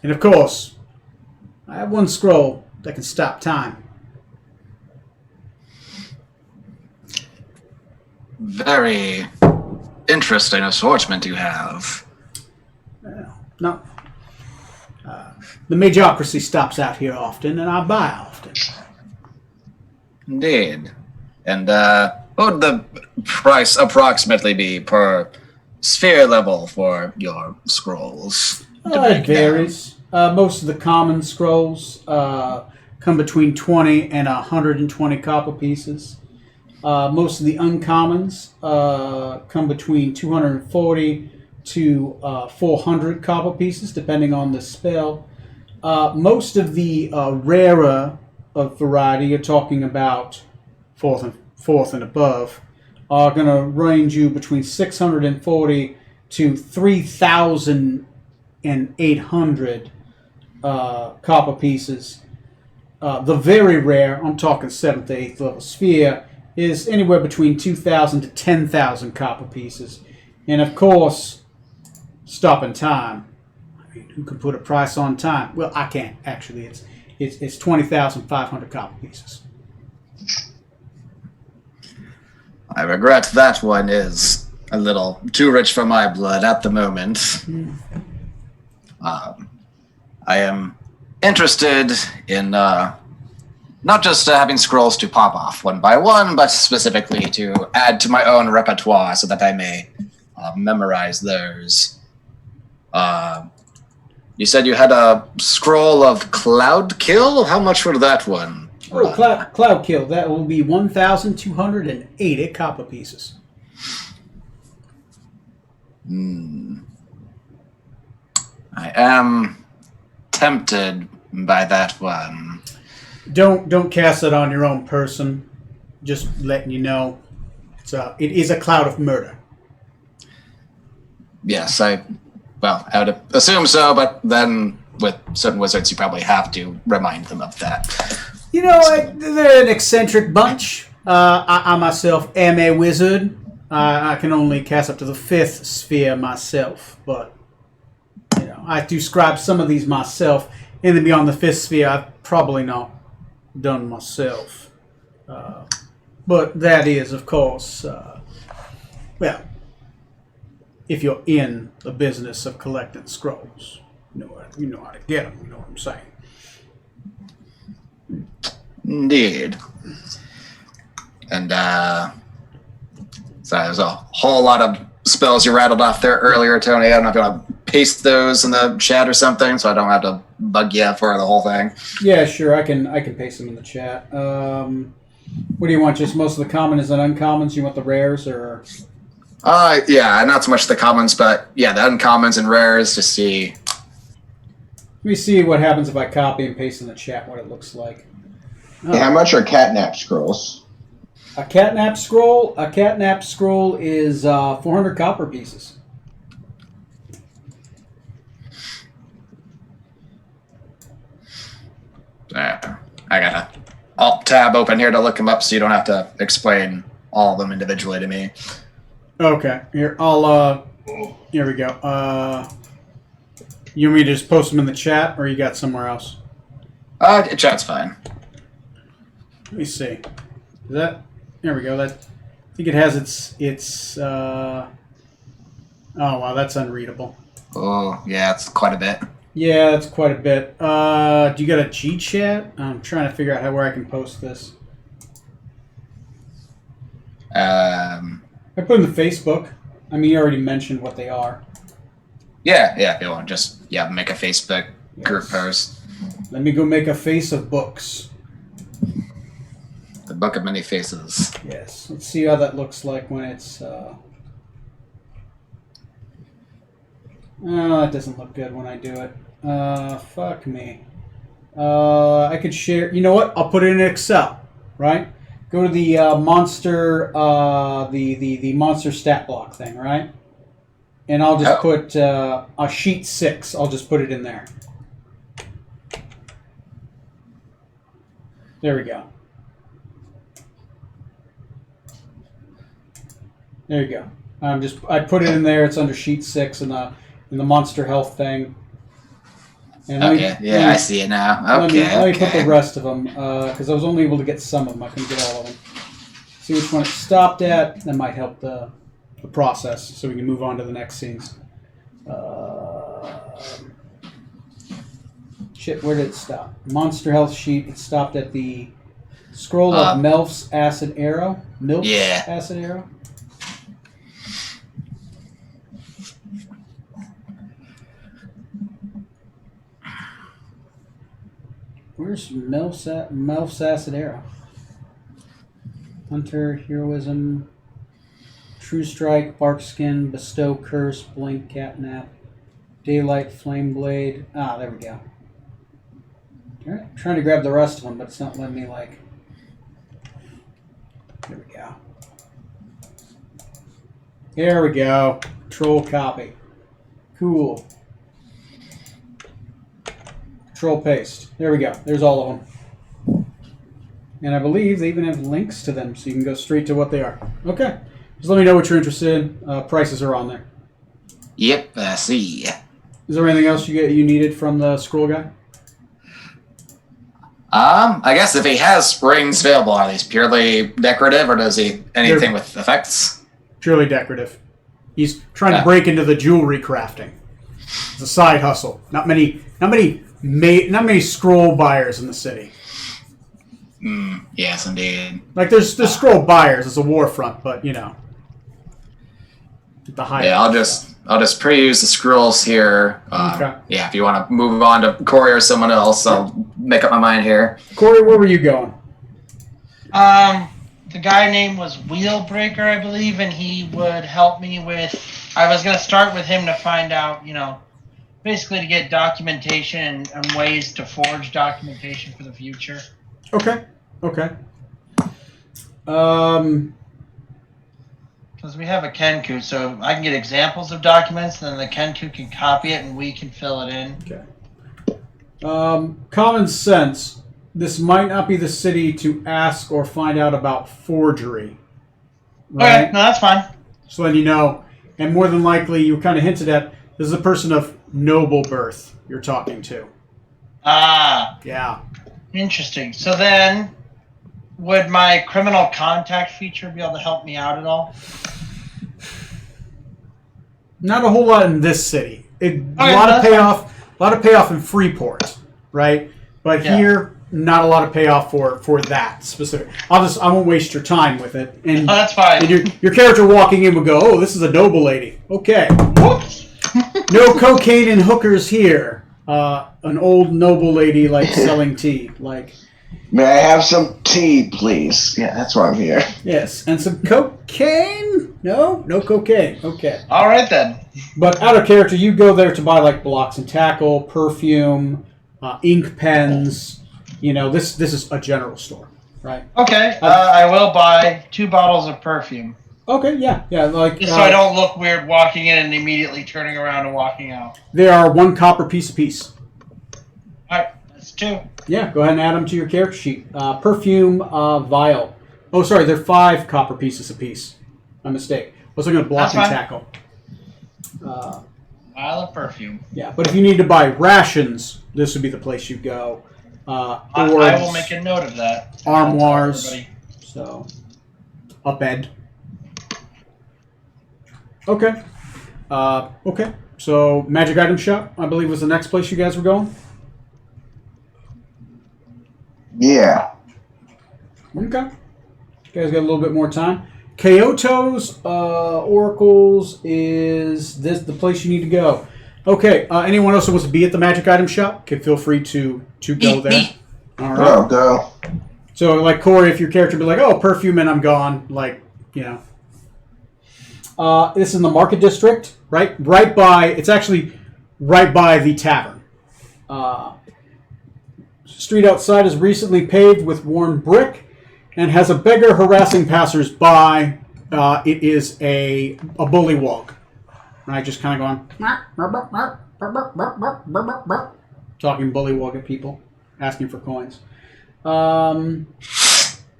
And of course, I have one scroll that can stop time. Very interesting assortment you have. No. The Magocracy stops out here often, and I buy often. Indeed. And what would the price approximately be per sphere level for your scrolls? It varies. Most of the common scrolls come between 20 and 120 copper pieces. Most of the uncommons come between 240 to 400 copper pieces, depending on the spell. Most of the rarer of variety, you're talking about fourth and above, are going to range you between 640 to 3,800 copper pieces. The very rare, I'm talking 7th to 8th level sphere, is anywhere between 2,000 to 10,000 copper pieces. And of course, stopping time. I mean, who can put a price on time? Well, I can't, actually. It's 20,500 copper pieces. I regret that one is a little too rich for my blood at the moment. I am interested in not just having scrolls to pop off one by one, but specifically to add to my own repertoire so that I may memorize theirs. You said you had a scroll of Cloud Kill? How much would that one run? Cloud Kill, that will be 1,280 copper pieces. I am tempted by that one. Don't cast it on your own person. Just letting you know. It is a cloud of murder. Yes, I would assume so, but then with certain wizards, you probably have to remind them of that. You know, they're an eccentric bunch. I myself am a wizard. I can only cast up to the 5th sphere myself, but you know, I do scribe some of these myself. Anything beyond the 5th sphere, I've probably not done myself. But that is, of course, well, if you're in the business of collecting scrolls, you know how to get them. You know what I'm saying? Indeed. And so there's a whole lot of spells you rattled off there earlier, Tony. I don't know if you want to paste those in the chat or something, so I don't have to bug you for the whole thing. Yeah, sure. I can paste them in the chat. What do you want? Just most of the commons and uncommons? You want the rares or? Yeah, not so much the commons, but yeah, the uncommons and rares to see. Let me see what happens if I copy and paste in the chat what it looks like. Hey, how much are catnap scrolls? A catnap scroll? A catnap scroll is 400 copper pieces. I gotta Alt tab open here to look them up, so you don't have to explain all of them individually to me. Okay, here here we go. You want me to just post them in the chat, or you got somewhere else? Chat's fine. Let me see. Is that? There we go. That I think it has its. Oh wow, that's unreadable. Oh yeah, it's quite a bit. Yeah, that's quite a bit. Do you got a G chat? I'm trying to figure out where I can post this. I put in the Facebook. I mean, you already mentioned what they are. Yeah. If you want, just make a Facebook group post. Let me go make a face of books. The Book of Many Faces. Yes. Let's see how that looks like when it's. Oh, it doesn't look good when I do it. Fuck me. I could share. You know what? I'll put it in Excel. Right. Go to the monster, the monster stat block thing, right? And I'll just put a sheet 6. I'll just put it in there. There we go. There you go. I put it in there. It's under sheet 6 in the monster health thing. And I see it now. Let me put the rest of them, because I was only able to get some of them. I couldn't get all of them. See which one it stopped at. That might help the process, so we can move on to the next scenes. Shit, where did it stop? Monster health sheet. It stopped at the scroll of Melf's acid arrow. Acid arrow. Where's Melf's acid arrow? Hunter, heroism, true strike, bark skin, bestow, curse, blink, catnap, daylight, flame blade. Ah, there we go. All right, I'm trying to grab the rest of them, but it's not letting me like. There we go. There we go. Control copy. Cool. Control paste. There we go. There's all of them. And I believe they even have links to them, so you can go straight to what they are. Okay. Just let me know what you're interested in. Prices are on there. Yep, I see. Is there anything else you needed from the scroll guy? I guess if he has rings available, are these purely decorative, or does he anything with effects? Purely decorative. He's trying to break into the jewelry crafting. It's a side hustle. Not many scroll buyers in the city. Yes, indeed. Like there's scroll buyers. It's a war front, but you know, the high. Yeah, I'll just pre-use the scrolls here. Okay. Yeah, if you want to move on to Corey or someone else, I'll make up my mind here. Corey, where were you going? The guy name was Wheelbreaker, I believe, and he would help me with. I was going to start with him to find out, basically to get documentation and ways to forge documentation for the future. Okay. Because we have a Kenku, so I can get examples of documents, and then the Kenku can copy it, and we can fill it in. Okay. Common sense. This might not be the city to ask or find out about forgery. Right? Okay, no, that's fine. Just letting you know. And more than likely, you kind of hinted at, this is a person of noble birth you're talking to. Ah. Yeah. Interesting. So then, would my criminal contact feature be able to help me out at all? Not a whole lot in this city. A lot of payoff in Freeport, right? But here, not a lot of payoff for that specific. I won't waste your time with it. And that's fine. And your character walking in would go, "Oh, this is a noble lady." Okay. Whoops. No cocaine and hookers here. An old noble lady selling tea. May I have some tea, please? Yeah, that's why I'm here. Yes, and some cocaine? No cocaine. Okay. All right then. But out of character, you go there to buy blocks and tackle, perfume, ink pens. This is a general store, right? Okay. I will buy 2 bottles of perfume. Okay, yeah. Just so I don't look weird walking in and immediately turning around and walking out. They are 1 copper piece apiece. All right, that's 2. Yeah, go ahead and add them to your character sheet. Perfume vial. Oh, sorry, they're 5 copper pieces apiece. My mistake. I was looking at block and That's tackle. Vial of perfume. Yeah, but if you need to buy rations, this would be the place you go. I will make a note of that. Armoires. So, a bed. Okay. Okay. So, magic item shop, I believe, was the next place you guys were going. Yeah. Okay. You guys got a little bit more time. Kyoto's Oracles is this the place you need to go. Okay. Anyone else who wants to be at the magic item shop can feel free to go there. All right. Oh, go. So, like Corey, if your character be like, "Oh, perfume," and I'm gone, like, you know. This is in the Market District, right? It's actually right by the Tavern. Street outside is recently paved with worn brick and has a beggar harassing passers-by. It is a bullywog. Right? Just kind of going, talking bullywog at people, asking for coins.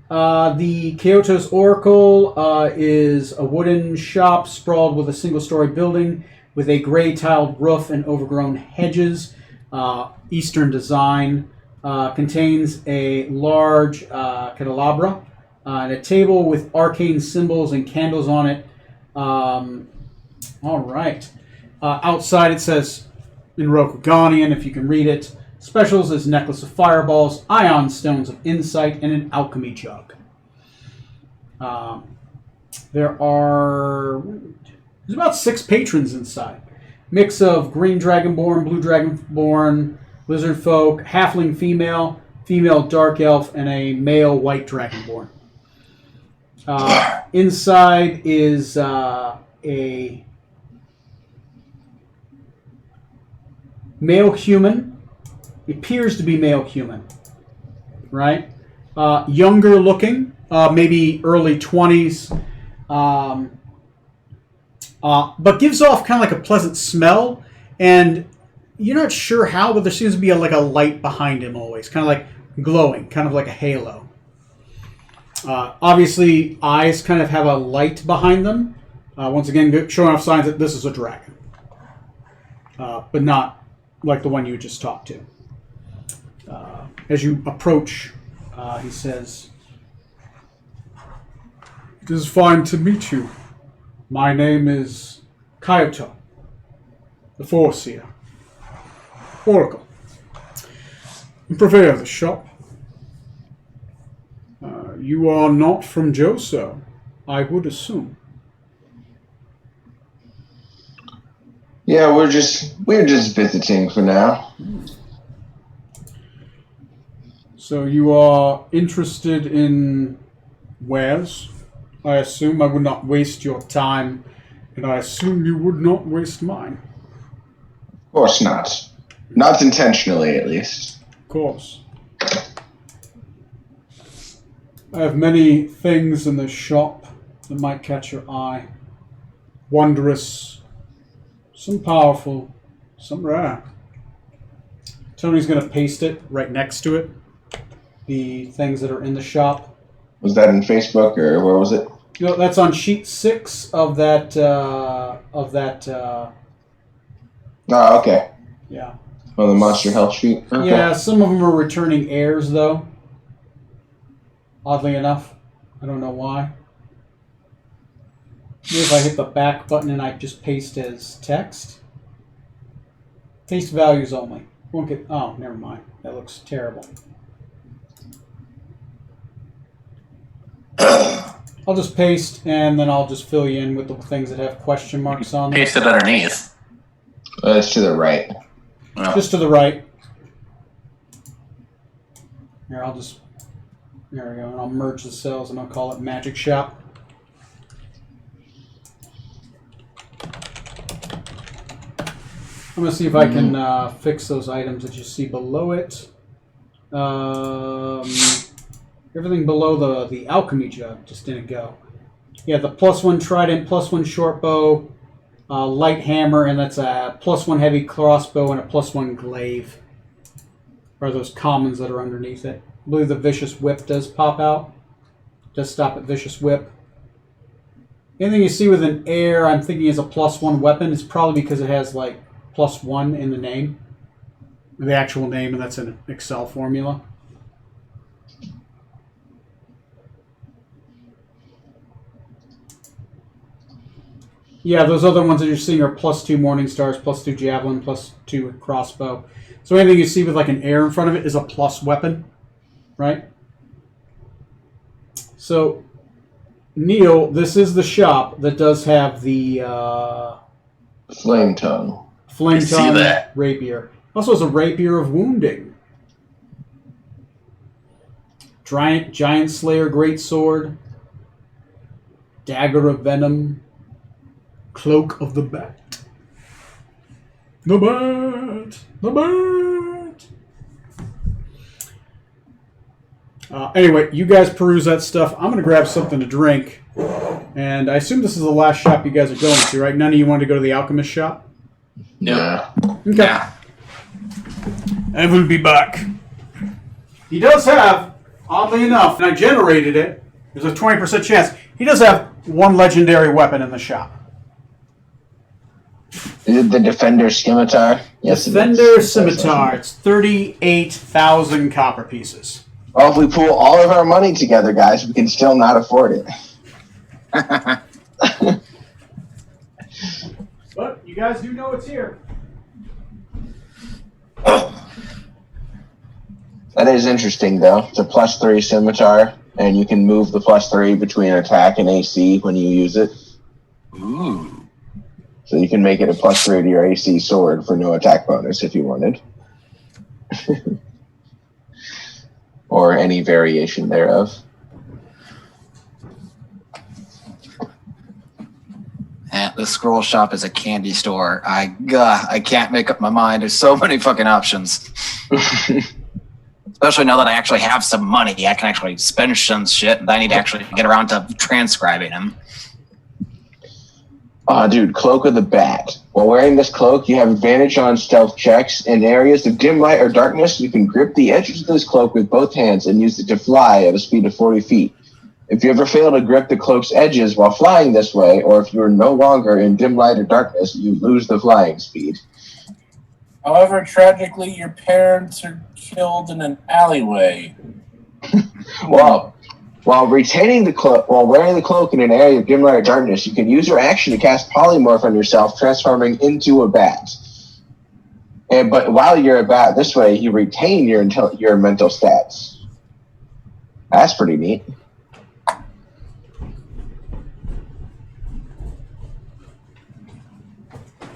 The Kyoto's Oracle is a wooden shop sprawled with a single-story building with a gray tiled roof and overgrown hedges. Eastern design. Contains a large candelabra and a table with arcane symbols and candles on it. All right. Outside it says in Rokuganian, if you can read it, specials is necklace of fireballs, ion stones of insight, and an alchemy jug. There's about 6 patrons inside. Mix of green dragonborn, blue dragonborn, lizard folk, halfling female, female dark elf, and a male white dragonborn. Inside is a male human. It appears to be male human, right? Younger looking, maybe early 20s, but gives off kind of like a pleasant smell, and you're not sure how, but there seems to be like a light behind him always, kind of like glowing, kind of like a halo. Obviously, eyes kind of have a light behind them. Once again, showing off signs that this is a dragon, but not like the one you just talked to. As you approach, he says, "It is fine to meet you. My name is Kyoto, the Foreseer. Oracle. Purveyor of the shop. You are not from Joso, I would assume." Yeah, we're just visiting for now. So you are interested in wares? I assume I would not waste your time, and I assume you would not waste mine. Of course not. Not intentionally, at least. Of course. I have many things in this shop that might catch your eye. Wondrous, some powerful, some rare. Tony's going to paste it right next to it. The things that are in the shop. Was that in Facebook or where was it? You know, that's on sheet 6 of that. Oh, okay. Yeah. On the Monster Health sheet? Okay. Yeah, some of them are returning heirs, though. Oddly enough. I don't know why. Maybe if I hit the back button and I just paste as text. Paste values only. Won't get. Oh, never mind. That looks terrible. I'll just paste, and then I'll just fill you in with the things that have question marks on them. Paste it underneath. It's to the right. Oh. Just to the right. Here, I'll just... There we go. And I'll merge the cells, and I'll call it Magic Shop. I'm going to see if I can fix those items that you see below it. Everything below the alchemy jug just didn't go. Yeah, the +1 trident, +1 short bow, light hammer, and that's a +1 heavy crossbow and a +1 glaive. Or those commons that are underneath it. I believe the Vicious Whip does pop out. Does stop at Vicious Whip. Anything you see with an air, I'm thinking is a +1 weapon. It's probably because it has like +1 in the name. The actual name, and that's an Excel formula. Yeah, those other ones that you're seeing are +2 Morning Stars, +2 Javelin, +2 Crossbow. So anything you see with like an air in front of it is a plus weapon, right? So, Neil, this is the shop that does have the Flame tongue. Flame see Tongue that. rapier. Also has a rapier of wounding. Giant Slayer Greatsword. Dagger of Venom. Cloak of the Bat. The Bat! The Bat! Anyway, you guys peruse that stuff. I'm going to grab something to drink. And I assume this is the last shop you guys are going to, right? None of you wanted to go to the alchemist shop? Yeah. Okay. Yeah. I will be back. He does have, oddly enough, and I generated it, there's a 20% chance, he does have one legendary weapon in the shop. Is it the Defender Scimitar? Yes, it is. Defender Scimitar. It's 38,000 copper pieces. Well, if we pool all of our money together, guys, we can still not afford it. But you guys do know it's here. That is interesting, though. It's a +3 Scimitar, and you can move the +3 between attack and AC when you use it. Ooh. So you can make it a +3 to your AC sword for no attack bonus if you wanted. Or any variation thereof. The scroll shop is a candy store. I can't make up my mind. There's so many fucking options. Especially now that I actually have some money. I can actually spend some shit, and I need to actually get around to transcribing them. Oh, dude, Cloak of the Bat. While wearing this cloak, you have advantage on stealth checks. In areas of dim light or darkness, you can grip the edges of this cloak with both hands and use it to fly at a speed of 40 feet. If you ever fail to grip the cloak's edges while flying this way, or if you are no longer in dim light or darkness, you lose the flying speed. However, tragically, your parents are killed in an alleyway. While retaining the cloak, while wearing the cloak in an area of dim light or darkness, you can use your action to cast polymorph on yourself, transforming into a bat. But while you're a bat this way, you retain your mental stats. That's pretty neat.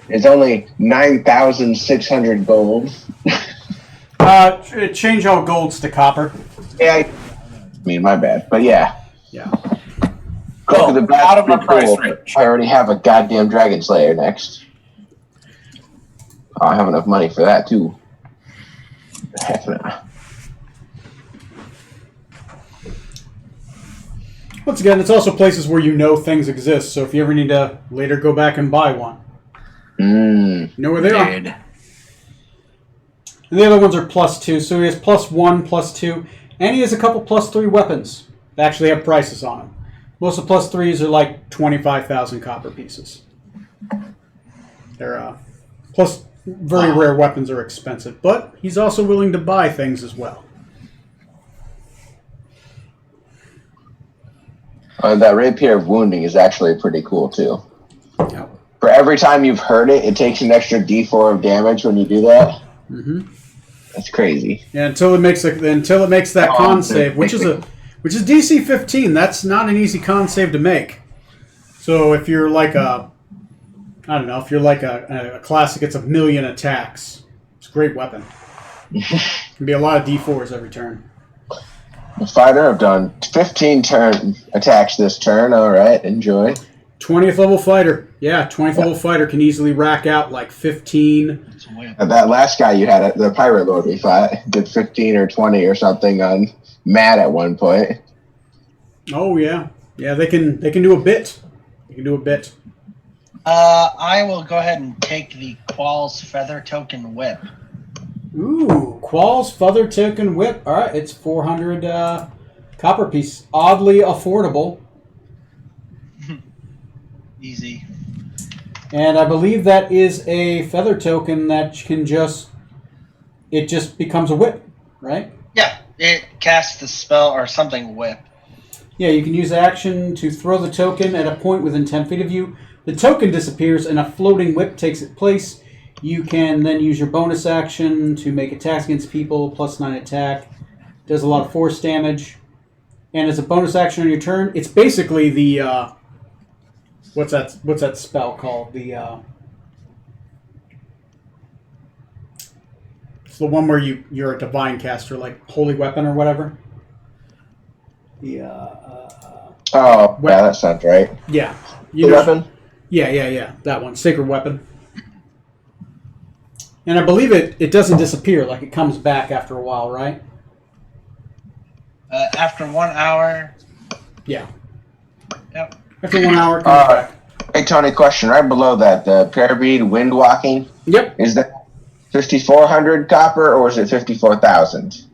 It's only 9,600 gold. Change all golds to copper. Yeah, I mean, my bad. But yeah. Yeah. Cloak of the Bat's out of my pretty price cool. range. I already have a goddamn Dragon Slayer next. I have enough money for that, too. Heck no. Once again, it's also places where you know things exist, so if you ever need to later go back and buy one, you know where they are. Dude. And the other ones are +2, so he has +1, +2, and he has a couple +3 weapons that actually have prices on them. Most of the +3s are like 25,000 copper pieces. They're plus very rare weapons are expensive, but he's also willing to buy things as well. That rapier of wounding is actually pretty cool, too. Yeah. For every time you've heard it, it takes an extra d4 of damage when you do that. Mm-hmm. That's crazy. Yeah, until it makes that con save, which is DC 15. That's not an easy con save to make. So if you're like a classic, it's 1,000,000 attacks. It's a great weapon. Can be a lot of D4s every turn. Fighter, I've done 15 turn attacks this turn. All right, enjoy. 20th level fighter. Yeah, 20th level fighter can easily rack out like 15. That last guy you had, the Pirate Lord we fought, did 15 or 20 or something on Matt at one point. Oh yeah, yeah. They can do a bit. They can do a bit. I will go ahead and take the Qual's Feather Token Whip. Ooh, Qualls, Feather Token, Whip. All right, it's 400 copper piece. Oddly affordable. Easy. And I believe that is a Feather Token that can just becomes a Whip, right? Yeah, it casts the spell or something whip. Yeah, you can use action to throw the token at a point within 10 feet of you. The token disappears and a floating whip takes its place. You can then use your bonus action to make attacks against people, +9 attack. Does a lot of force damage. And as a bonus action on your turn, it's basically the what's that spell called? It's the one where you're a divine caster, like Holy Weapon or whatever. Oh, yeah, that sounds right. Yeah. The weapon? Yeah. That one. Sacred Weapon. And I believe it doesn't disappear, like it comes back after a while, right? After 1 hour. Yeah. Yep. After 1 hour, it comes back. Hey, Tony, question. Right below that, the prayer bead wind walking. Yep. Is that 5,400 copper or is it 54,000?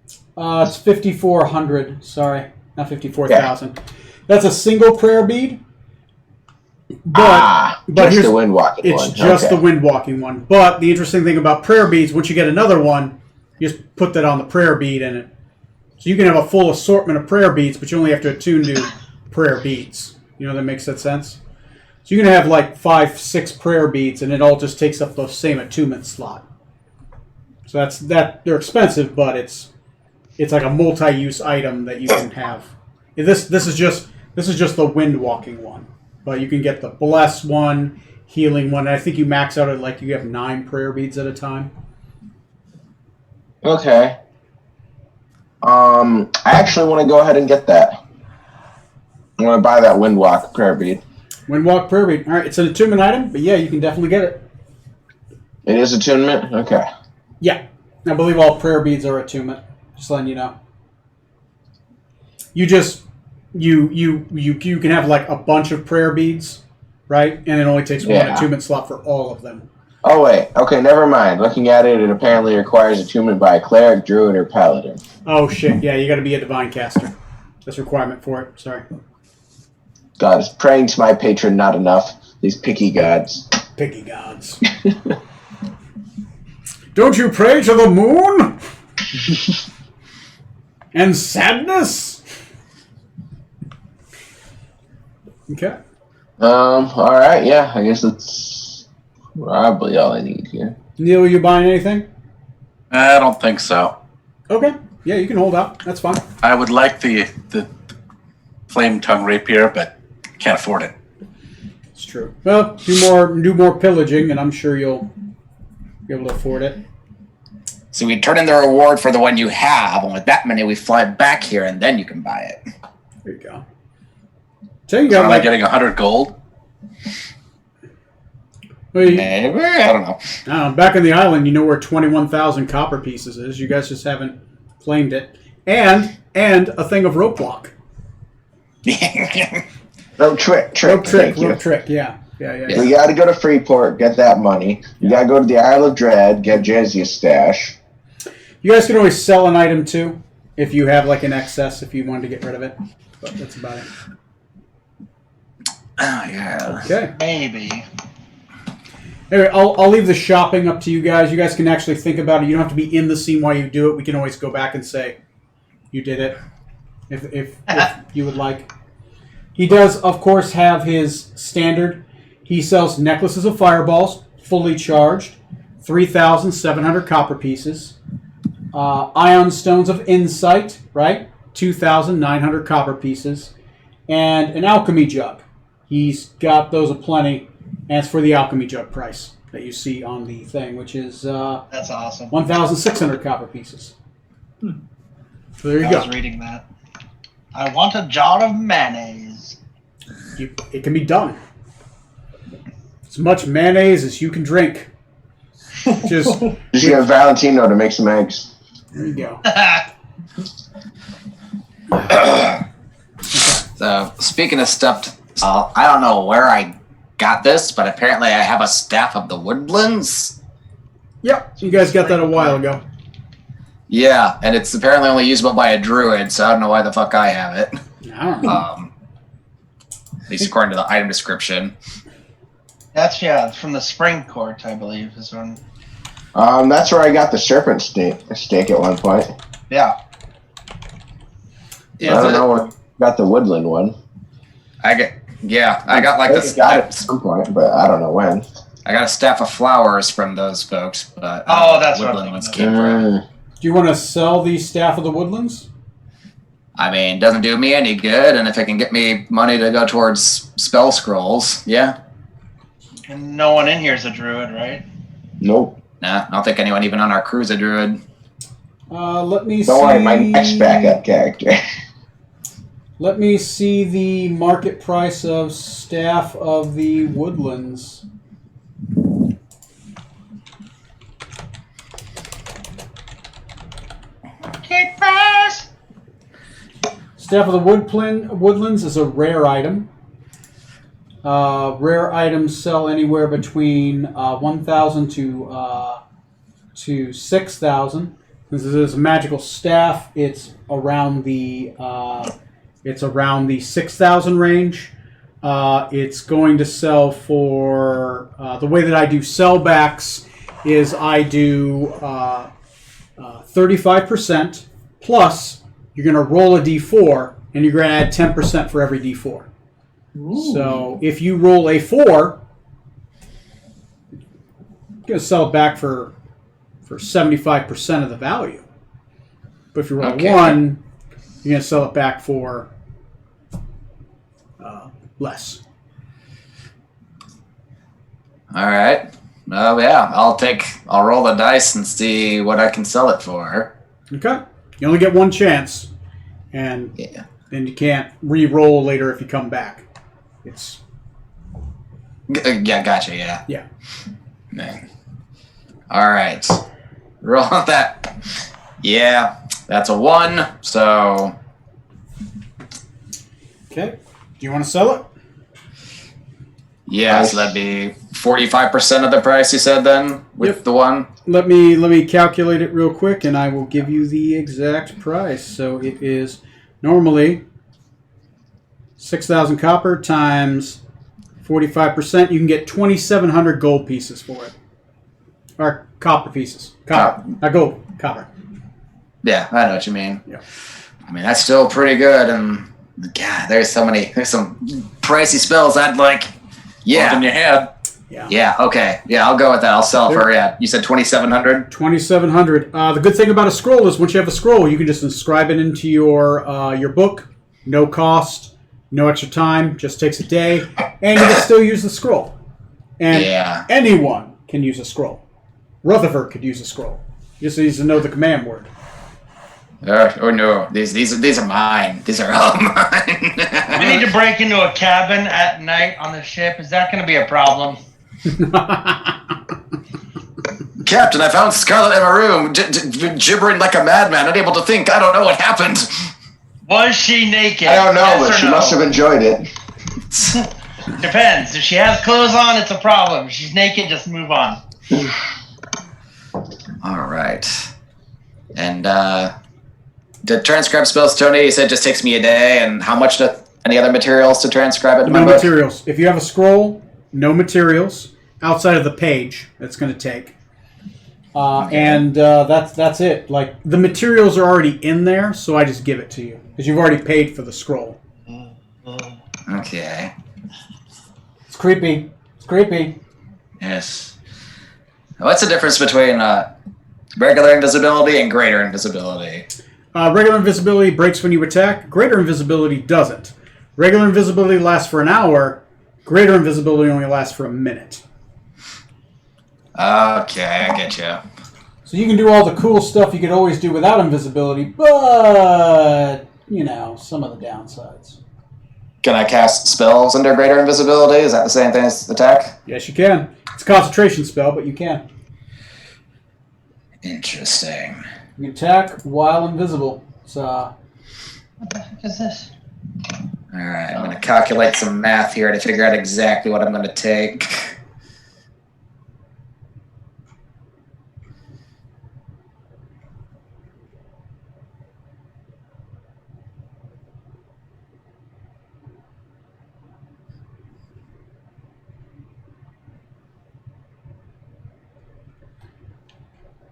It's 5,400. Sorry, not 54,000. That's a single prayer bead. But just here's the wind walking it's one. just Okay. the wind walking one. But the interesting thing about prayer beads, once you get another one, you just put that on the prayer bead in it. So you can have a full assortment of prayer beads, but you only have to attune to prayer beads. You know, that makes that sense? So you can have like 5, 6 prayer beads, and it all just takes up the same attunement slot. So they're expensive, but it's like a multi-use item that you can have. This is just the wind walking one, but you can get the bless one, healing one. And I think you max out at like you have 9 prayer beads at a time. Okay. I actually want to go ahead and get that. I want to buy that Windwalk prayer bead. Windwalk prayer bead. All right, it's an attunement item, but yeah, you can definitely get it. It is attunement? Okay. Yeah, I believe all prayer beads are attunement. Just letting you know. You just you can have like a bunch of prayer beads, right? And it only takes one attunement slot for all of them. Oh, wait. Okay, never mind. Looking at it, it apparently requires attunement by a cleric, druid, or paladin. Oh, shit. Yeah, you got to be a divine caster. That's a requirement for it. Sorry. God, is praying to my patron not enough? These picky gods. Picky gods. Don't you pray to the moon? And sadness? Okay. All right, yeah. I guess that's probably all I need here. Neil, are you buying anything? I don't think so. Okay. Yeah, you can hold out. That's fine. I would like the flame tongue rapier, but can't afford it. It's true. Well, do more pillaging, and I'm sure you'll be able to afford it. So we turn in the reward for the one you have, and with that money, we fly back here, and then you can buy it. There you go. So you So got am I getting 100 gold? Well, Maybe, I don't know. back on the island, you know where 21,000 copper pieces is. You guys just haven't claimed it. And a thing of rope block. Rope trick. Rope trick, yeah. We got to go to Freeport, get that money. You got to go to the Isle of Dread, get Jezzia's stash. You guys can always sell an item too, if you have like an excess, if you wanted to get rid of it. But that's about it. Oh, yeah. Okay. Maybe. Anyway, I'll leave the shopping up to you guys. You guys can actually think about it. You don't have to be in the scene while you do it. We can always go back and say you did it, if you would like. He does, of course, have his standard. He sells necklaces of fireballs, fully charged, 3,700 copper pieces. Ion stones of insight, right? 2,900 copper pieces. And an alchemy jug. He's got those aplenty. And it's for the alchemy jug price that you see on the thing, which is That's awesome. 1,600 copper pieces. So there you I go. was reading that. I want a jar of mayonnaise. It can be done. As much mayonnaise as you can drink. Just get Valentino to make some eggs. there you go. So, speaking of stuff, I don't know where I got this, but apparently I have a staff of the Woodlands. Yep, you guys got that a while ago. Yeah, and it's apparently only usable by a druid, so I don't know why the fuck I have it. I don't know. At least according to the item description. That's from the Spring Court, I believe, is one. That's where I got the serpent stake at one point. Yeah. Yeah, I don't know where I got the woodland one. I got like I got it at some point, but I don't know when. I got a staff of flowers from those folks, but That's what woodland I'm ones thinking came from. Do you want to sell the Staff of the Woodlands? I mean, doesn't do me any good, and if it can get me money to go towards spell scrolls, yeah. And no one in here is a druid, right? Nope. Nah, I don't think anyone even on our crew's a druid. Let me see. Don't worry, my next backup character. Let me see the market price of Staff of the Woodlands. Staff of the Woodlands is a rare item. Rare items sell anywhere between 1,000 to 6,000. This is a magical staff. It's around the 6,000 range. It's going to sell for the way that I do sellbacks is I do 35% plus. You're going to roll a d4 and you're going to add 10% for every d4. Ooh. So if you roll a 4, you're going to sell it back for 75% of the value. But if you roll a 1, you're going to sell it back for less. All right. Well, yeah, I'll roll the dice and see what I can sell it for. Okay. You only get one chance, and you can't re-roll later if you come back. It's gotcha. Yeah. Man. All right. Roll that. Yeah, that's a 1. So. Okay. Do you want to sell it? Yeah, so that'd be 45% of the price you said then with the 1. Let me calculate it real quick, and I will give you the exact price. So it is normally 6,000 copper times 45%. You can get 2,700 gold pieces for it, or copper pieces. Copper, not gold. Copper. Yeah, I know what you mean. Yeah. I mean that's still pretty good, and God, there's some pricey spells I'd like. Yeah. More than you had. Yeah, okay. Yeah, I'll go with that. I'll sell for, you said 2,700? 2,700. The good thing about a scroll is once you have a scroll, you can just inscribe it into your book. No cost, no extra time, just takes a day, and you can still use the scroll. And anyone can use a scroll. Rutherford could use a scroll. You just needs to know the command word. No, these are mine. These are all mine. We need to break into a cabin at night on the ship. Is that going to be a problem? Captain, I found Scarlet in my room, gibbering like a madman, unable to think. I don't know what happened. Was she naked? I don't know, yes but she must have enjoyed it. Depends. If she has clothes on, it's a problem. If she's naked, just move on. All right. And the transcribe spells, Tony, you said just takes me a day, and how much any other materials to transcribe it? No materials. If you have a scroll, no materials outside of the page. That's going to take, and that's it. Like the materials are already in there, so I just give it to you because you've already paid for the scroll. Okay. It's creepy. It's creepy. Yes. What's the difference between regular invisibility and greater invisibility? Regular invisibility breaks when you attack. Greater invisibility doesn't. Regular invisibility lasts for an hour. Greater invisibility only lasts for a minute. Okay, I get you. So you can do all the cool stuff you could always do without invisibility, but, some of the downsides. Can I cast spells under greater invisibility? Is that the same thing as attack? Yes, you can. It's a concentration spell, but you can. Interesting. You can attack while invisible. What the heck is this? All right, I'm going to calculate some math here to figure out exactly what I'm going to take.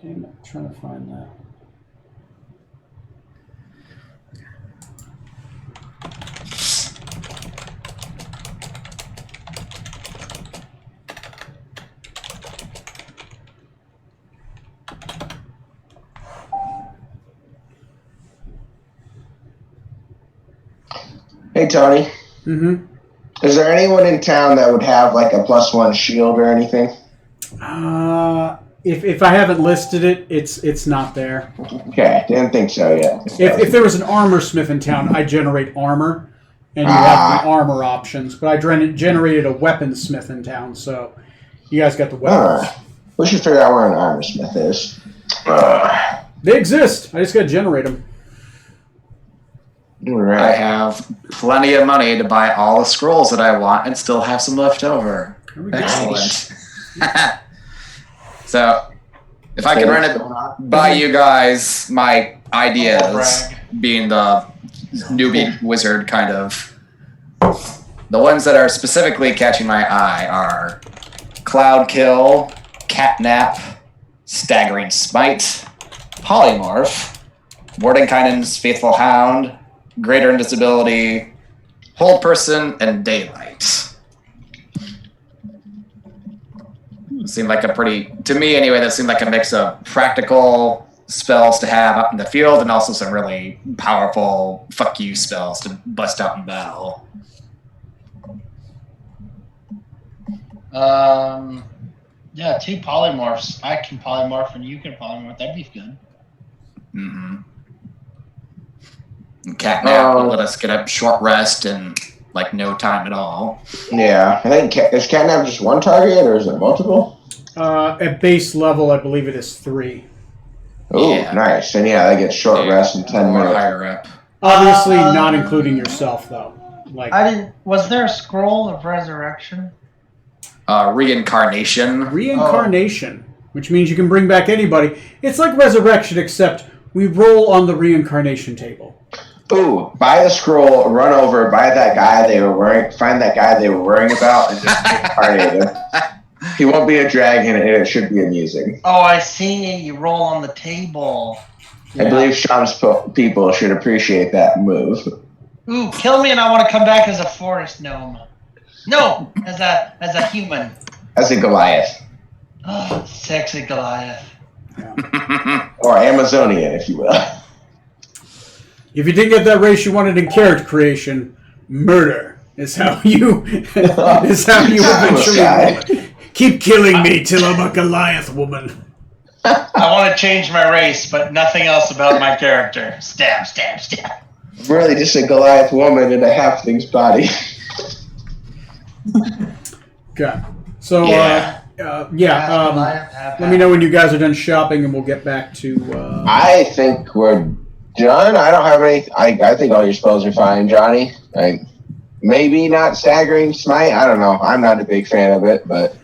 Damn it, I'm trying to find that. Hey, Tony. Mm-hmm. Is there anyone in town that would have like a +1 shield or anything? If I haven't listed it, it's not there. Okay, didn't think so yet. If there was an armor smith in town, I generate armor, and you have the armor options. But I generated a weaponsmith in town, so you guys got the weapons. We should figure out where an armor smith is. They exist. I just got to generate them. Right. I have plenty of money to buy all the scrolls that I want and still have some left over. Excellent. So, if I could run it by you guys, my ideas, being the newbie wizard kind of, the ones that are specifically catching my eye are Cloud Kill, Catnap, Staggering Smite, Polymorph, Mordenkainen's Faithful Hound, Greater Invisibility, Hold Person, and Daylight. Seemed like a pretty, to me anyway, that seemed like a mix of practical spells to have out in the field and also some really powerful fuck you spells to bust out in battle. Yeah, 2 polymorphs. I can polymorph and you can polymorph. That'd be good. Mm-hmm. Catnap will let us get a short rest in like no time at all. Yeah, I think is Catnap just one target or is it multiple? At base level, I believe it is 3. Oh, Yeah. Nice. And yeah, they get short rest in 10 Or minutes. higher up. Obviously, not including yourself, though. Like I didn't. Was there a scroll of resurrection? Reincarnation. reincarnation, which means you can bring back anybody. It's like resurrection, except we roll on the reincarnation table. Ooh, buy the scroll, run over, buy that guy they were worrying, find that guy they were worrying about, and just reincarnate him. He won't be a dragon, and it should be amusing. Oh, I see. You roll on the table. I believe Sean's people should appreciate that move. Ooh, kill me, and I want to come back as a forest gnome. No, as a human. As a Goliath. Oh, sexy Goliath. Or Amazonian, if you will. If you didn't get that race you wanted in character creation, murder is how you eventually roll it. Keep killing me till I'm a Goliath woman. I want to change my race, but nothing else about my character. Stab, stab, stab. Really just a Goliath woman in a halfling's body. Okay. So, Goliath, let me know when you guys are done shopping and we'll get back to... I think we're done. I don't have any... I think all your spells are fine, Johnny. Maybe not Staggering Smite. I don't know. I'm not a big fan of it, but...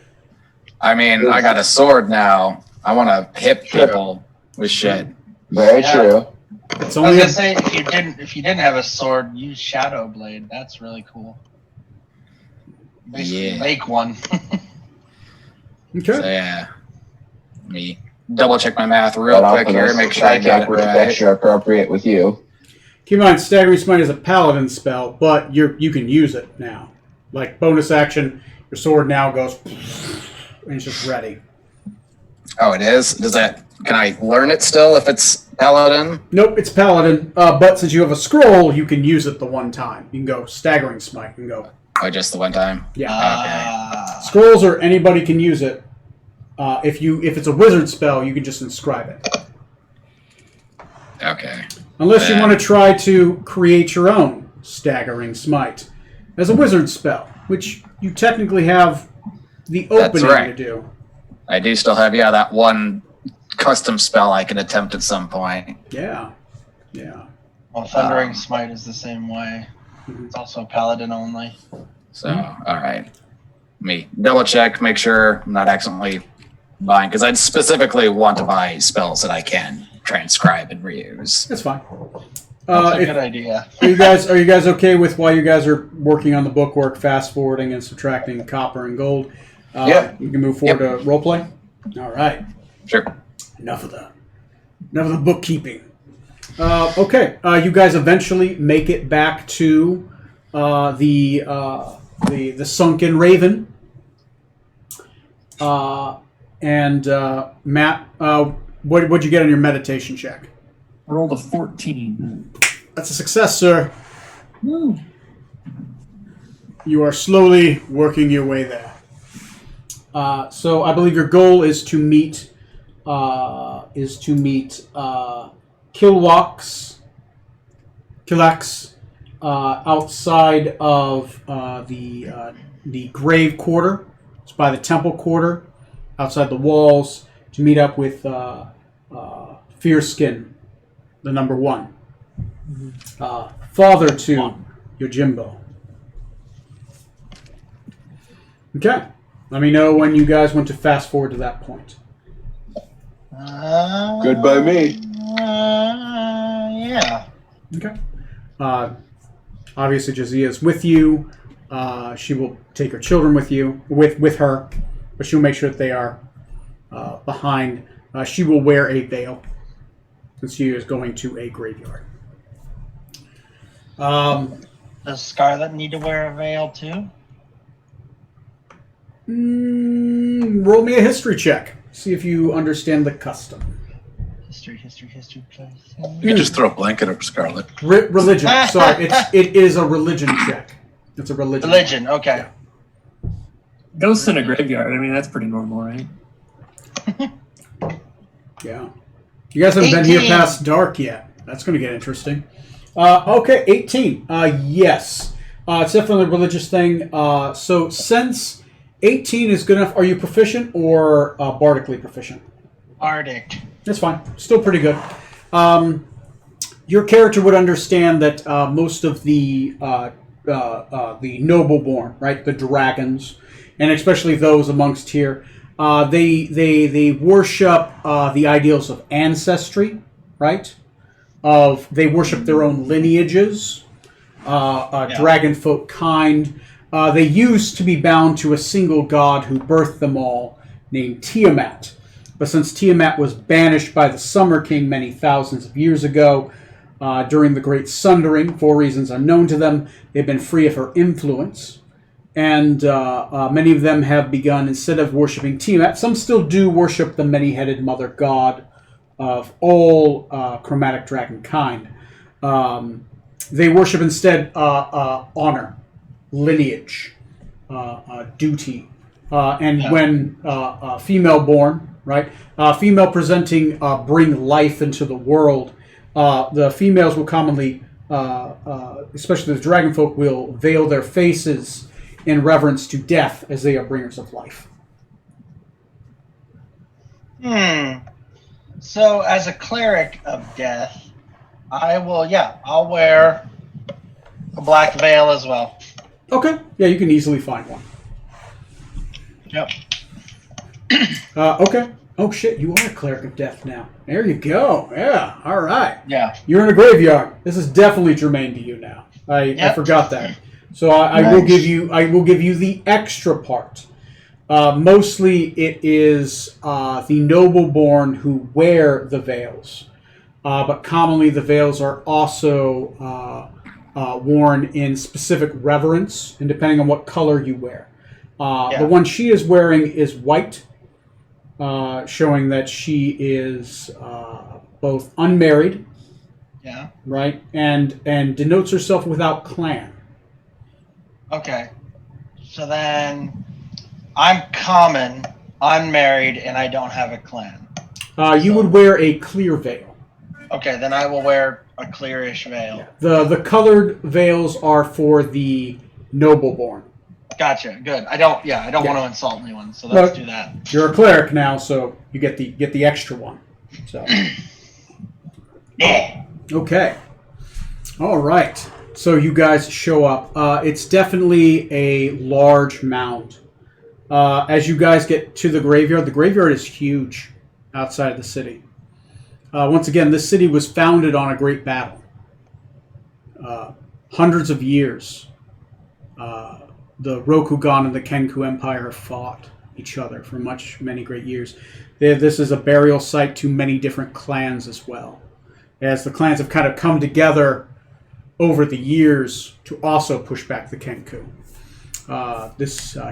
I mean, I got a sword now. I want to hit people with shit. Very true. It's I was only gonna say if you didn't have a sword, use Shadow Blade. That's really cool. Basically, Yeah. make one. Okay. So yeah, let me double check my math real But quick here, make sure I got it which right. extra appropriate with you. Keep in mind, Staggering Smite is a paladin spell, but you can use it now. Like, bonus action, your sword now goes... and it's just ready. Oh, it is? Does that? Can I learn it still if it's paladin? Nope, it's paladin, but since you have a scroll, you can use it the one time. You can go Staggering Smite and go... Oh, just the one time? Yeah. Scrolls or anybody can use it. If it's a wizard spell, you can just inscribe it. Okay. Unless you want to try to create your own Staggering Smite as a wizard spell, which you technically have the opening to do. I do still have, that one custom spell I can attempt at some point. Yeah. Well, Thundering Smite is the same way. It's also paladin only. So, all right. Let me double check, make sure I'm not accidentally buying, because I'd specifically want to buy spells that I can transcribe and reuse. That's fine. That's a good idea. Are you guys okay with while you guys are working on the bookwork, fast forwarding and subtracting copper and gold? Yep. You can move forward to roleplay? All right. Sure. Enough of the bookkeeping. Okay, you guys eventually make it back to the Sunken Raven. And Matt, what'd you get on your meditation check? I rolled a 14. That's a success, sir. Woo. You are slowly working your way there. So I believe your goal is to meet Killax outside of the grave quarter. It's by the temple quarter, outside the walls, to meet up with Fierskin, the number one, father to Yojimbo. Okay. Let me know when you guys want to fast forward to that point. Good by me. Yeah. Okay. Obviously, Jazia is with you. She will take her children with her, but she'll make sure that they are behind. She will wear a veil since she is going to a graveyard. Does Scarlet need to wear a veil too? Roll me a history check. See if you understand the custom. History, please. You can just throw a blanket over Scarlet. Religion. Sorry, it is a religion check. It's a religion. Religion, okay. Ghosts in a graveyard. I mean, that's pretty normal, right? Yeah. You guys haven't been here past dark yet. That's going to get interesting. Okay, 18. Yes. It's definitely a religious thing. So since 18 is good enough, are you proficient or bardically proficient? Bardic. That's fine. Still pretty good. Your character would understand that most of the noble-born, right, the dragons, and especially those amongst here, they worship the ideals of ancestry, right? They worship their own lineages, dragon folk kind. They used to be bound to a single god who birthed them all, named Tiamat. But since Tiamat was banished by the Summer King many thousands of years ago, during the Great Sundering, for reasons unknown to them, they've been free of her influence. And many of them have begun, instead of worshipping Tiamat, some still do worship the many-headed mother god of all chromatic dragon kind. They worship instead honor, lineage, duty. When female-born, right, female presenting bring life into the world, the females will commonly, especially the dragon folk, will veil their faces in reverence to death as they are bringers of life. So as a cleric of death, I'll wear a black veil as well. Okay. Yeah, you can easily find one. Yep. Okay. Oh, shit, you are a cleric of death now. There you go. Yeah, all right. Yeah. You're in a graveyard. This is definitely germane to you now. I forgot that. So I will give you the extra part. Mostly it is the noble-born who wear the veils. But commonly the veils are also worn in specific reverence, and depending on what color you wear. The one she is wearing is white, showing that she is both unmarried, right, and denotes herself without clan. Okay. So then I'm common, unmarried, and I don't have a clan. You would wear a clear veil. Okay, then I will wear a clearish veil. The colored veils are for the noble-born. Gotcha. Good. I don't want to insult anyone, so let's do that. You're a cleric now, so you get the extra one. So. Yeah. Okay. All right. So you guys show up. It's definitely a large mound. As you guys get to the graveyard is huge outside of the city. Once again, this city was founded on a great battle. Hundreds of years. The Rokugan and the Kenku Empire fought each other for many great years. This is a burial site to many different clans as well, as the clans have kind of come together over the years to also push back the Kenku.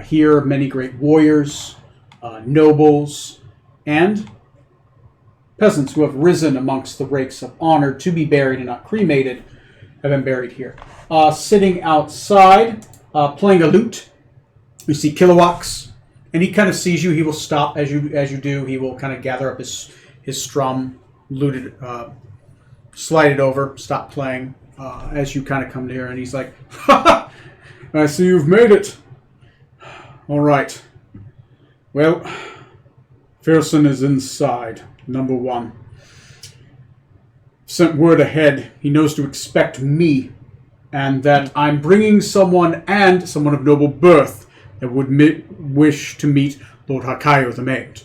Here, many great warriors, nobles, and peasants who have risen amongst the ranks of honor to be buried and not cremated have been buried here. Sitting outside, playing a lute, you see Kilowaks, and he kind of sees you. He will stop as you do. He will kind of gather up his strum, lute it, slide it over, stop playing as you kind of come near, and he's like, "Ha! I see you've made it. All right. Well, Fearson is inside, number 1. Sent word ahead. He knows to expect me, and that I'm bringing someone of noble birth that would wish to meet Lord Hakayo the Maid.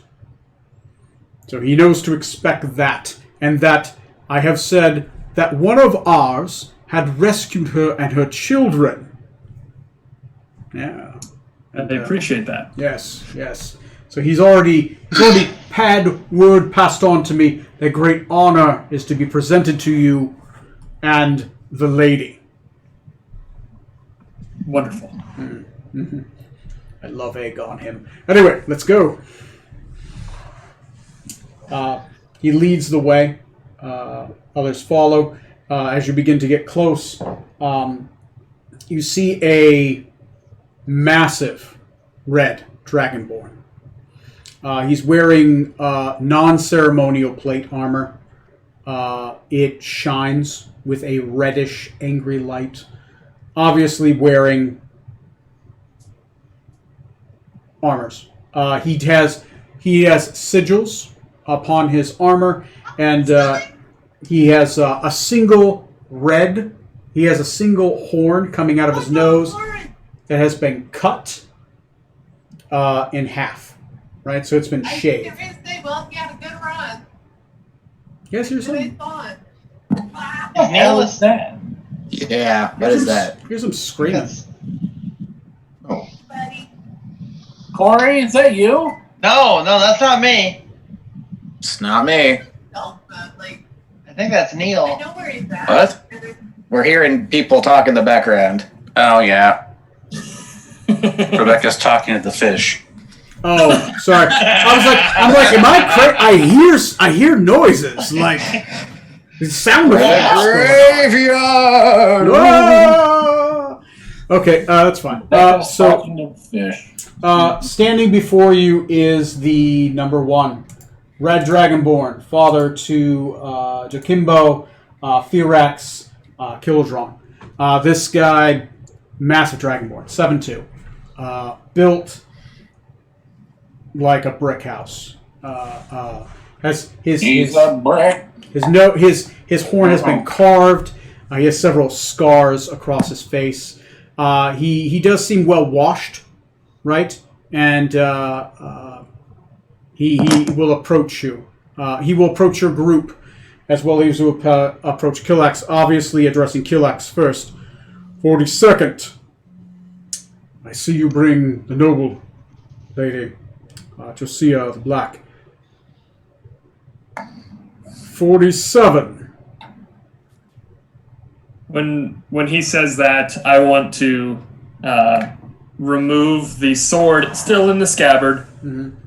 So he knows to expect that, and that I have said that one of ours had rescued her and her children." Yeah. And they appreciate that. Yes. So he's already had word passed on to me that great honor is to be presented to you and the lady. Wonderful. Mm-hmm. I love egg on him. Anyway, let's go. He leads the way. Others follow. As you begin to get close, you see a massive red dragonborn. He's wearing non-ceremonial plate armor. It shines with a reddish, angry light. Obviously wearing armors. He has sigils upon his armor, and he has a single red. He has a single horn coming out of his nose that has been cut in half. Right, so it's been shaved. Well, you had a good run. Yes, here's some. What the hell is that? Yeah, what is that? Here's some screaming. Oh. Buddy. Corey, is that you? No, that's not me. It's not me. Don't, like, I think that's I Neil. know where he's at. What? We're hearing people talk in the background. Oh, yeah. Rebecca's talking to the fish. Oh, sorry. I'm like, am I crazy? I hear noises like it sound Graveyard. Okay, that's fine. Rebecca's So, talking to the fish. standing before you is the number 1, Red Dragonborn, father to Jakimbo, Firax, Kildron. This guy, massive Dragonborn, 7'2", built like a brick house. Has He's a brick. his horn has been carved. He has several scars across his face. He does seem well washed, right? And he will approach you. He will approach your group as well as he will approach Killax, obviously addressing Killax first. 42nd. I see you bring the noble lady, Josiah the Black. 47. When he says that, I want to remove the sword still in the scabbard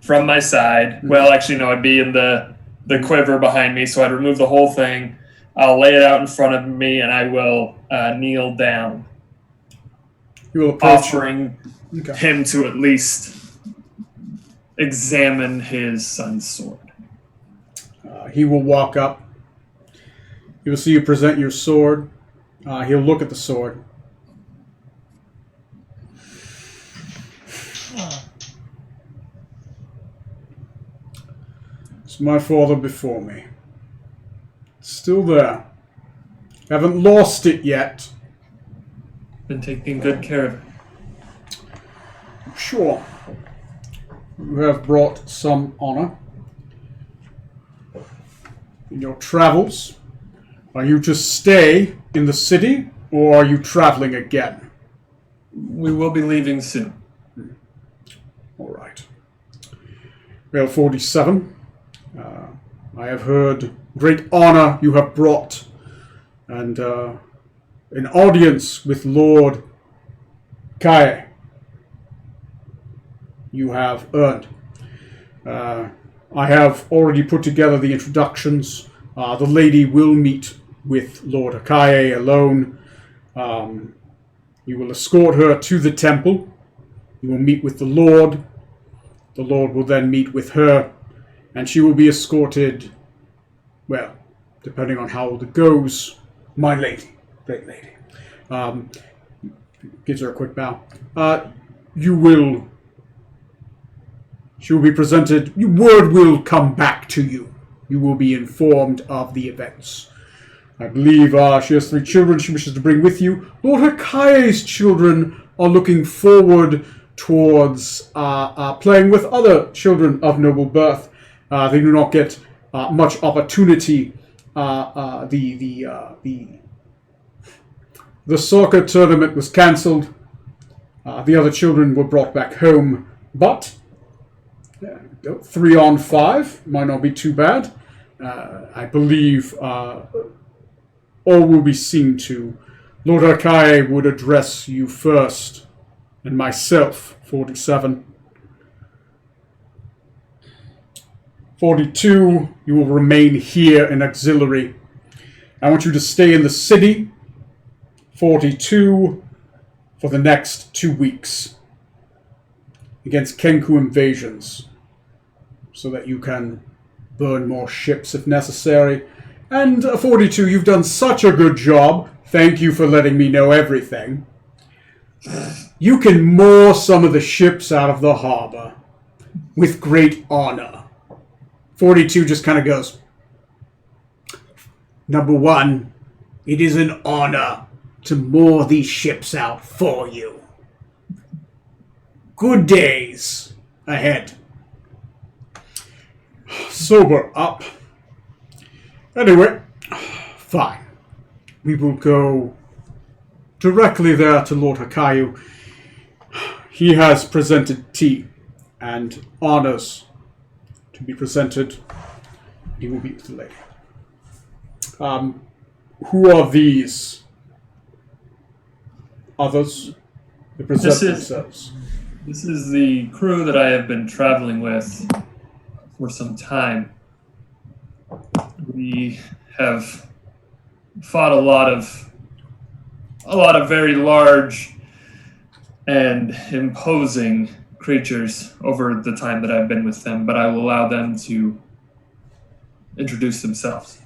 from my side. Well, actually, no, it'd be in the quiver behind me, so I'd remove the whole thing. I'll lay it out in front of me, and I will kneel down, You will approach offering him to at least examine his son's sword. He will walk up. He will see you present your sword. He'll look at the sword. It's my father before me. Still there. Haven't lost it yet. Been taking good care of it. Sure. You have brought some honor. In your travels, are you to stay in the city, or are you traveling again? We will be leaving soon. All right. Well, 47. I have heard great honor you have brought, and an audience with Lord Kai you have earned. I have already put together the introductions. The lady will meet with Lord Akaye alone. You will escort her to the temple. You will meet with the Lord. The Lord will then meet with her, and she will be escorted, well, depending on how it goes, my lady, great lady. Gives her a quick bow. She will be presented, word will come back to you. You will be informed of the events. I believe she has 3 children she wishes to bring with you. Lord Hakaye's children are looking forward towards playing with other children of noble birth. They do not get much opportunity. The soccer tournament was cancelled. The other children were brought back home, but 3-on-5 might not be too bad. I believe all will be seen to. Lord Akaye would address you first, and myself, 47. 42, you will remain here in auxiliary. I want you to stay in the city, 42, for the next 2 weeks against Kenku invasions, so that you can burn more ships if necessary. And 42, you've done such a good job. Thank you for letting me know everything. You can moor some of the ships out of the harbor with great honor. 42 just kind of goes, Number 1, it is an honor to moor these ships out for you. Good days ahead. Sober up. Anyway, fine. We will go directly there to Lord Hakayu. He has presented tea and honors to be presented. He will be with the lady. Who are these others? They present themselves. This is the crew that I have been traveling with for some time. We have fought a lot of very large and imposing creatures over the time that I've been with them, but I will allow them to introduce themselves.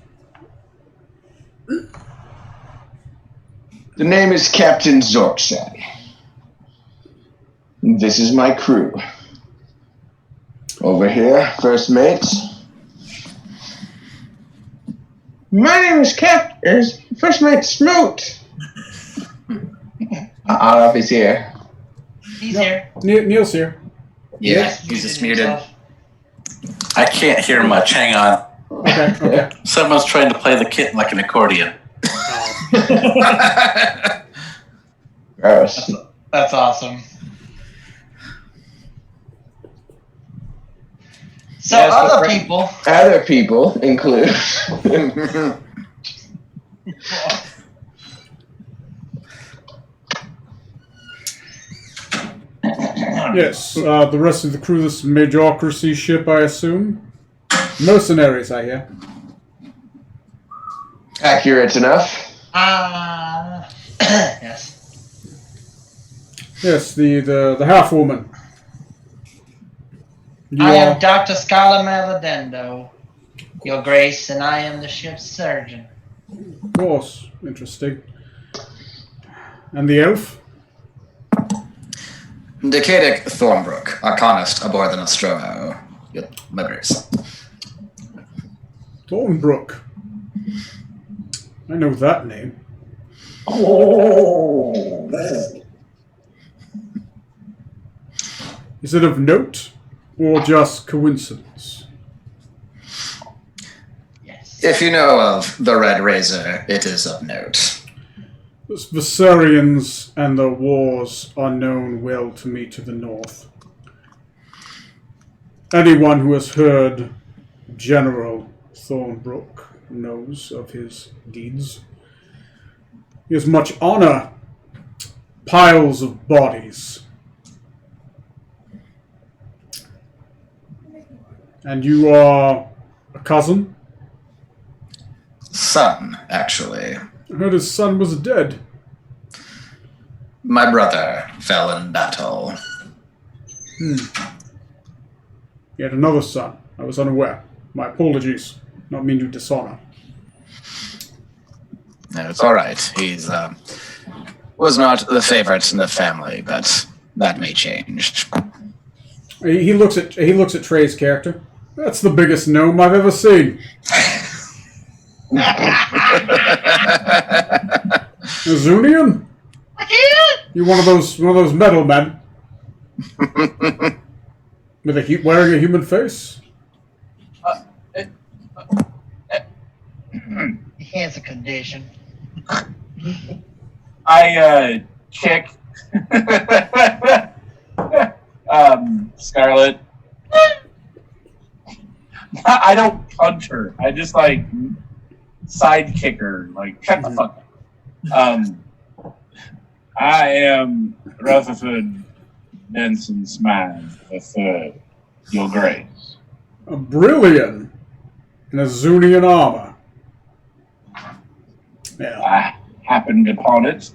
The name is Captain Zorksan. This is my crew. Over here, first mate. My name is First Mate Smoot. He's here. He's here. Neil's here. Yeah, he's just muted. I can't hear much. Hang on. Okay. Someone's trying to play the kitten like an accordion. Gross. That's awesome. So Yes, other Other people include. Yes, the rest of the crew, this Majocracy ship, I assume. Mercenaries, I hear. Accurate enough. Yes. Yes, the half-woman. I am Dr. Scala Maladendo, Your Grace, and I am the ship's surgeon. Of course. Interesting. And the elf? Decadic Thornbrook, Arcanist aboard the Nostromo. Your memories. Thornbrook. I know that name. Oh. Is it of note or just coincidence? Yes. If you know of the Red Razor, it is of note. The Viserians and the wars are known well to me to the north. Anyone who has heard General Thornbrook knows of his deeds. He has much honor, piles of bodies. And you are a cousin? Son, actually. I heard his son was dead. My brother fell in battle. He had another son. I was unaware. My apologies. Not mean to dishonor. No, it's all right. He's was not the favorite in the family, but that may change. He looks at Trey's character. That's the biggest gnome I've ever seen. Azunian? You one of those metal men with wearing a human face? He has a condition. I kick Scarlet. I don't punch her. I just like sidekick her. Like, shut the fuck up. I am Rutherford Benson's man, the third, Your Grace. A brilliant in Azunian armor. Yeah. I happened upon it.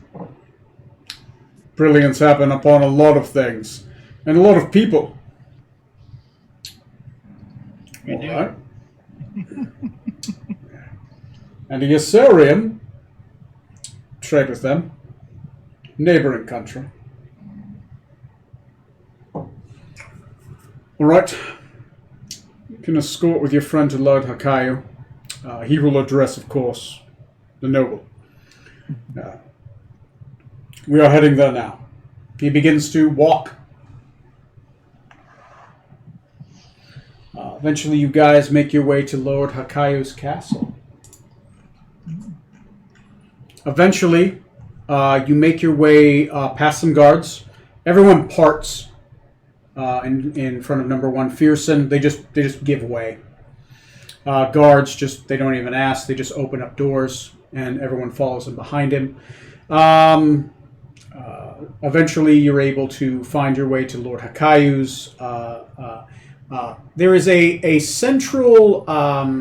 Brilliance happen upon a lot of things. And a lot of people. You do. Alright. And the Assyrian, trade with them. Neighboring country. Alright. You can escort with your friend to Lord Hakayu. He will address, of course, the noble. We are heading there now. He begins to walk. Eventually, you guys make your way to Lord Hakayu's castle. Eventually, you make your way past some guards. Everyone parts in front of number 1 Fearson. They just give way. Guards they don't even ask. They just open up doors, and everyone follows him behind him. Eventually, you're able to find your way to Lord Hakayu's. There is a central, I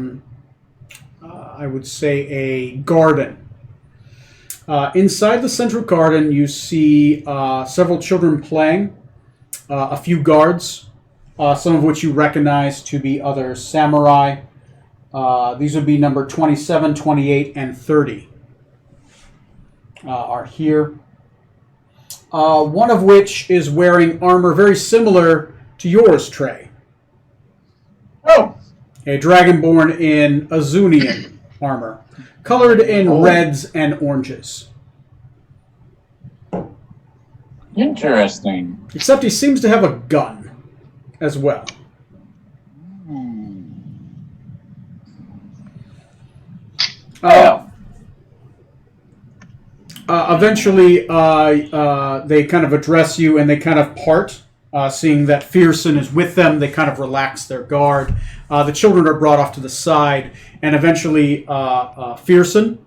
would say, a garden. Inside the central garden, you see several children playing, a few guards, some of which you recognize to be other samurai. These would be number 27, 28, and 30 are here. One of which is wearing armor very similar to yours, Trey. Oh! A dragonborn in Azunian armor, colored in reds and oranges. Interesting. Except he seems to have a gun as well. Eventually, they kind of address you and they kind of part. Seeing that Fearson is with them, they kind of relax their guard. The children are brought off to the side, and eventually Fearson,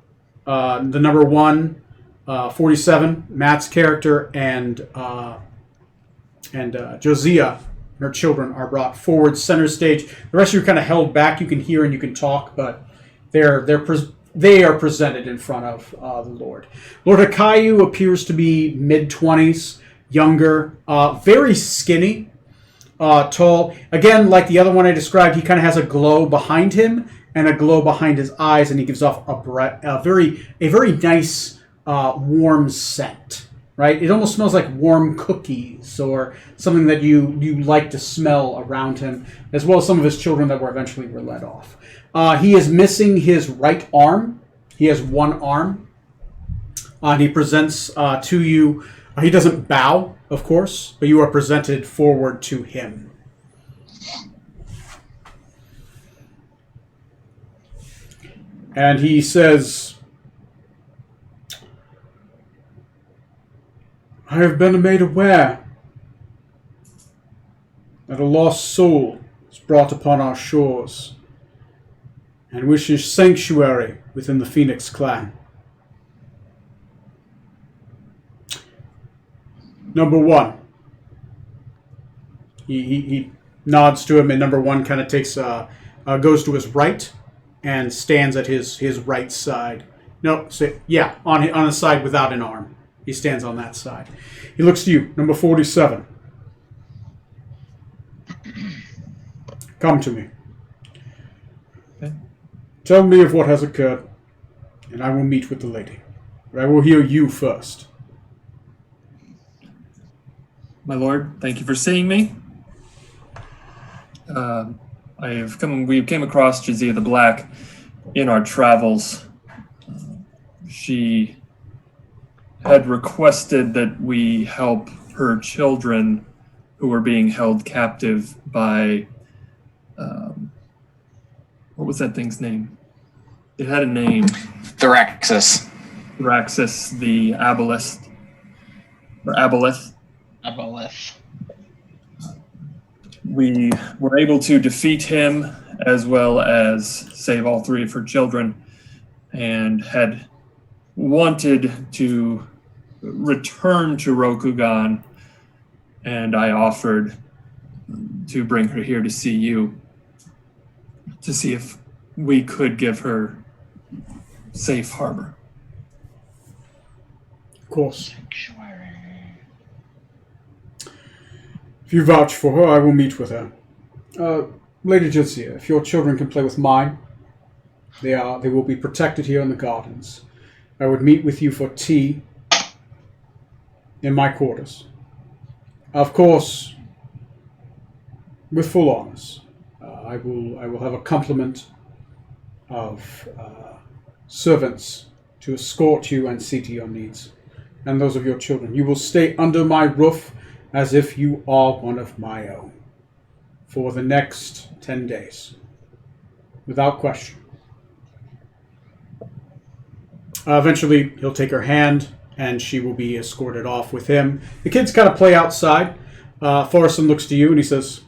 the number 1, 47, Matt's character, and Josiah, her children, are brought forward center stage. The rest of you are kind of held back. You can hear and you can talk, but they are presented in front of the Lord. Lord Hakayu appears to be mid-20s. Younger, very skinny, tall. Again, like the other one I described, he kind of has a glow behind him and a glow behind his eyes, and he gives off a very nice, warm scent. Right? It almost smells like warm cookies or something that you like to smell around him, as well as some of his children that were eventually led off. He is missing his right arm. He has one arm. And he presents to you. He doesn't bow, of course, but you are presented forward to him. And he says, I have been made aware that a lost soul brought upon our shores, and wishes sanctuary within the Phoenix clan. Number one. He nods to him, and number one kind of takes goes to his right and stands at his right side. No, on his side without an arm. He stands on that side. He looks to you, number 47. Come to me. Okay. Tell me of what has occurred, and I will meet with the lady. But I will hear you first. My lord, thank you for seeing me. We came across Jazia the Black in our travels. She had requested that we help her children who were being held captive by, what was that thing's name? It had a name. Thraxus. Thraxus, the Aboleth. Or Aboleth. Aboleth. We were able to defeat him as well as save all three of her children, and had wanted to return to Rokugan, and I offered to bring her here to see you, to see if we could give her safe harbor. Of course. If you vouch for her, I will meet with her. Lady Jazia, if your children can play with mine, they will be protected here in the gardens. I would meet with you for tea in my quarters. Of course, with full honors. I will have a complement of servants to escort you and see to your needs, and those of your children. You will stay under my roof as if you are one of my own for the next 10 days, without question. Eventually, he'll take her hand, and she will be escorted off with him. The kids kind of play outside. Forreston looks to you, and he says,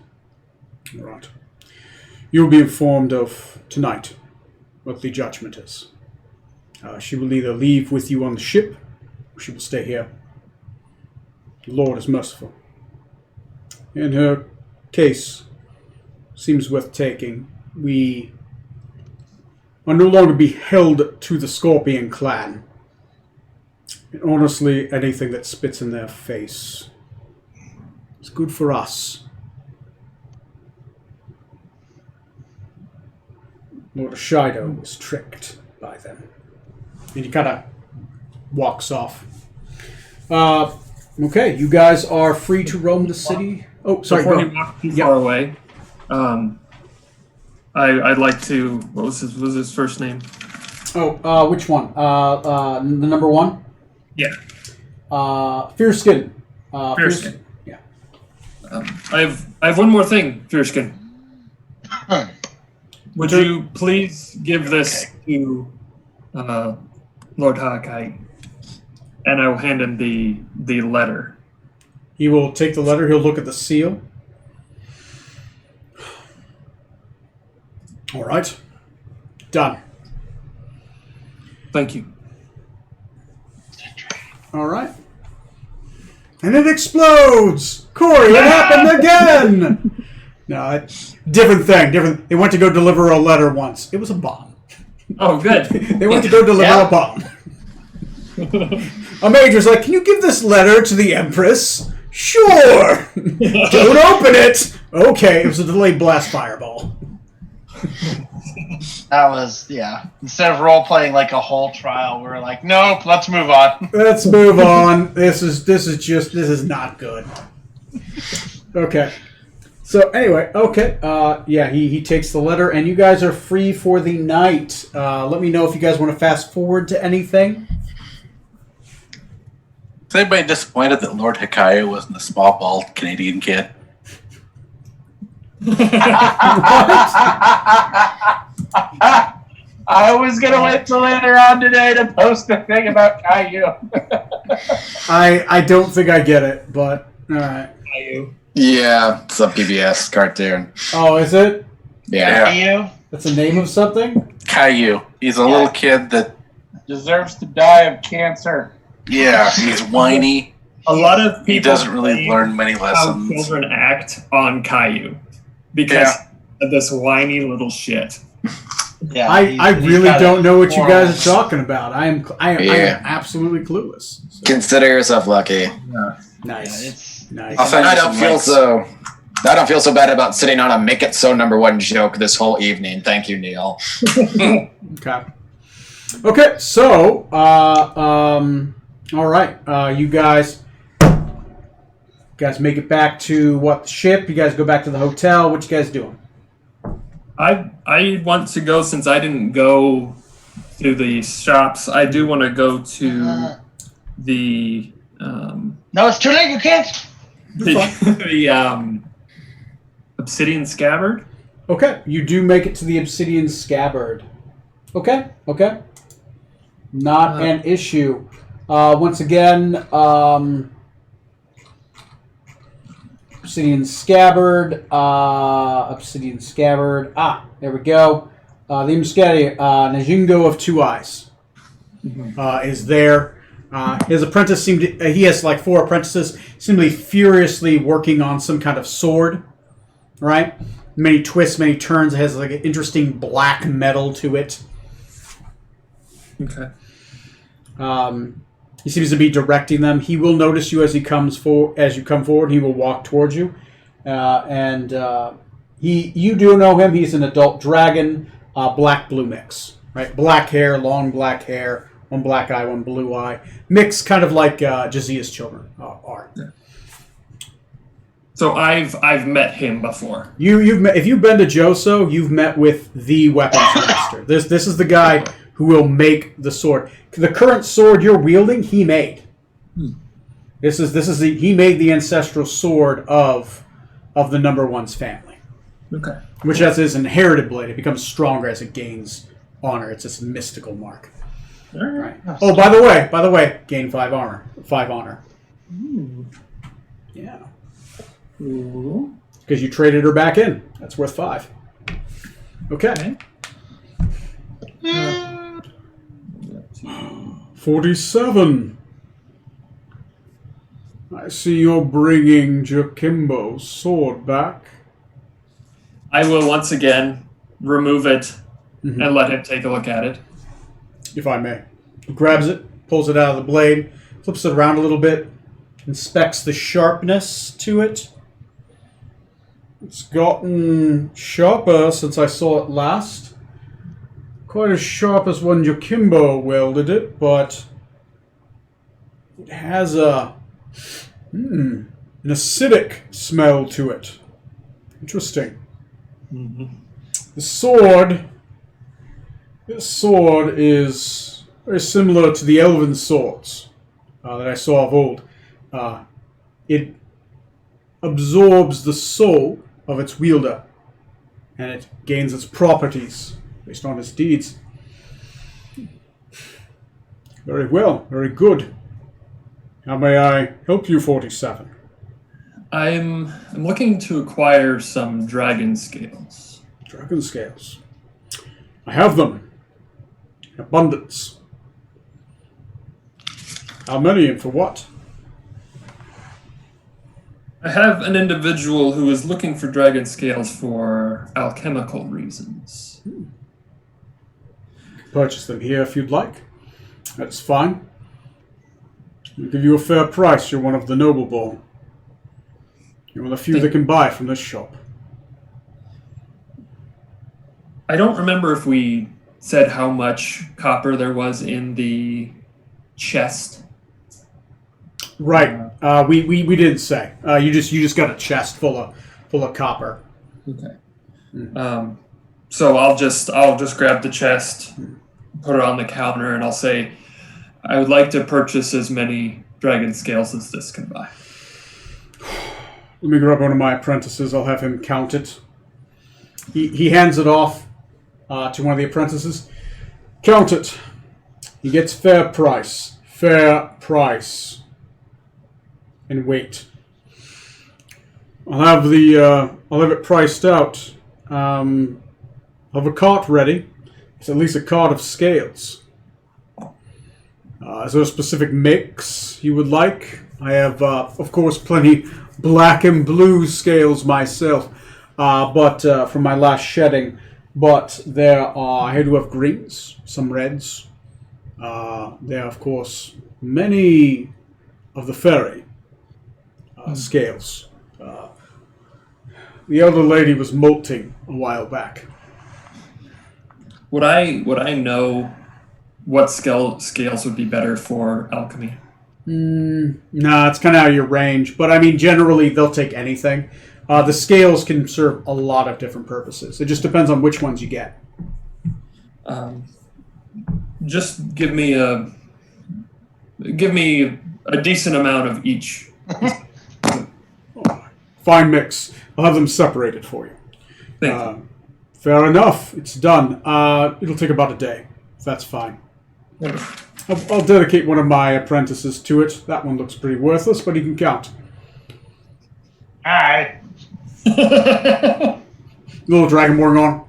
all right. You will be informed of tonight what the judgment is. She will either leave with you on the ship, or she will stay here. The Lord is merciful. In her case, seems worth taking. We will no longer be held to the Scorpion clan. And honestly, anything that spits in their face is good for us. Lord Shido was tricked by them. And he kind of walks off. Okay, you guys are free to roam the city. Oh, sorry. Before he walked too far away, I'd like to. What was his first name? Oh, which one? The number one? Yeah. Fierskin. Fierskin. Yeah. I have one more thing, Fierskin. Would you please give this to Lord Hakai, and I will hand him the letter. He will take the letter. He'll look at the seal. All right. Done. Thank you. All right. And it explodes! Corey, it happened again! No, different thing. Different. They went to go deliver a letter once. It was a bomb. Oh, good. They went to go deliver a bomb. A major's like, can you give this letter to the Empress? Sure! Don't open it! Okay, it was a delayed blast fireball. That was, yeah. Instead of role-playing like a whole trial, we were like, nope, let's move on. Let's move on. This is not good. Okay. So anyway, okay. Yeah, he takes the letter, and you guys are free for the night. Let me know if you guys want to fast forward to anything. Is anybody disappointed that Lord Hikaya wasn't a small, bald Canadian kid? I was going to wait till later on today to post a thing about Caillou. I don't think I get it, but all right. Caillou. Yeah, it's a PBS cartoon. Oh, is it? Yeah. You That's the name of something? Caillou. He's a little kid that, Deserves to die of cancer. yeah, he's whiny. A lot of people He doesn't really blame learn many how lessons. children act on Caillou because of this whiny little shit. Yeah, I he's really got a don't know what you moral- guys are talking about. I am absolutely clueless. So, Consider yourself lucky. nice. Yeah, it's Nice. I'll send I you don't some feel links. so. I don't feel so bad about sitting on a make it so #1 joke this whole evening. Thank you, Neil. Okay. Okay, so, all right, you guys make it back to the ship? You guys go back to the hotel? What you guys doing? I want to go, since I didn't go to the shops. I do want to go to the No, it's too late. You can't. the Obsidian Scabbard. Okay, you do make it to the Obsidian Scabbard. Okay. Not an issue. Once again, Obsidian Scabbard. There we go. The Imskadi, Najingo of Two Eyes, is there. His apprentice he has like 4 apprentices, seem to be furiously working on some kind of sword, right? Many twists, many turns. It has like an interesting black metal to it. Okay. He seems to be directing them. He will notice you as you come forward. He will walk towards you, you do know him. He's an adult dragon, black-blue mix, right? Black hair, long black hair, one black eye, one blue eye, mix, kind of like Jazia's children are. Yeah. So I've met him before. You've met, if you've been to Joso, you've met with the weapons master. This is the guy who will make the sword. The current sword you're wielding, he made. He made the ancestral sword of the #1's family. Okay. Which has his inherited blade. It becomes stronger as it gains honor. It's this mystical mark. All right. Oh, by the way, gain 5 armor. 5 honor. Yeah. Because you traded her back in. That's worth 5. Okay. 47. I see you're bringing Jokimbo's sword back. I will once again remove it and let him take a look at it. If I may. He grabs it, pulls it out of the blade, flips it around a little bit, inspects the sharpness to it. It's gotten sharper since I saw it last. Quite as sharp as when Jokimbo wielded it, but it has an acidic smell to it. Interesting. This sword is very similar to the elven swords that I saw of old. It absorbs the soul of its wielder, and it gains its properties based on its deeds. Very well, very good. How may I help you, 47? I'm looking to acquire some dragon scales. Dragon scales. I have them. In abundance. How many and for what? I have an individual who is looking for dragon scales for alchemical reasons. Purchase them here if you'd like. That's fine. I'll give you a fair price. You're one of the noble born. You're one of the few that can buy from this shop. I don't remember if we said how much copper there was in the chest. Right. We didn't say. You just got a chest full of copper. Okay. So I'll just grab the chest, put it on the counter, and I'll say, I would like to purchase as many dragon scales as this can buy. Let me grab one of my apprentices. I'll have him count it. He hands it off to one of the apprentices. Count it. He gets fair price. Fair price. And wait. I'll have it priced out. I'll have a cart ready. It's at least a cart of scales. Is there a specific mix you would like? I have, of course, plenty black and blue scales myself, but from my last shedding. But I do have greens, some reds. There are, of course, many of the fairy scales. The elder lady was molting a while back. Would I know what scales would be better for alchemy? No, it's kind of out of your range. But, I mean, generally, they'll take anything. The scales can serve a lot of different purposes. It just depends on which ones you get. Just give me a decent amount of each. Fine mix. I'll have them separated for you. Thank you. Fair enough. It's done. It'll take about a day. If that's fine. I'll dedicate one of my apprentices to it. That one looks pretty worthless, but he can count. Alright. Little dragonborn on.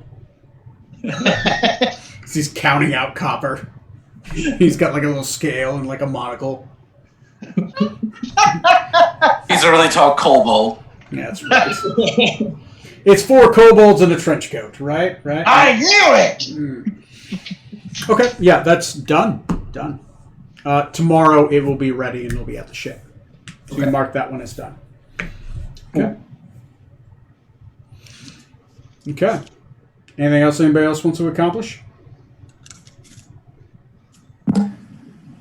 He's counting out copper. He's got like a little scale and like a monocle. He's a really tall kobold. Yeah, that's right. It's 4 kobolds and a trench coat, right? I knew it! Okay, yeah, that's done. Done. Tomorrow it will be ready and it'll be at the ship. So you can mark that when it's done. Okay. Okay. Anything else anybody else wants to accomplish?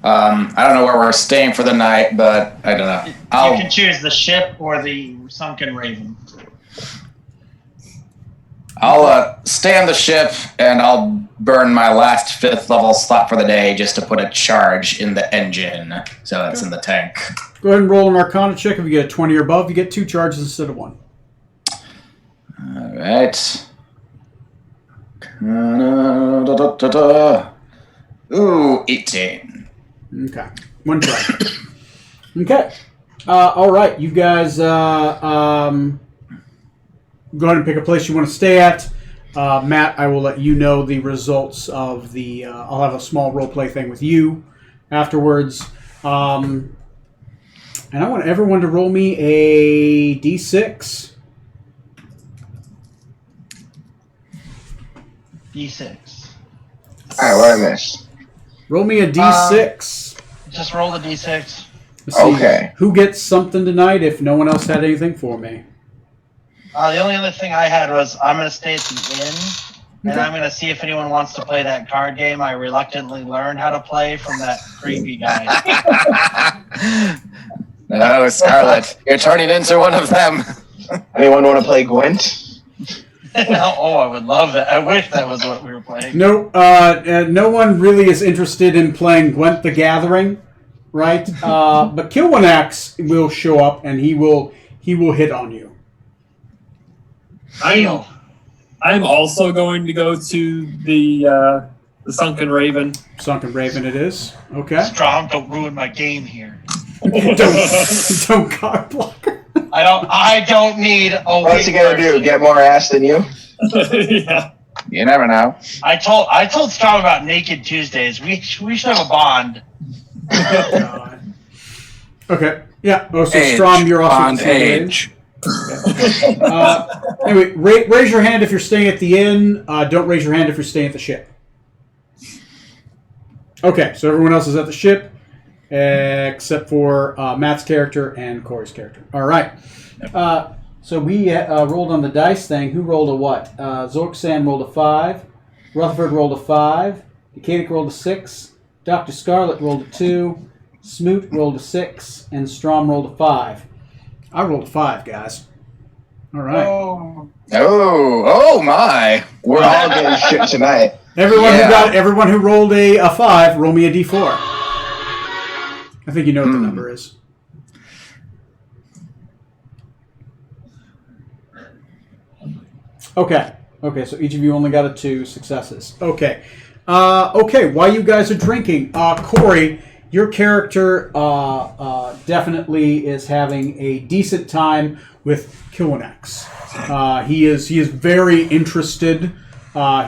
I don't know where we're staying for the night, but I don't know. You can choose the ship or the Sunken Raven. I'll stay on the ship, and I'll burn my last 5th level slot for the day just to put a charge in the engine, so that's in the tank. Go ahead and roll an Arcana check. If you get a 20 or above, you get 2 charges instead of 1. All right. Ooh, 18. Okay. 1 charge. Okay. All right. You guys go ahead and pick a place you want to stay at. Matt, I will let you know the results of the... I'll have a small roleplay thing with you afterwards. And I want everyone to roll me a D6. D6. Alright, what I missed? Roll me a D6. Just roll the D6. Let's see Okay. who gets something tonight if no one else had anything for me. The only other thing I had was I'm going to stay at the inn, and Okay. I'm going to see if anyone wants to play that card game I reluctantly learned how to play from that creepy guy. No, Scarlet, you're turning into one of them. Anyone want to play Gwent? Oh, I would love that. I wish that was what we were playing. No, no one really is interested in playing Gwent the Gathering, right? But Kilwanax will show up and he will hit on you. I'm also going to go to the Sunken Raven. Sunken Raven it is. Okay. Strong, don't ruin my game here. don't card blocker. I don't need a What's he weak gonna do? person. Get more ass than you? Yeah. You never know. I told Strong about Naked Tuesdays. We should have a bond. God. Okay. Yeah. Oh, so Age. Strom, you're also On at the same age. Anyway, raise your hand if you're staying at the inn. Don't raise your hand if you're staying at the ship. Okay, so everyone else is at the ship, except for Matt's character and Corey's character. All right. So we rolled on the dice thing. Who rolled a what? Zorksan rolled a 5. Rutherford rolled a 5. Decadic rolled a 6. Dr. Scarlet rolled a 2. Smoot rolled a 6. And Strom rolled a 5. I rolled a 5, guys. All right. Oh my. We're all getting shit tonight. Everyone who rolled a 5, roll me a D4. I think you know what the number is. Okay. Okay, so each of you only got a 2 successes. Okay. While you guys are drinking, Corey, your character definitely is having a decent time Kilwinax. He is very interested.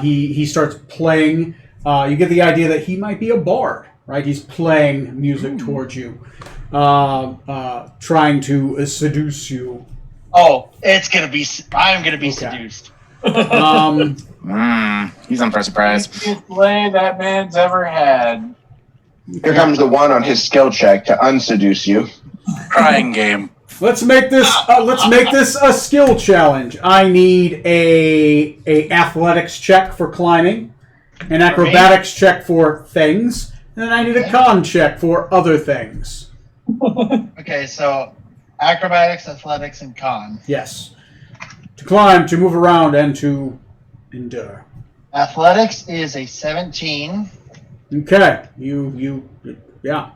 He starts playing. You get the idea that he might be a bard, right? He's playing music towards you, trying to seduce you. Oh, I'm gonna be seduced. He's on for a surprise. Easiest play that man's ever had. Here comes the one on his skill check to unseduce you. Crying game. Let's make this a skill challenge. I need a athletics check for climbing, an acrobatics check for things, and then I need a con check for other things. Okay, so acrobatics, athletics, and con. Yes. To climb, to move around, and to endure. Athletics is a 17. Okay. Yeah.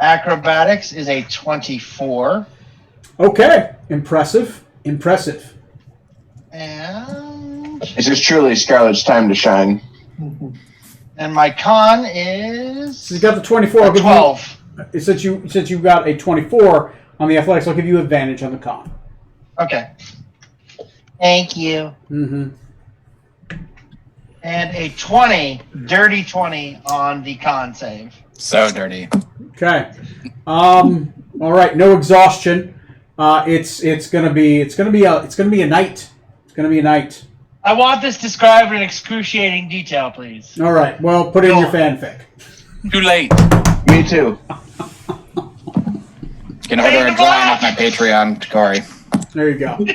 Acrobatics is a 24. Okay. Impressive. And This is truly Scarlet's time to shine. my con is So you got the 24. I'll give 12. You, since you got a 24 on the athletics, I'll give you advantage on the con. Okay. Thank you. Mm-hmm. And a 20, dirty 20 on the con save. So dirty. Okay. All right. No exhaustion. It's gonna be a night. It's gonna be a night. I want this described in excruciating detail, please. All right. Well, put in your fanfic. Too late. Me too. Gonna order a drawing off my Patreon, Corey. There you go.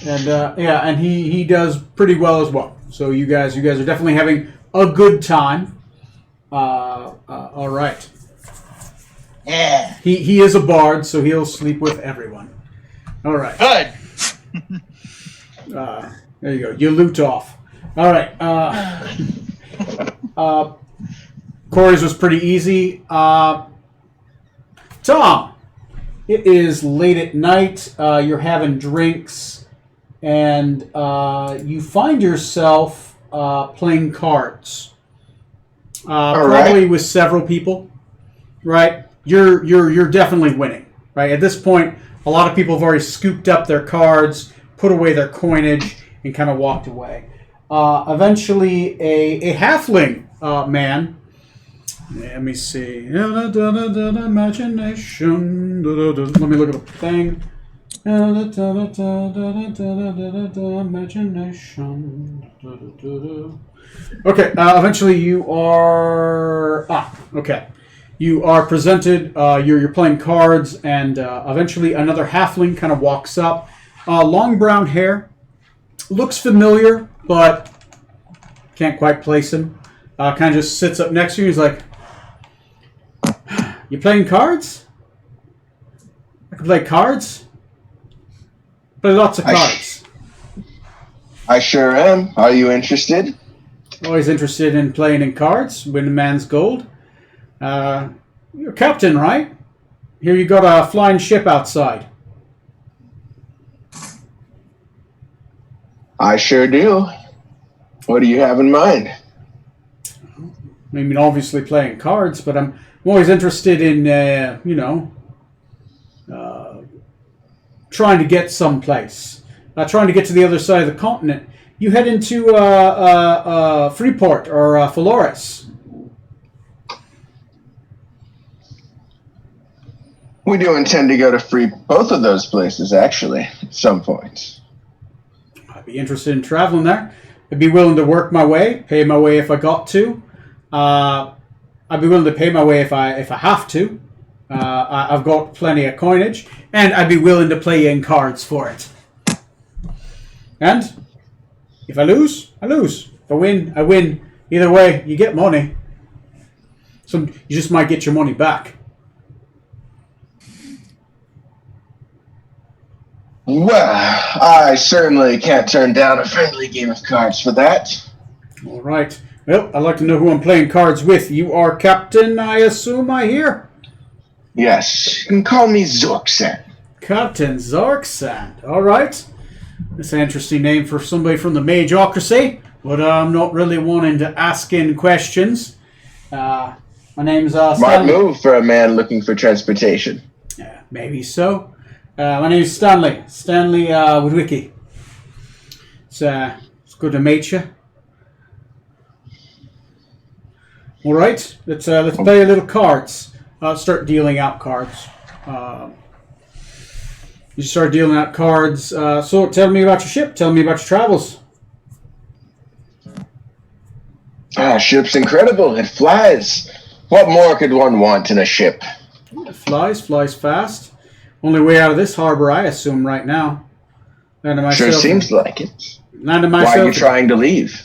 And and he does pretty well as well. So you guys are definitely having a good time. All right. Yeah. He is a bard, so he'll sleep with everyone. All right. Good. There you go. You loot off. All right. Corey's was pretty easy. Tom, it is late at night. You're having drinks, and you find yourself playing cards. Probably with several people, right? You're definitely winning, right? At this point, a lot of people have already scooped up their cards, put away their coinage, and kind of walked away. Eventually, a halfling man. Let me see. Imagination. Let me look at the thing. Imagination. Okay. Eventually, you are. Okay. You are presented. You're playing cards, and eventually, another halfling kind of walks up. Long brown hair. Looks familiar, but can't quite place him. Kind of just sits up next to you. He's like, "You playing cards? I can play cards. Play lots of cards. I sure am. Are you interested? Always interested in playing in cards. Win a man's gold. You're a captain, right? Here you got a flying ship outside. I sure do. What do you have in mind? I mean, obviously playing cards, but I'm always interested in, trying to get someplace. Trying to get to the other side of the continent. You head into Freeport or Flores. We do intend to go to both of those places, actually, at some point. I'd be interested in traveling there. I'd be willing to work my way, pay my way if I got to. I'd be willing to pay my way if I have to. I've got plenty of coinage, and I'd be willing to play in cards for it. And if I lose, I lose. If I win, I win. Either way, you get money. So you just might get your money back. Well, I certainly can't turn down a friendly game of cards for that. All right. Well, I'd like to know who I'm playing cards with. You are Captain, I assume I hear? Yes, you can call me Zorksan. Captain Zarksand. All right. That's an interesting name for somebody from the Mageocracy, but I'm not really wanting to ask in questions. My name's Smart Stanley. move for a man looking for transportation. Yeah, maybe so. My name's Stanley. Stanley Woodwicky. It's good to meet you. All right, let's play a little cards. Start dealing out cards. You start dealing out cards. So tell me about your ship. Tell me about your travels. Ship's incredible. It flies. What more could one want in a ship? It flies fast. Only way out of this harbor, I assume, right now. Sure seems like it. Landed Why myself. are you trying to leave?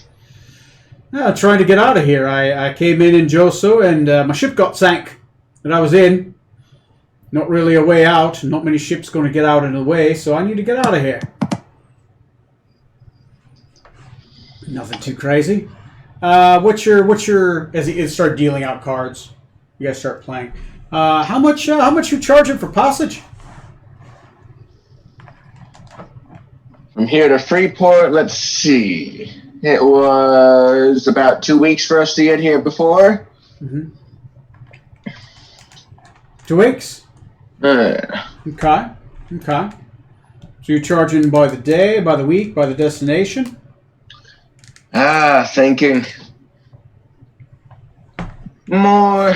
Trying to get out of here. I came in Joso, and my ship got sank that I was in. Not really a way out. Not many ships going to get out in the way, so I need to get out of here. Nothing too crazy. What's your? As you start dealing out cards, you guys start playing. How much you charging for passage? From here to Freeport, let's see. It was about 2 weeks for us to get here before. Mm-hmm. 2 weeks? Okay. So you're charging by the day, by the week, by the destination? Thinking more.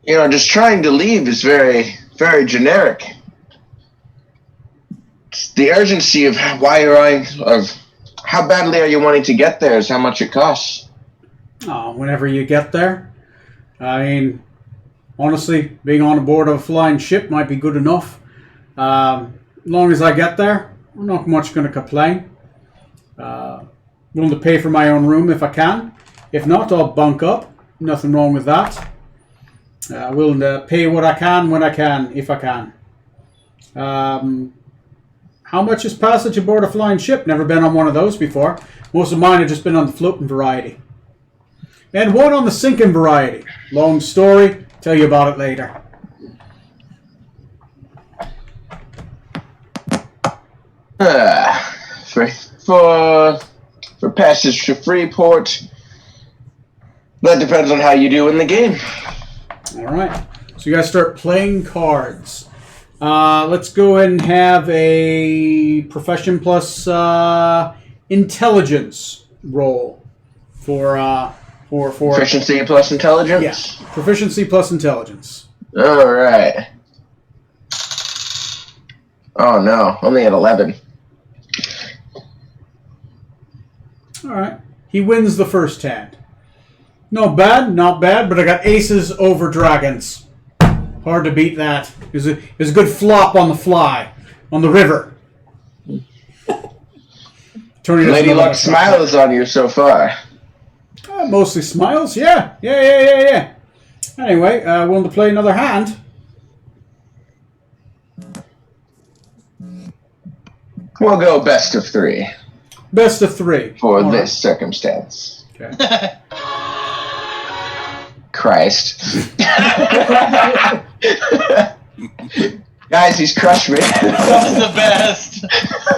Just trying to leave is very, very generic. It's the urgency of why of how badly are you wanting to get there is how much it costs. Whenever you get there. I mean, honestly, being on board of a flying ship might be good enough. As long as I get there, I'm not much going to complain. Willing to pay for my own room if I can. If not, I'll bunk up. Nothing wrong with that. Willing to pay what I can when I can, if I can. How much is passage aboard a flying ship? Never been on one of those before. Most of mine have just been on the floating variety. And one on the sinking variety. Long story. Tell you about it later. For passage to Freeport, that depends on how you do in the game. All right. So you guys start playing cards. Let's go ahead and have a profession plus intelligence roll for Proficiency plus intelligence? Yes. Proficiency plus intelligence. All right. Oh no, only at 11. All right. He wins the first hand. Not bad, but I got aces over dragons. Hard to beat that. It was a good flop on the fly, on the river. Lady Luck smiles on you so far. Mostly smiles, yeah. Anyway, willing to play another hand? We'll go best of 3. Best of 3. For all this circumstance. Okay. Christ. Guys, he's crushed me. That's the best.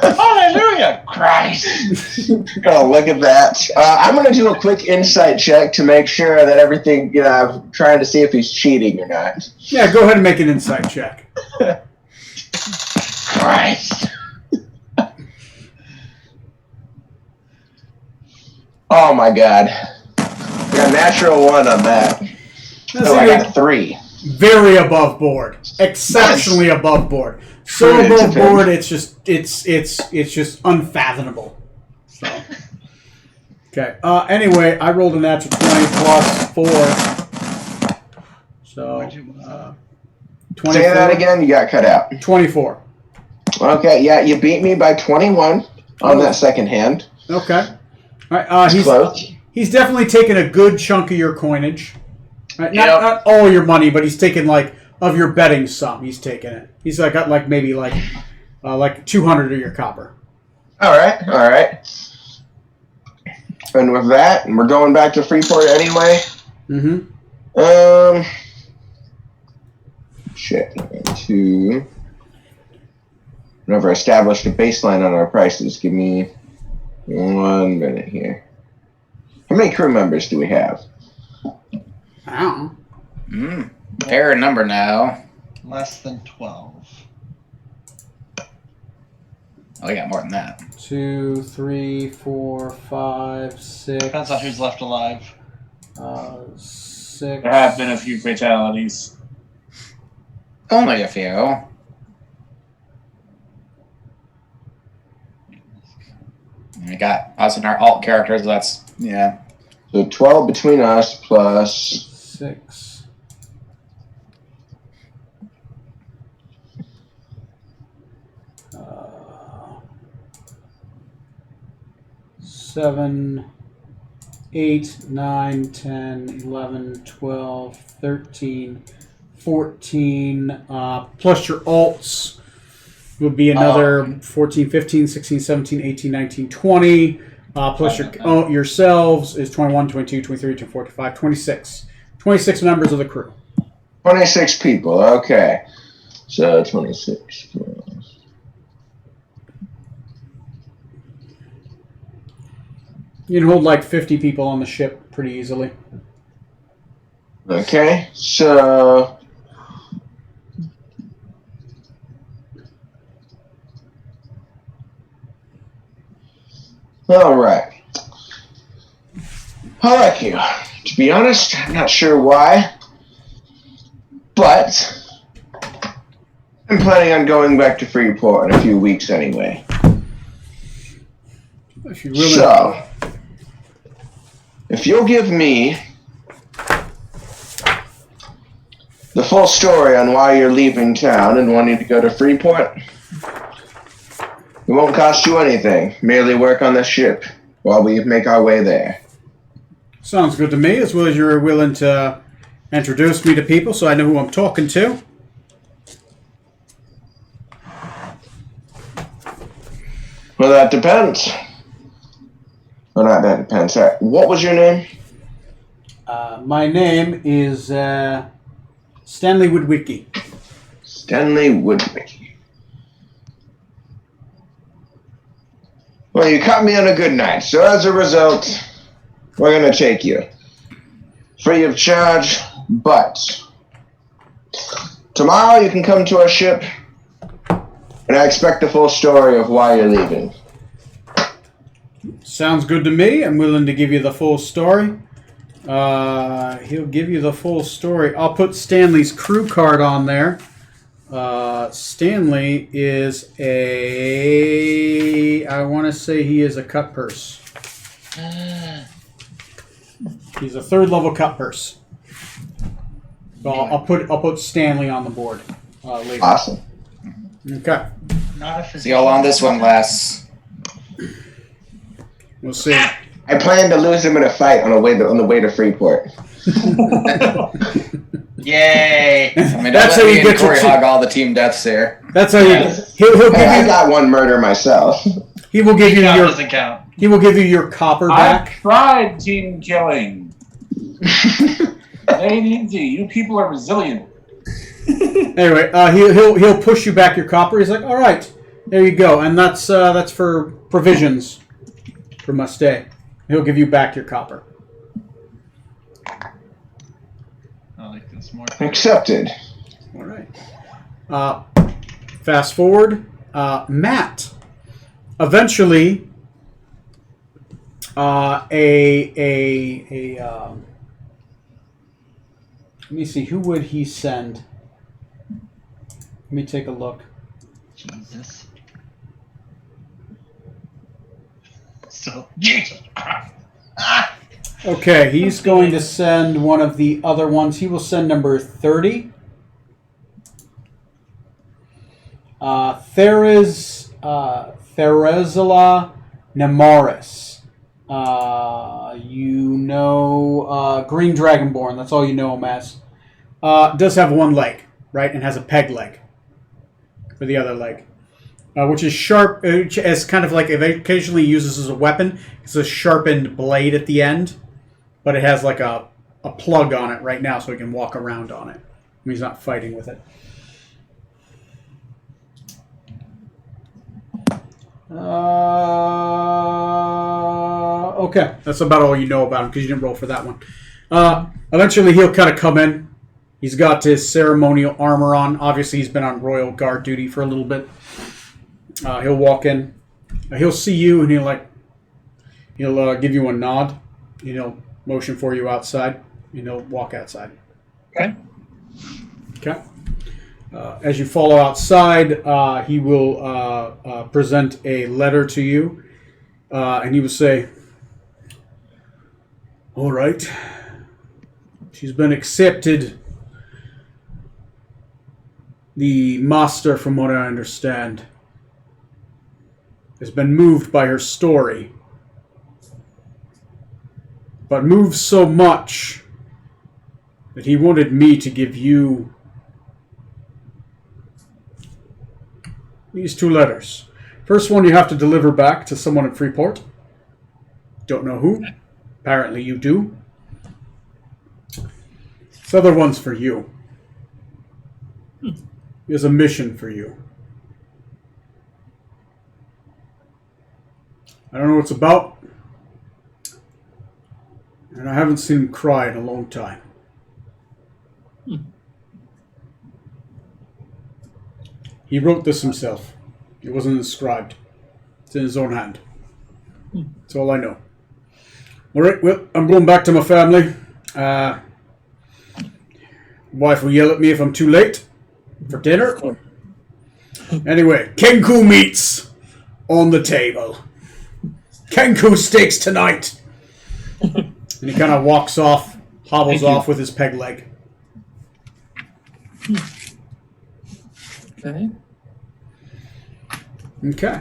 Hallelujah, Christ. Oh, look at that. I'm going to do a quick insight check to make sure that everything, I'm trying to see if he's cheating or not. Yeah, go ahead and make an insight check. Christ. Oh my god. We got a natural 1 on that. So I got a 3. Very above board. Exceptionally above board. So above board it's just unfathomable. So okay. Anyway, I rolled a natural 20 plus 4. So 24. Say that again, you got cut out. 24. Okay, yeah, you beat me by 21 on that second hand. Okay. All right, he's definitely taken a good chunk of your coinage. Right? Not all your money, but he's taken of your betting sum. He's taken it. He's got maybe 200 of your copper. All right. And with that, we're going back to Freeport anyway. Mm-hmm. Shit. Whenever I established a baseline on our prices, give me 1 minute here. How many crew members do we have? I don't know. Pair a number now. Less than 12. Oh, we got more than that. 2, 3, 4, 5, 6. Depends on who's left alive. 6. There have been a few fatalities. Only a few. We got us and our alt characters. That's yeah. So 12 between us plus 6. Uh, 7, 8, 9, 10, 11, 12, 13, 14. Plus your alts would be another 14, 15, 16, 17, 18, 19, 20. Plus yourselves is 21, 22, 23, 24, 25, 26. 26 members of the crew. 26 people. Okay. So 26 plus. You can hold like 50 people on the ship pretty easily. Okay. So all right. I like you. To be honest, I'm not sure why, but I'm planning on going back to Freeport in a few weeks anyway. If you really So, if you'll give me the full story on why you're leaving town and wanting to go to Freeport, it won't cost you anything. Merely work on the ship while we make our way there. sounds good to me, as well as you're willing to introduce me to people so I know who I'm talking to. Well, that depends. Well, not that depends. Sorry. What was your name? My name is Stanley Woodwicky. Stanley Woodwicky. Well, you caught me on a good night, so as a result, we're going to take you. Free of charge, but tomorrow you can come to our ship, and I expect the full story of why you're leaving. Sounds good to me. I'm willing to give you the full story. He'll give you the full story. I'll put Stanley's crew card on there. Stanley is I want to say he is a cut purse. He's a 3rd level cut purse. So I'll put Stanley on the board later. Awesome. Okay. Not a physician. See how long this one lasts. We'll see. I plan to lose him in a fight on the way to Freeport. Yay! I mean, That's don't how let you me get and Corey your hog all the team deaths here. That's how Yes. he'll give Hey, I you. got one murder myself. He will give you Count your. doesn't count. He will give you your copper I've back. tried team killing. It ain't easy. You people are resilient. Anyway, he'll push you back your copper. He's like, all right, there you go, and that's for provisions for Mustang. He'll give you back your copper. I like this more. Accepted. All right. Fast forward, Matt. Eventually, let me see, who would he send? Let me take a look. Jesus. So, Jesus Christ. Ah! Okay, he's going to send one of the other ones. He will send number 30. Therizala Namaris. Green Dragonborn. That's all you know him as. Does have one leg, right, and has a peg leg for the other leg, which is sharp. As kind of like it occasionally uses as a weapon. It's a sharpened blade at the end, but it has like a plug on it right now, so he can walk around on it. I mean, he's not fighting with it. Okay, that's about all you know about him because you didn't roll for that one. Eventually, he'll kind of come in He's got his ceremonial armor on. Obviously, he's been on royal guard duty for a little bit. He'll walk in. He'll see you, and he'll give you a nod. He'll motion for you outside, and he'll walk outside. Okay. Okay. As you follow outside, he will present a letter to you, and he will say, "All right, she's been accepted. The master, from what I understand, has been moved by her story, but moved so much that he wanted me to give you these 2 letters. First one you have to deliver back to someone in Freeport. Don't know who. Apparently you do. This other one's for you. There's a mission for you. I don't know what it's about, and I haven't seen him cry in a long time. He wrote this himself. It wasn't inscribed. It's in his own hand. That's all I know. All right, well, I'm going back to my family. Wife will yell at me if I'm too late for dinner. Anyway, Kenku meats on the table. Kenku steaks tonight." And he kind of walks off, hobbles off with his peg leg. Okay. Okay.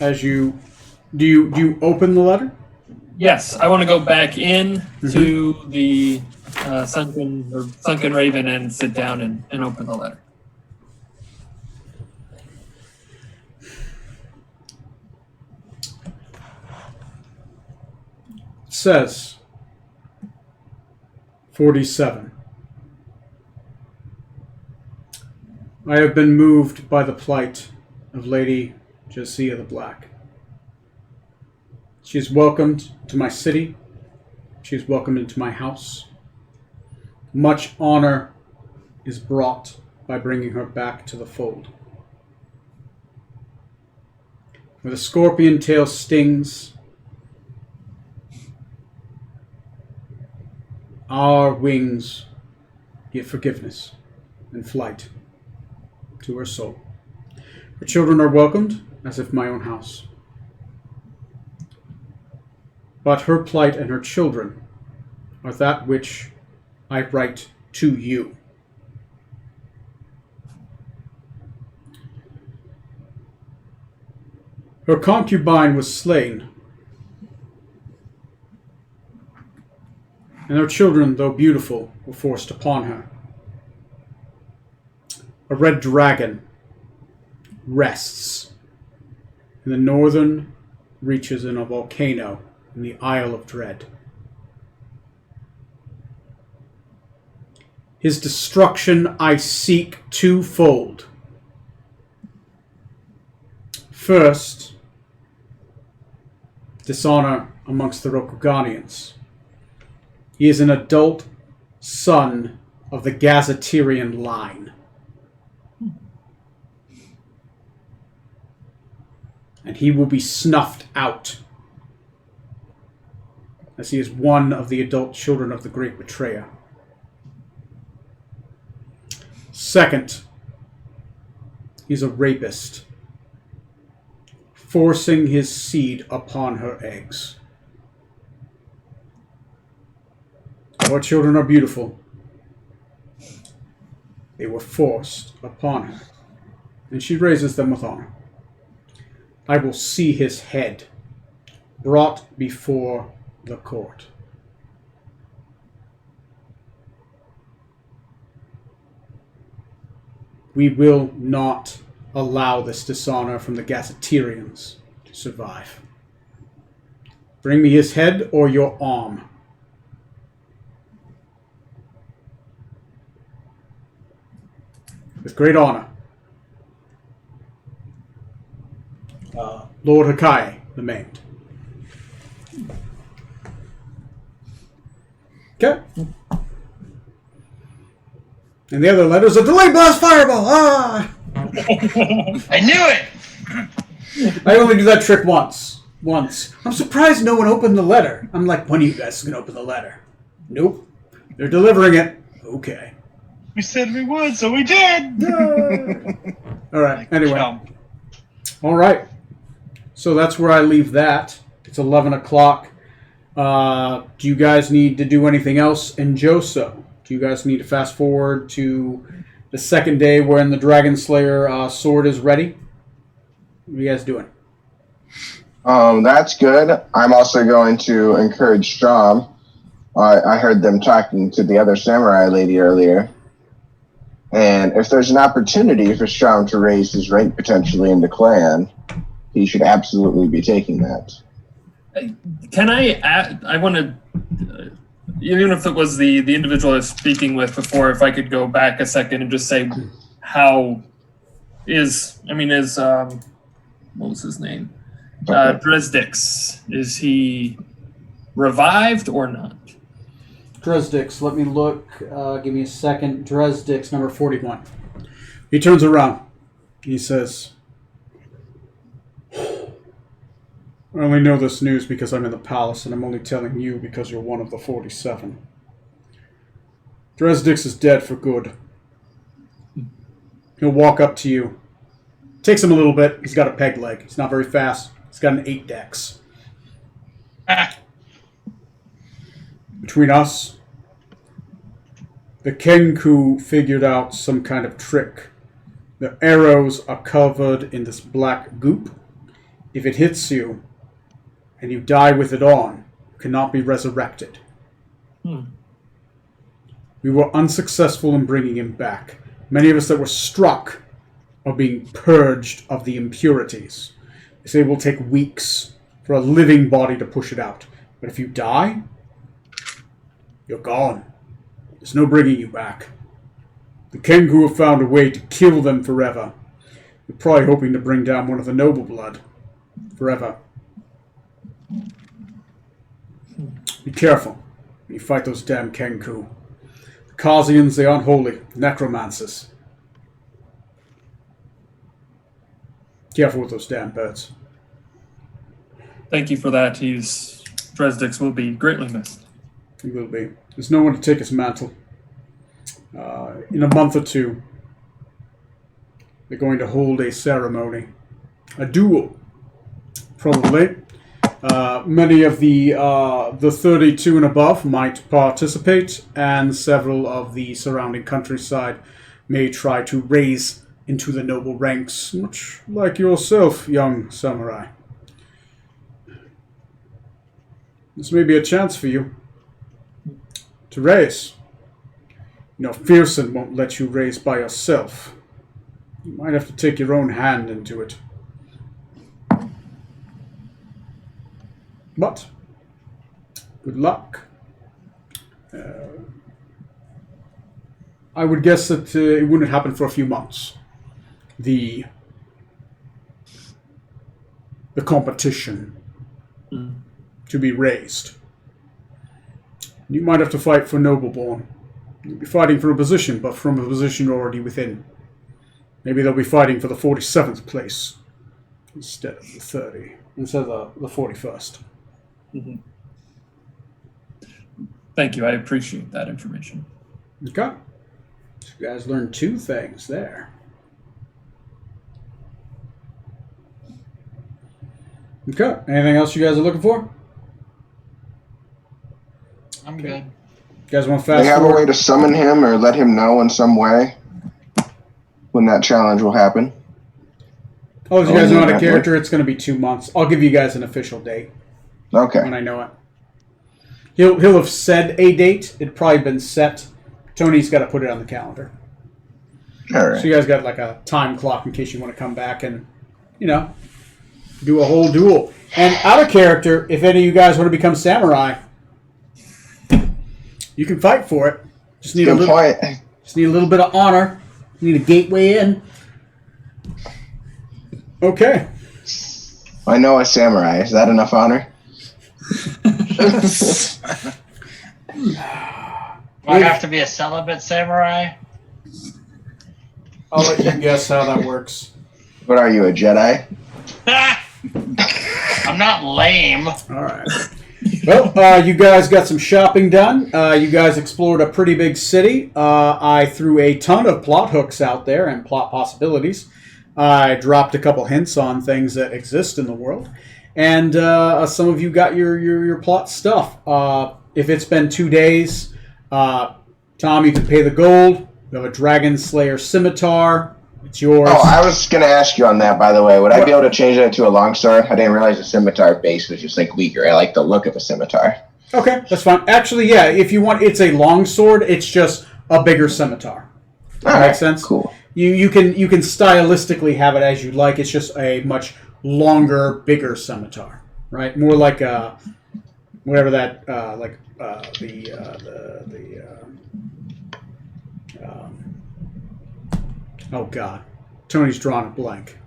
As you do you open the letter? Yes, I want to go back in to the sunken raven and sit down and open the letter. It says 47. I have been moved by the plight of Lady Josia the Black. She is welcomed to my city. She is welcomed into my house. Much honor is brought by bringing her back to the fold. Where the scorpion tail stings, our wings give forgiveness and flight to her soul. Her children are welcomed as if my own house. But her plight and her children are that which I write to you. Her concubine was slain, and her children, though beautiful, were forced upon her. A red dragon rests in the northern reaches in a volcano in the Isle of Dread. His destruction I seek twofold. First, dishonor amongst the Rokuganians. He is an adult son of the Gazetirian line. And he will be snuffed out, as he is one of the adult children of the Great Betrayer. Second, he's a rapist, forcing his seed upon her eggs. Our children are beautiful. They were forced upon her, and she raises them with honor. I will see his head brought before the court. We will not allow this dishonor from the Gazetirians to survive. Bring me his head or your arm. With great honor, Lord Hakai, the Maimed. Okay. And the other letter's a delayed blast fireball. Ah! I knew it! I only do that trick once. I'm surprised no one opened the letter. I'm like, when are you guys going to open the letter? Nope. They're delivering it. Okay. We said we would, so we did! All right. Anyway. Chump. All right. So that's where I leave that. It's 11 o'clock. Do you guys need to do anything else in Joso? Do you guys need to fast forward to the second day when the Dragon Slayer sword is ready? What are you guys doing? That's good. I'm also going to encourage Strom. I heard them talking to the other samurai lady earlier. And if there's an opportunity for Strom to raise his rank potentially in the clan, he should absolutely be taking that. Can I add, I want to, even if it was the individual I was speaking with before, if I could go back a second and just say, what was his name? Dresdix. Is he revived or not? Dresdix, let me look. Give me a second. Dresdix, number 41. He turns around. He says, I only know this news because I'm in the palace, and I'm only telling you because you're one of the 47. Dresdix is dead for good. He'll walk up to you. Takes him a little bit. He's got a peg leg. He's not very fast. He's got an 8 dex. Between us, the Kenku figured out some kind of trick. The arrows are covered in this black goop. If it hits you, and you die with it on, you cannot be resurrected. We were unsuccessful in bringing him back. Many of us that were struck are being purged of the impurities. They say it will take weeks for a living body to push it out. But if you die, you're gone. There's no bringing you back. The Kengu have found a way to kill them forever. They're probably hoping to bring down one of the noble blood forever. Be careful when you fight those damn Kenku. The Kazians, they aren't holy. Necromancers. Careful with those damn birds. Thank you for that. Dresdix will be greatly missed. He will be. There's no one to take his mantle. In a month or two, they're going to hold a ceremony. A duel, probably. Many of the 32 and above might participate, and several of the surrounding countryside may try to raise into the noble ranks, much like yourself, young samurai. This may be a chance for you to raise. You know, Fearson won't let you raise by yourself. You might have to take your own hand into it. But, good luck. I would guess that it wouldn't happen for a few months. The competition to be raised. You might have to fight for Nobleborn. You'll be fighting for a position, but from a position already within. Maybe they'll be fighting for the 47th place instead of the 30, instead of the 41st. Mm-hmm. Thank you. I appreciate that information. Okay. So you guys learned 2 things there. Okay. Anything else you guys are looking for? I'm good. You guys want to They fast have a forward? way to summon him or let him know in some way when that challenge will happen. Oh, if you guys Oh, know how to yeah. character, it's going to be 2 months. I'll give you guys an official date Okay. when I know it. He'll have said a date. It'd probably been set. Tony's got to put it on the calendar. All right. So you guys got like a time clock in case you want to come back and, do a whole duel. And out of character, if any of you guys want to become samurai, you can fight for it. Just need Good point. Just need a little bit of honor. You need a gateway in. Okay. I know a samurai. Is that enough honor? I have to be a celibate samurai? I'll let you guess how that works. What are you, a Jedi? I'm not lame. All right. Well, you guys got some shopping done. You guys explored a pretty big city. I threw a ton of plot hooks out there and plot possibilities. I dropped a couple hints on things that exist in the world. And some of you got your plot stuff. If it's been 2 days, Tom, you can pay the gold. You have a Dragon Slayer Scimitar. It's yours. Oh, I was going to ask you on that, by the way. Would I be able to change that to a longsword? I didn't realize the scimitar base was just like weaker. I like the look of a scimitar. Okay, that's fine. Actually, yeah, if you want, it's a longsword. It's just a bigger scimitar. That makes sense? Cool. You can stylistically have it as you like. It's just a much longer, bigger scimitar, right? More like whatever that oh God, Tony's drawn a blank.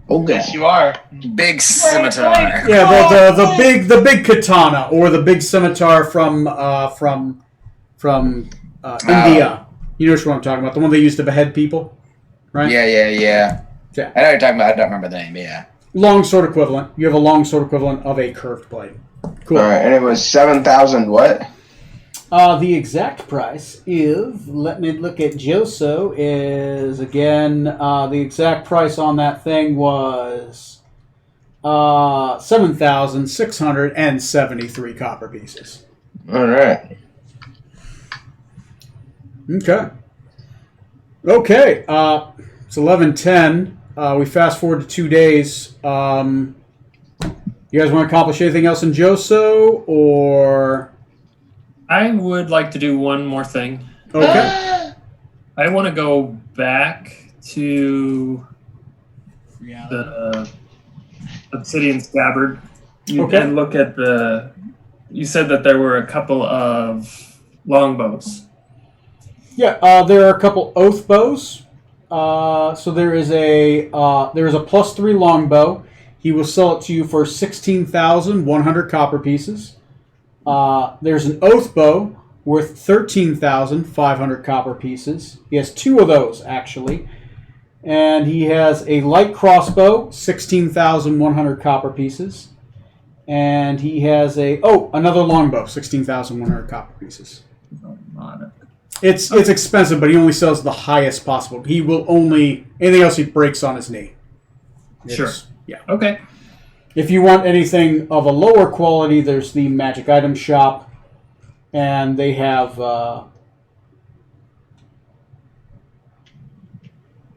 Okay. Yes, you are. Big scimitar. Yeah, the big katana or the big scimitar from India. You know what I'm talking about? The one they used to behead people, right? Yeah. Yeah. I know what you're talking about. I don't remember the name. Yeah. Long sword equivalent. You have a long sword equivalent of a curved blade. Cool. All right, and it was 7,000 what? The exact price is, let me look at Joso, is, again, the exact price on that thing was 7,673 copper pieces. All right. Okay. It's 11:10. We fast forward to 2 days. You guys want to accomplish anything else in Joso, or... I would like to do one more thing. Okay. I want to go back to the Obsidian Scabbard and look at the... You said that there were a couple of longbows. Yeah, there are a couple oath bows. So there is a +3 longbow. He will sell it to you for 16,100 copper pieces. There's an oath bow worth 13,500 copper pieces. He has 2 of those, actually. And he has a light crossbow, 16,100 copper pieces. And he has another longbow, 16,100 copper pieces. It's expensive, but he only sells the highest possible. He will only... Anything else he breaks on his knee. Sure. Yeah. Okay. If you want anything of a lower quality, there's the Magic Item Shop, and they have a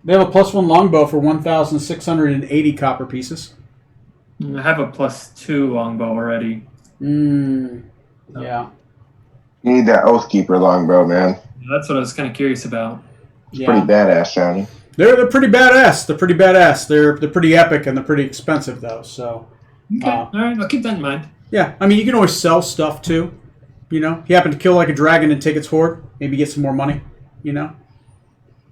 +1 longbow for 1,680 copper pieces. I have a +2 longbow already. Yeah. You need that Oathkeeper longbow, man. That's what I was kind of curious about. It's pretty badass sounding. They're pretty badass. They're pretty epic, and they're pretty expensive though. So. Okay. All right. I'll keep that in mind. Yeah. I mean, you can always sell stuff too. You know, if you happen to kill like a dragon and take its hoard, maybe get some more money. You know,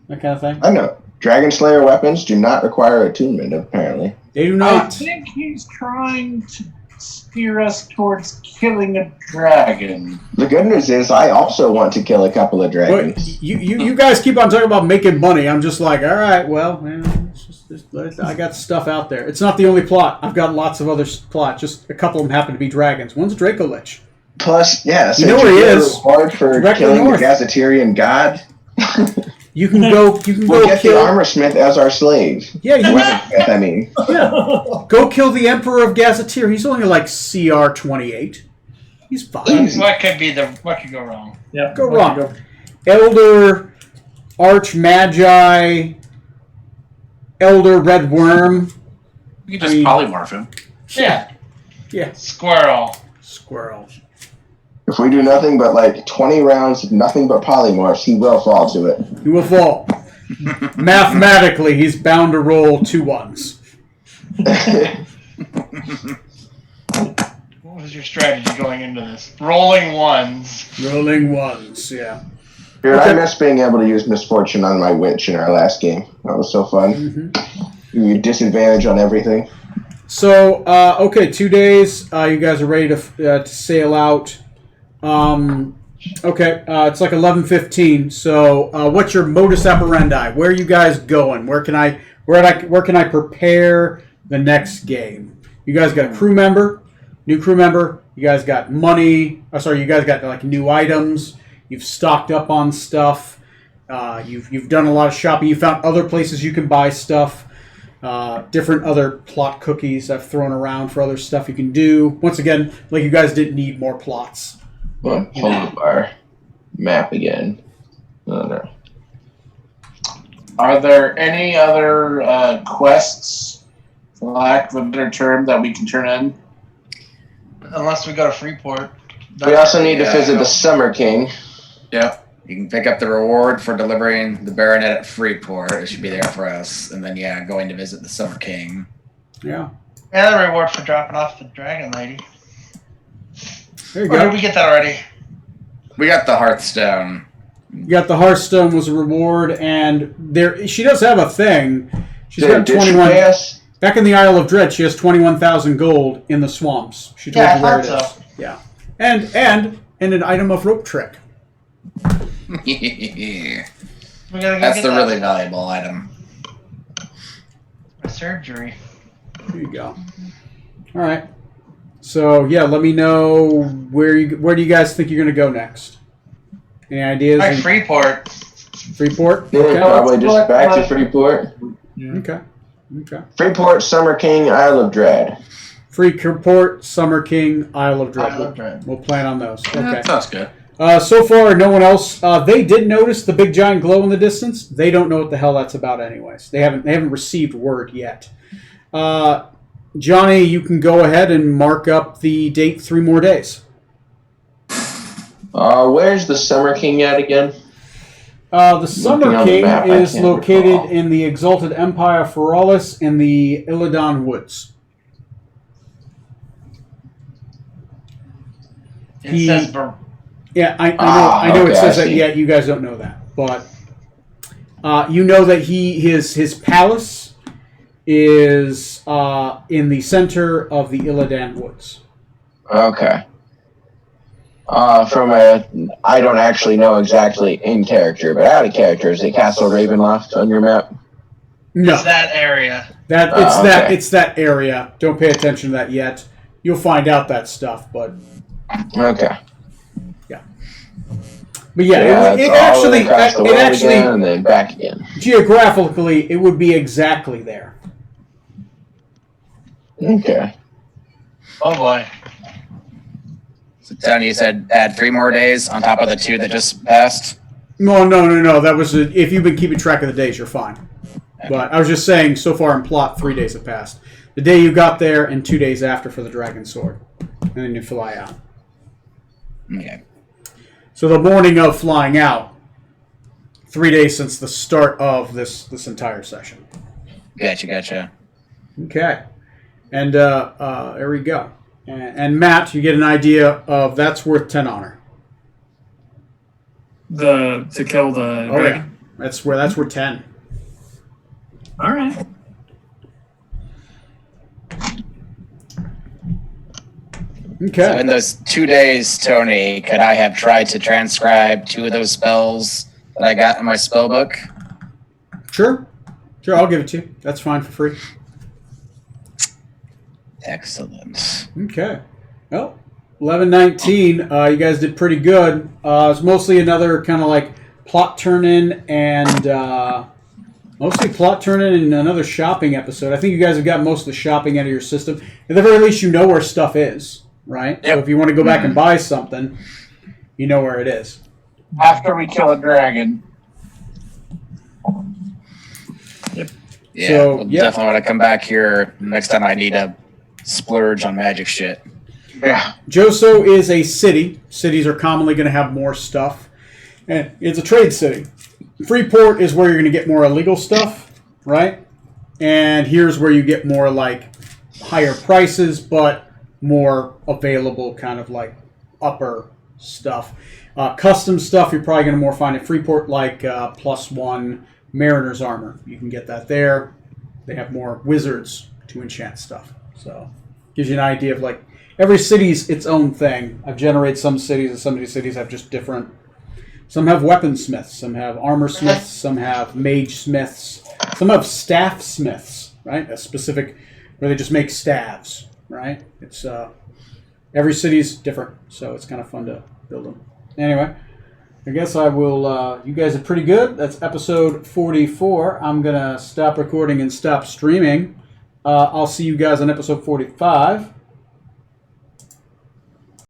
that kind of thing. I know. Dragon Slayer weapons do not require attunement, apparently. They do I not. think he's trying to steer us towards killing a dragon. The good news is I also want to kill a couple of dragons. But you guys keep on talking about making money. I'm just like, all right, well, man, I got stuff out there. It's not the only plot. I've got lots of other plots. Just a couple of them happen to be dragons. One's a Draco Lich. Plus, yeah, you know where he is. Reward for killing the Gazetarian god. You can go. We'll get the armor smith as our slave. Yeah, weaponsmith, I mean. Yeah. Go kill the Emperor of Gazetteer. He's only like CR 28. He's fine. What could go wrong? Yeah. Go wrong. Elder Archmagi. Elder Red Worm. You can just polymorph him. Yeah. Yeah. Squirrel. If we do nothing but like 20 rounds of nothing but polymorphs, he will fall to it. He will fall. Mathematically, he's bound to roll 2 ones. What was your strategy going into this? Rolling ones, yeah. Dude, I miss being able to use Misfortune on my witch in our last game. That was so fun. You disadvantage on everything. So, 2 days. You guys are ready to sail out. Okay, it's like 11:15. So, what's your modus operandi? Where are you guys going? Where can I prepare the next game? You guys got a crew member, new crew member. You guys got money. You guys got like new items. You've stocked up on stuff. You've done a lot of shopping. You found other places you can buy stuff. Different other plot cookies I've thrown around for other stuff you can do. Once again, like you guys didn't need more plots. Well, hold up our map again. Oh, no. Are there any other quests, for lack of a better term, that we can turn in? Unless we go to Freeport. We also need to visit the Summer King. Yep. You can pick up the reward for delivering the Baronet at Freeport. It should be there for us. And then, going to visit the Summer King. Yeah. And the reward for dropping off the Dragon Lady. There you Or go. did we get that already? We got the Hearthstone. You got the Hearthstone was a reward, and she does have a thing. She's got Did she 21. pay us? Back in the Isle of Dread, she has 21,000 gold in the swamps. She told Yeah, you where I it thought is. Yeah, and an item of rope trick. We gotta go That's get the that. really valuable item. My surgery. There you go. All right. So yeah, let me know where do you guys think you're going to go next? Any ideas? Like Freeport. Freeport. Yeah, Okay. probably just back to Freeport. Okay. Okay. Freeport, Summer King, Isle of Dread. Freeport, Summer King, Isle of Dread. Isle of Dread. We'll plan on those. Yeah, Okay. that sounds good. So far, no one else. They did notice the big giant glow in the distance. They don't know what the hell that's about, anyways. They haven't received word yet. Johnny, you can go ahead and mark up the date 3 more days. Where's the Summer King at again? The Summer on the King map, I is can't located recall. in the Exalted Empire Feralis in the Illidan Woods. It says Yeah, I know. It okay, says I that. see. Yet you guys don't know that, but you know that his palace is in the center of the Illidan Woods. Okay. I don't actually know exactly in character, but out of character, is it Castle Ravenloft on your map? No, It's that area. Okay. It's that area. Don't pay attention to that yet. You'll find out that stuff, but Okay. But yeah, Yeah, it it's all the way across the world actually again and then back again. geographically it would be exactly there. Okay. Oh boy. So, Tony, you said add 3 more days on top of the 2 that just passed? No. That was if you've been keeping track of the days, you're fine. But I was just saying, so far in plot, 3 days have passed. The day you got there, and 2 days after for the Dragon Sword, and then you fly out. Okay. So the morning of flying out, 3 days since the start of this entire session. Gotcha. Okay, and there we go. And Matt, you get an idea of that's worth 10 honor. To kill the Oh yeah, dragon. that's worth 10. All right. Okay. So in those 2 days, Tony, could I have tried to transcribe 2 of those spells that I got in my spell book? Sure, I'll give it to you. That's fine for free. Excellent. Okay. Well, 11:19. You guys did pretty good. It's mostly another kind of like plot turn-in and another shopping episode. I think you guys have got most of the shopping out of your system. At the very least, you know where stuff is, right? Yep. So if you want to go back and buy something, you know where it is. After we kill a dragon. Yeah, So, we'll yeah. definitely want to come back here next time I need to splurge on magic shit. Yeah. Joso is a city. Cities are commonly going to have more stuff. And it's a trade city. Freeport is where you're going to get more illegal stuff, right? And here's where you get more like higher prices, but more available kind of like upper stuff. Custom stuff you're probably going to more find at Freeport, like +1 Mariner's Armor. You can get that there. They have more wizards to enchant stuff. So gives you an idea of like every city's its own thing. I've generated some cities, and some of these cities have just different. Some have weaponsmiths, some have armor smiths, some have mage smiths, some have staff smiths, right? A specific where they just make staves, right? It's every city's different, so it's kind of fun to build them. Anyway, I guess I will. You guys are pretty good. That's episode 44. I'm gonna stop recording and stop streaming. I'll see you guys on episode 45.